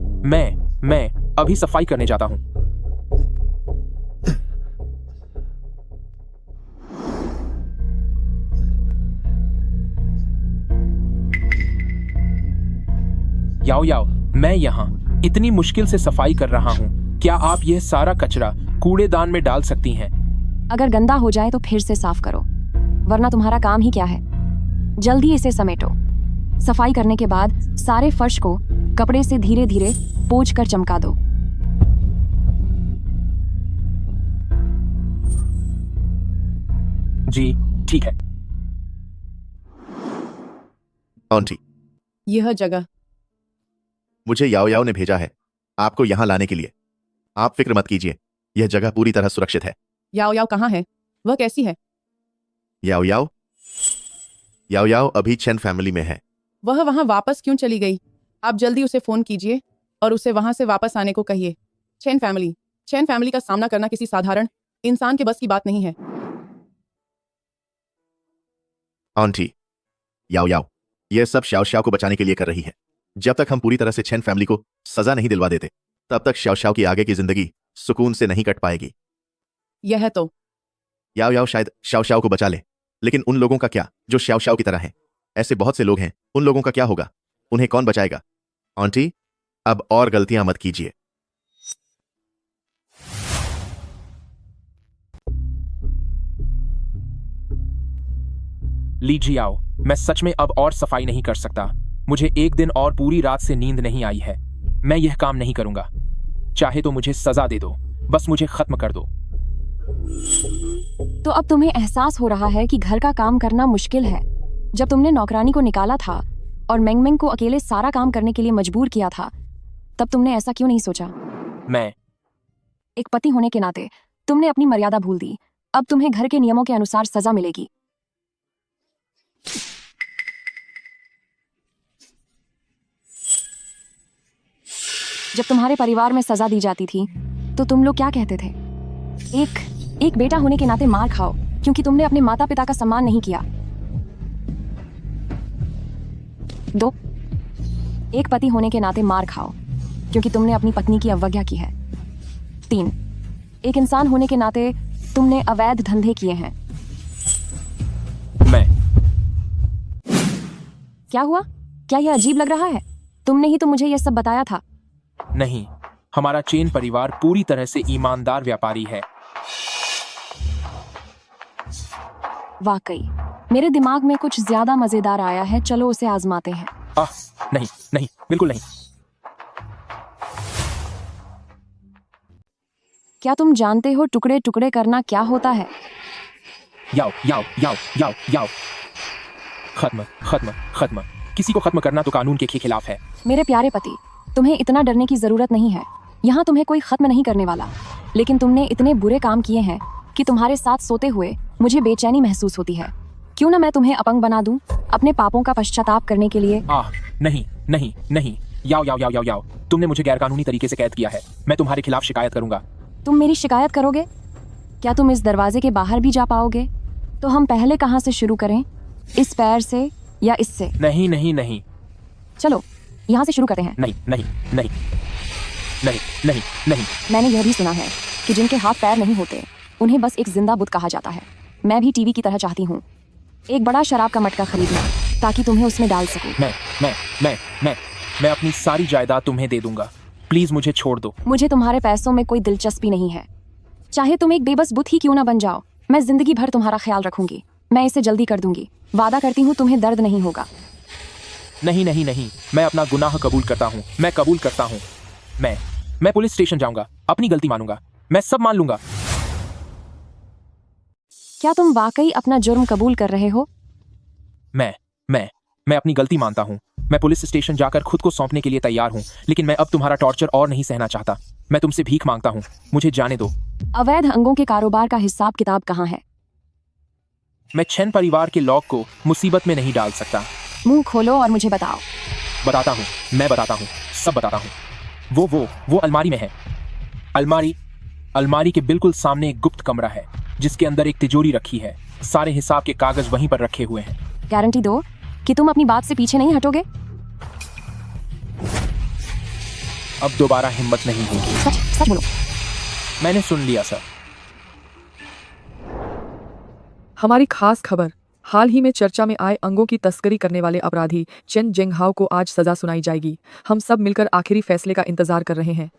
अभी सफाई करने जाता हूँ। याओ याओ, मैं यहाँ इतनी मुश्किल से सफाई कर रहा हूँ। क्या आप यह सारा कचरा कूड़ेदान में डाल सकती हैं? अगर गंदा हो जाए तो फिर से साफ करो, वरना तुम्हारा काम ही क्या है। जल्दी इसे समेटो। सफाई करने के बाद सारे फर्श को कपड़े से धीरे धीरे पोंछ कर चमका दो। जी ठीक है। आंटी, यह जगह मुझे याओ याओ ने भेजा है आपको यहाँ लाने के लिए। आप फिक्र मत कीजिए, यह जगह पूरी तरह सुरक्षित है। याओ याओ कहाँ है? वह कैसी है? याओ याओ याओ याओ अभी चेन फैमिली में है। वह वहां वापस क्यों चली गई? आप जल्दी उसे फोन कीजिए और उसे वहां से वापस आने को कहिए। चेन फैमिली का सामना करना किसी साधारण इंसान के बस की बात नहीं है। आंटी, याओ याओ यह सब शाओ शाओ को बचाने के लिए कर रही है। जब तक हम पूरी तरह से चेन फैमिली को सजा नहीं दिलवा देते, तब तक शाओ शाओ की आगे की जिंदगी सुकून से नहीं कट पाएगी। यह तो याओ याओ शायद शाओ शाओ को बचा ले, लेकिन उन लोगों का क्या जो शाओ शाओ की तरह हैं? ऐसे बहुत से लोग हैं, उन लोगों का क्या होगा? उन्हें कौन बचाएगा? आंटी, अब और गलतियां मत कीजिए। लीजिए आओ, मैं सच में अब और सफाई नहीं कर सकता। मुझे एक दिन और पूरी रात से नींद नहीं आई है। मैं यह काम नहीं करूंगा। चाहे तो मुझे सजा दे दो, बस मुझे खत्म कर दो। तो अब तुम्हें एहसास हो रहा है कि घर का काम करना मुश्किल है। जब तुमने नौकरानी को निकाला था और मेंगमेंग को अकेले सारा काम करने के लिए मजबूर किया था, तब तुमने ऐसा क्यों नहीं सोचा? मैं एक पति होने के नाते तुमने अपनी मर्यादा भूल दी। अब तुम्हें घर के नियमों के अनुसार सजा मिलेगी। जब तुम्हारे परिवार में सजा दी जाती थी तो तुम लोग क्या कहते थे? एक बेटा होने के नाते मार खाओ क्योंकि तुमने अपने माता पिता का सम्मान नहीं किया। 2, एक पति होने के नाते मार खाओ क्योंकि तुमने अपनी पत्नी की अवज्ञा की है। 3, एक इंसान होने के नाते तुमने अवैध धंधे किए हैं। मैं क्या हुआ? क्या यह अजीब लग रहा है? तुमने ही तो मुझे यह सब बताया था। नहीं, हमारा चेन परिवार पूरी तरह से ईमानदार व्यापारी है। वाकई मेरे दिमाग में कुछ ज्यादा मजेदार आया है, चलो उसे आजमाते हैं। नहीं नहीं, बिल्कुल नहीं। क्या तुम जानते हो टुकड़े टुकड़े करना क्या होता है? याओ याओ याओ याओ याओ। खत्म खत्म खत्म। किसी को खत्म करना तो कानून के खिलाफ है। मेरे प्यारे पति, तुम्हें इतना डरने की जरूरत नहीं है। यहाँ तुम्हें कोई खत्म नहीं करने वाला, लेकिन तुमने इतने बुरे काम किए हैं कि तुम्हारे साथ सोते हुए मुझे बेचैनी महसूस होती है। क्यों ना मैं तुम्हें अपंग बना दूं अपने पापों का पश्चाताप करने के लिए? नहीं नहीं नहीं, याओ याओ याओ याओ याओ। तुमने मुझे गैरकानूनी तरीके से कैद किया है। मैं तुम्हारे खिलाफ शिकायत करूंगा। तुम मेरी शिकायत करोगे? क्या तुम इस दरवाजे के बाहर भी जा पाओगे? तो हम पहले कहाँ से शुरू करें, इस पैर से या इससे? नहीं नहीं नहीं। चलो यहाँ से शुरू करते हैं। नहीं नहीं नहीं नहीं नहीं नहीं। मैंने यह भी सुना है कि जिनके हाथ पैर नहीं होते उन्हें बस एक जिंदा बुत कहा जाता है। मैं भी टीवी की तरह चाहती हूँ एक बड़ा शराब का मटका खरीदना ताकि तुम्हें उसमें डाल सकूं। मैं अपनी सारी जायदाद तुम्हें दे दूंगा। प्लीज मुझे छोड़ दो। मुझे तुम्हारे पैसों में कोई दिलचस्पी नहीं है। चाहे तुम एक बेबस बुत ही क्यों ना बन जाओ, मैं जिंदगी भर तुम्हारा ख्याल रखूंगी। मैं इसे जल्दी कर दूंगी। वादा करती हूँ तुम्हें दर्द नहीं होगा। नहीं नहीं नहीं, मैं अपना गुनाह कबूल करता हूँ। मैं कबूल करता हूँ। मैं पुलिस स्टेशन जाऊंगा, अपनी गलती मानूंगा, मैं सब मान लूंगा। क्या तुम वाकई अपना जुर्म कबूल कर रहे हो? मैं अपनी गलती मानता हूँ। मैं पुलिस स्टेशन जाकर खुद को सौंपने के लिए तैयार हूँ, लेकिन मैं अब तुम्हारा टॉर्चर और नहीं सहना चाहता। मैं तुमसे भीख मांगता हूँ, मुझे जाने दो। अवैध अंगों के कारोबार का हिसाब किताब कहाँ है? मैं चेन परिवार के लॉक को मुसीबत में नहीं डाल सकता। मुंह खोलो और मुझे बताओ। बताता हूँ, मैं बताता हूँ, सब बताता हूँ। वो अलमारी में है। अलमारी के बिल्कुल सामने एक गुप्त कमरा है जिसके अंदर एक तिजोरी रखी है। सारे हिसाब के कागज वहीं पर रखे हुए हैं। गारंटी दो कि तुम अपनी बात से पीछे नहीं हटोगे? अब दोबारा हिम्मत नहीं होगी। सच बोलो। मैंने सुन लिया सर। हमारी खास खबर, हाल ही में चर्चा में आए अंगों की तस्करी करने वाले अपराधी चेन जेंगहाओ को आज सजा सुनाई जाएगी। हम सब मिलकर आखिरी फैसले का इंतजार कर रहे हैं।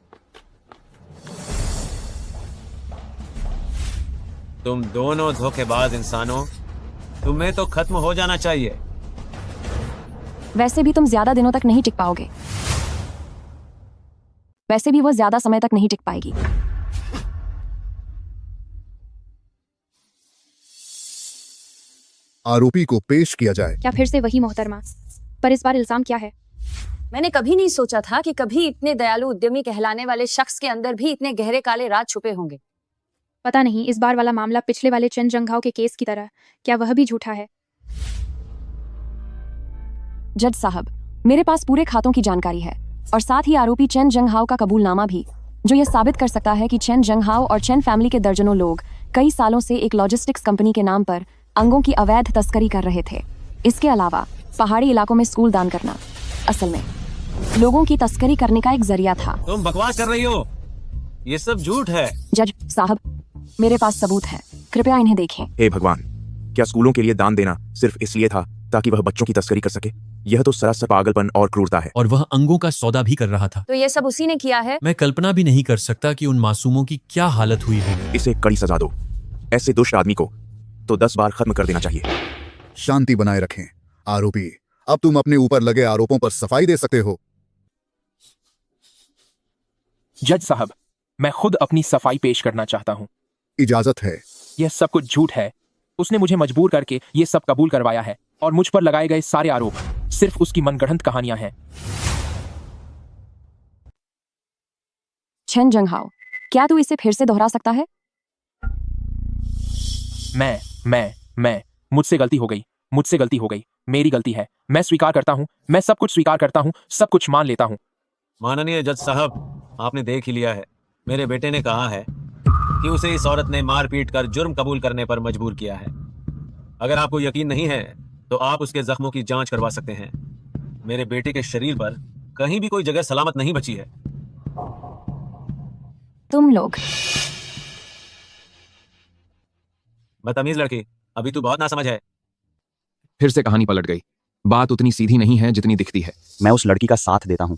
तुम दोनों धोखेबाज इंसानों, तुम्हें तो खत्म हो जाना चाहिए। वैसे भी तुम ज्यादा दिनों तक नहीं टिक पाओगे। वैसे भी वो ज्यादा समय तक नहीं टिक पाएगी। आरोपी को पेश किया जाए। क्या फिर से वही मोहतरमा? पर इस बार इल्जाम क्या है? मैंने कभी नहीं सोचा था कि कभी इतने दयालु उद्यमी कहलाने वाले शख्स के अंदर भी इतने गहरे काले राज छुपे होंगे। पता नहीं इस बार वाला मामला पिछले वाले चेन जेंगहाओ के केस की तरह क्या वह भी झूठा है? जज साहब, मेरे पास पूरे खातों की जानकारी है और साथ ही आरोपी चेन जेंगहाओ का कबूलनामा भी, जो यह साबित कर सकता है कि चेन जेंगहाओ और चेन फैमिली के दर्जनों लोग कई सालों से एक लॉजिस्टिक्स कंपनी के नाम पर अंगों की अवैध तस्करी कर रहे थे। इसके अलावा पहाड़ी इलाकों में स्कूल दान करना असल में लोगों की तस्करी करने का एक जरिया था। तुम बकवास कर रही हो, ये सब झूठ है। जज साहब, मेरे पास सबूत है, कृपया इन्हें देखें। हे भगवान, क्या स्कूलों के लिए दान देना सिर्फ इसलिए था ताकि वह बच्चों की तस्करी कर सके? यह तो सरासर पागलपन और क्रूरता है। और वह अंगों का सौदा भी कर रहा था। तो ये सब उसी ने किया है? मैं कल्पना भी नहीं कर सकता कि उन मासूमों की क्या हालत हुई होगी। इसे कड़ी सजा दो। ऐसे दुष्ट आदमी को तो 10 बार खत्म कर देना चाहिए। शांति बनाए रखें। आरोपी, अब तुम अपने ऊपर लगे आरोपों पर सफाई दे सकते हो। जज साहब, मैं खुद अपनी सफाई पेश करना चाहता हूँ। इजाजत है। यह सब कुछ झूठ है। उसने मुझे मजबूर करके ये सब कबूल करवाया है और मुझ पर लगाए गए सारे आरोप सिर्फ उसकी मनगढ़ंत कहानियां हैं। चेन जेंगहाओ, क्या तू इसे फिर से दोहरा सकता है? मैं मुझसे गलती हो गई। मेरी गलती है। मैं स्वीकार करता हूँ। मैं सब कुछ स्वीकार करता हूँ। सब कुछ मान लेता हूँ। माननीय जज साहब, आपने देख ही लिया है। मेरे बेटे ने कहा है कि उसे इस औरत ने मार पीट कर जुर्म कबूल करने पर मजबूर किया है। अगर आपको यकीन नहीं है तो आप उसके जख्मों की जांच करवा सकते हैं। मेरे बेटे के शरीर पर कहीं भी कोई जगह सलामत नहीं बची है। तुम लोग बदतमीज लड़की, अभी तू बहुत नासमझ है। फिर से कहानी पलट गई। बात उतनी सीधी नहीं है जितनी दिखती है। मैं उस लड़की का साथ देता हूँ।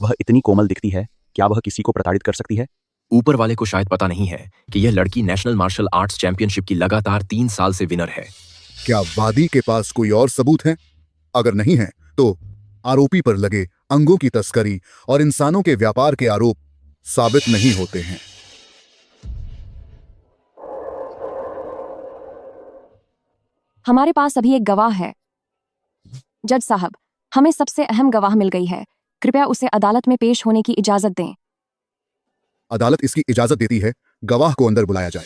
वह इतनी कोमल दिखती है, क्या वह किसी को प्रताड़ित कर सकती है? ऊपर वाले को शायद पता नहीं है कि यह लड़की नेशनल मार्शल आर्ट्स चैंपियनशिप की लगातार 3 साल से विनर है। क्या वादी के पास कोई और सबूत है? अगर नहीं है तो आरोपी पर लगे अंगों की तस्करी और इंसानों के व्यापार के आरोप साबित नहीं होते हैं। हमारे पास अभी एक गवाह है। जज साहब, हमें सबसे अहम गवाह मिल गई है। कृपया उसे अदालत में पेश होने की इजाजत दें। अदालत इसकी इजाजत देती है। गवाह को अंदर बुलाया जाए।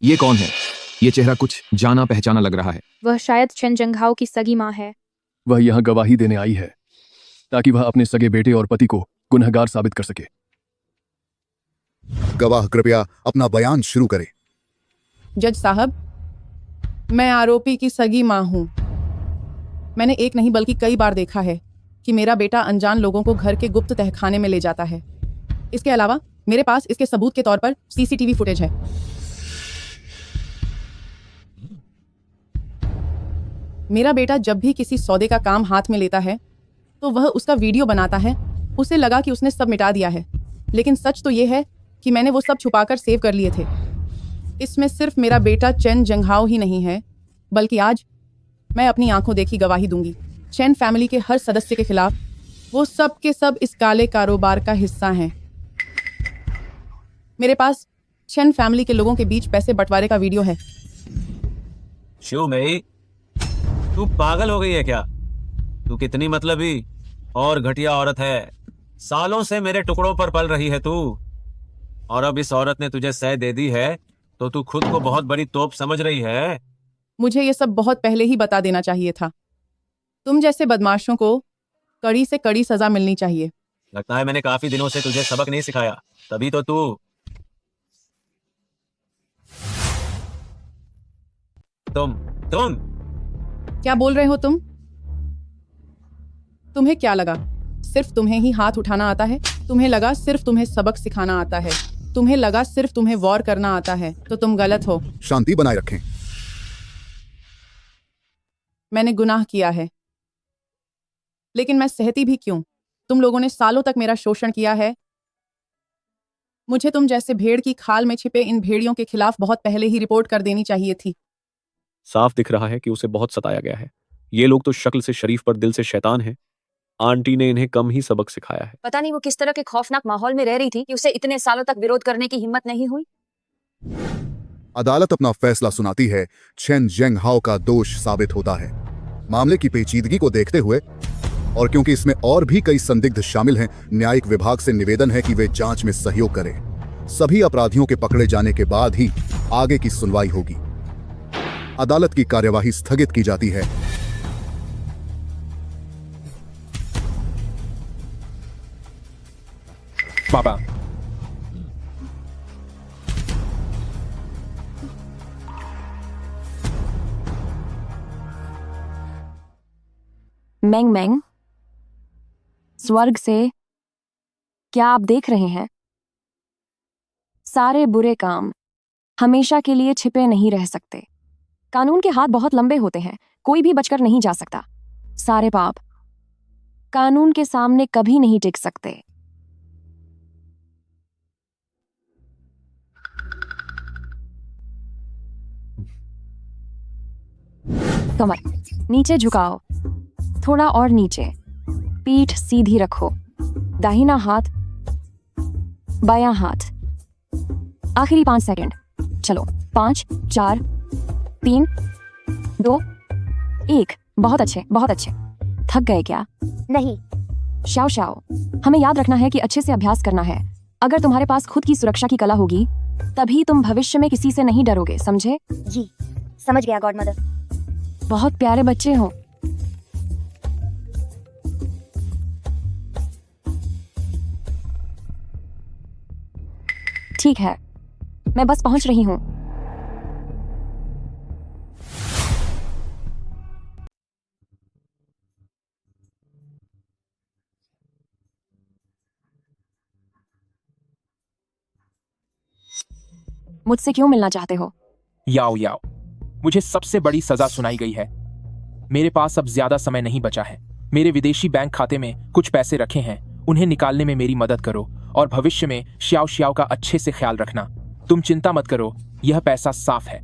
ये कौन है? ये चेहरा कुछ जाना पहचाना लग रहा है। वह शायद चेन जंगहाओ की सगी माँ है। वह यहाँ गवाही देने आई है ताकि वह अपने सगे बेटे और पति को गुनहगार साबित कर सके। गवाह कृपया अपना बयान शुरू करें। जज साहब, मैं आरोपी की सगी माँ हूँ। मैंने एक नहीं बल्कि कई बार देखा है कि मेरा बेटा अनजान लोगों को घर के गुप्त तहखाने में ले जाता है। इसके अलावा मेरे पास इसके सबूत के तौर पर सीसीटीवी फुटेज है। मेरा बेटा जब भी किसी सौदे का काम हाथ में लेता है तो वह उसका वीडियो बनाता है। उसे लगा कि उसने सब मिटा दिया है, लेकिन सच तो यह है कि मैंने वो सब छुपाकर सेव कर लिए थे। इसमें सिर्फ मेरा बेटा चेन जंगहाओ ही नहीं है, बल्कि आज मैं अपनी आंखों देखी गवाही दूंगी चेन फैमिली के हर सदस्य के खिलाफ। वो सब के सब इस काले कारोबार का हिस्सा हैं। मेरे पास चेन फैमिली के लोगों के बीच पैसे बंटवारे का वीडियो है। शिवमयी, तू पागल हो गई है क्या? तू कितनी मतलबी और घटिया औरत है। सालों से मेरे टुकड़ों पर पल रही है तू, और अब इस औरत ने तुझे सह दे दी है तो तू खुद को बहुत बड़ी तोप समझ रही है। मुझे ये सब बहुत पहले ही बता देना चाहिए था। तुम जैसे बदमाशों को कड़ी से कड़ी सजा मिलनी चाहिए। लगता है मैंने काफी दिनों से तुझे सबक नहीं सिखाया, तभी तो तू। तुम क्या बोल रहे हो तुम? तुम्हें क्या लगा सिर्फ तुम्हें ही हाथ उठाना आता है? तुम्हें लगा सिर्फ तुम्हें सबक सिखाना आता है? तुम्हें लगा सिर्फ तुम्हें वॉर करना आता है? तो तुम गलत हो। शांति बनाए रखें। मैंने गुनाह किया है, लेकिन मैं सहती भी क्यों? तुम लोगों ने सालों तक मेरा शोषण किया है। मुझे तुम जैसे भेड़ की खाल में छिपे इन भेड़ियों के खिलाफ बहुत पहले ही रिपोर्ट कर देनी चाहिए थी। साफ दिख रहा है कि उसे बहुत सताया गया है। ये लोग तो शक्ल से शरीफ पर दिल से शैतान हैं। आंटी ने इन्हें कम ही सबक सिखाया है। पता नहीं वो किस तरह के खौफनाक माहौल में रह रही थी कि उसे इतने सालों तक विरोध करने की हिम्मत नहीं हुई। अदालत अपना फैसला सुनाती है। चेन जंगहाओ का दोष साबित होता है। मामले की पेचीदगी को देखते हुए और क्योंकि इसमें और भी कई संदिग्ध शामिल हैं, न्यायिक विभाग से निवेदन है कि वे जांच में सहयोग करें। सभी अपराधियों के पकड़े जाने के बाद ही आगे की सुनवाई होगी। अदालत की कार्यवाही स्थगित की जाती है। पापा, मैंग मैंग, स्वर्ग से क्या आप देख रहे हैं? सारे बुरे काम हमेशा के लिए छिपे नहीं रह सकते। कानून के हाथ बहुत लंबे होते हैं, कोई भी बचकर नहीं जा सकता। सारे पाप कानून के सामने कभी नहीं टिक सकते। कमर नीचे झुकाओ, थोड़ा और नीचे। पीठ सीधी रखो। दाहिना हाथ, बायां हाथ। आखिरी 5 सेकंड। चलो 5 4 3 2 1। बहुत अच्छे, बहुत अच्छे। थक गए क्या? नहीं। शाओ शाओ, हमें याद रखना है कि अच्छे से अभ्यास करना है। अगर तुम्हारे पास खुद की सुरक्षा की कला होगी तभी तुम भविष्य में किसी से नहीं डरोगे, समझे? जी समझ गया गॉडमदर। बहुत प्यारे बच्चे हो। ठीक है, मैं बस पहुंच रही हूं। मुझसे क्यों मिलना चाहते हो? याओ याओ, मुझे सबसे बड़ी सजा सुनाई गई है। मेरे पास अब ज्यादा समय नहीं बचा है। मेरे विदेशी बैंक खाते में कुछ पैसे रखे हैं, उन्हें निकालने में मेरी मदद करो और भविष्य में श्याओ श्याओ का अच्छे से ख्याल रखना। तुम चिंता मत करो, यह पैसा साफ है।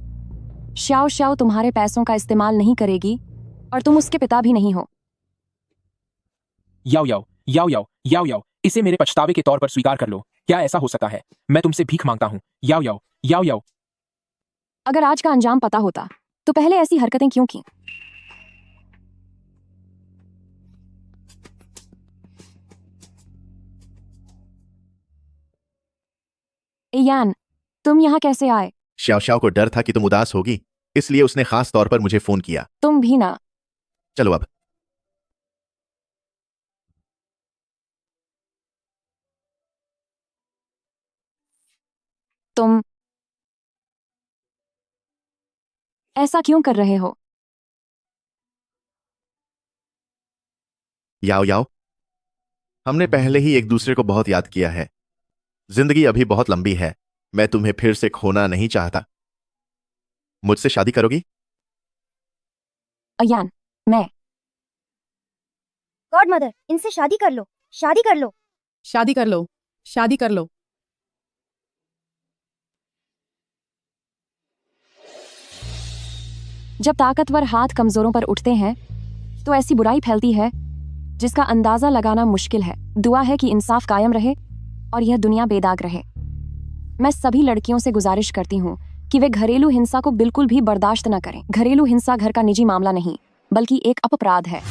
श्याओ श्याओ तुम्हारे पैसों का इस्तेमाल नहीं करेगी और तुम उसके पिता भी नहीं हो। याओ याओ याओ याओ याओ याओ, इसे मेरे पछतावे के तौर पर स्वीकार कर लो। क्या ऐसा हो सकता है? मैं तुमसे भीख मांगता हूँ। याओ याओ याओ याओ। अगर आज का अंजाम पता होता तो पहले ऐसी हरकतें क्यों की? यान, तुम यहाँ कैसे आए? श्याओ श्याओ को डर था कि तुम उदास होगी, इसलिए उसने खास तौर पर मुझे फोन किया। तुम भी ना। चलो अब। तुम ऐसा क्यों कर रहे हो? याओ याओ, हमने पहले ही एक दूसरे को बहुत याद किया है। जिंदगी अभी बहुत लंबी है, मैं तुम्हें फिर से खोना नहीं चाहता। मुझसे शादी करोगी? अयान, मैं। गॉड मदर, इनसे शादी कर लो, शादी कर लो, शादी कर लो, शादी कर लो। जब ताकतवर हाथ कमजोरों पर उठते हैं तो ऐसी बुराई फैलती है जिसका अंदाजा लगाना मुश्किल है। दुआ है कि इंसाफ कायम रहे और यह दुनिया बेदाग रहे। मैं सभी लड़कियों से गुजारिश करती हूँ कि वे घरेलू हिंसा को बिल्कुल भी बर्दाश्त न करें। घरेलू हिंसा घर का निजी मामला नहीं, बल्कि एक अपराध है।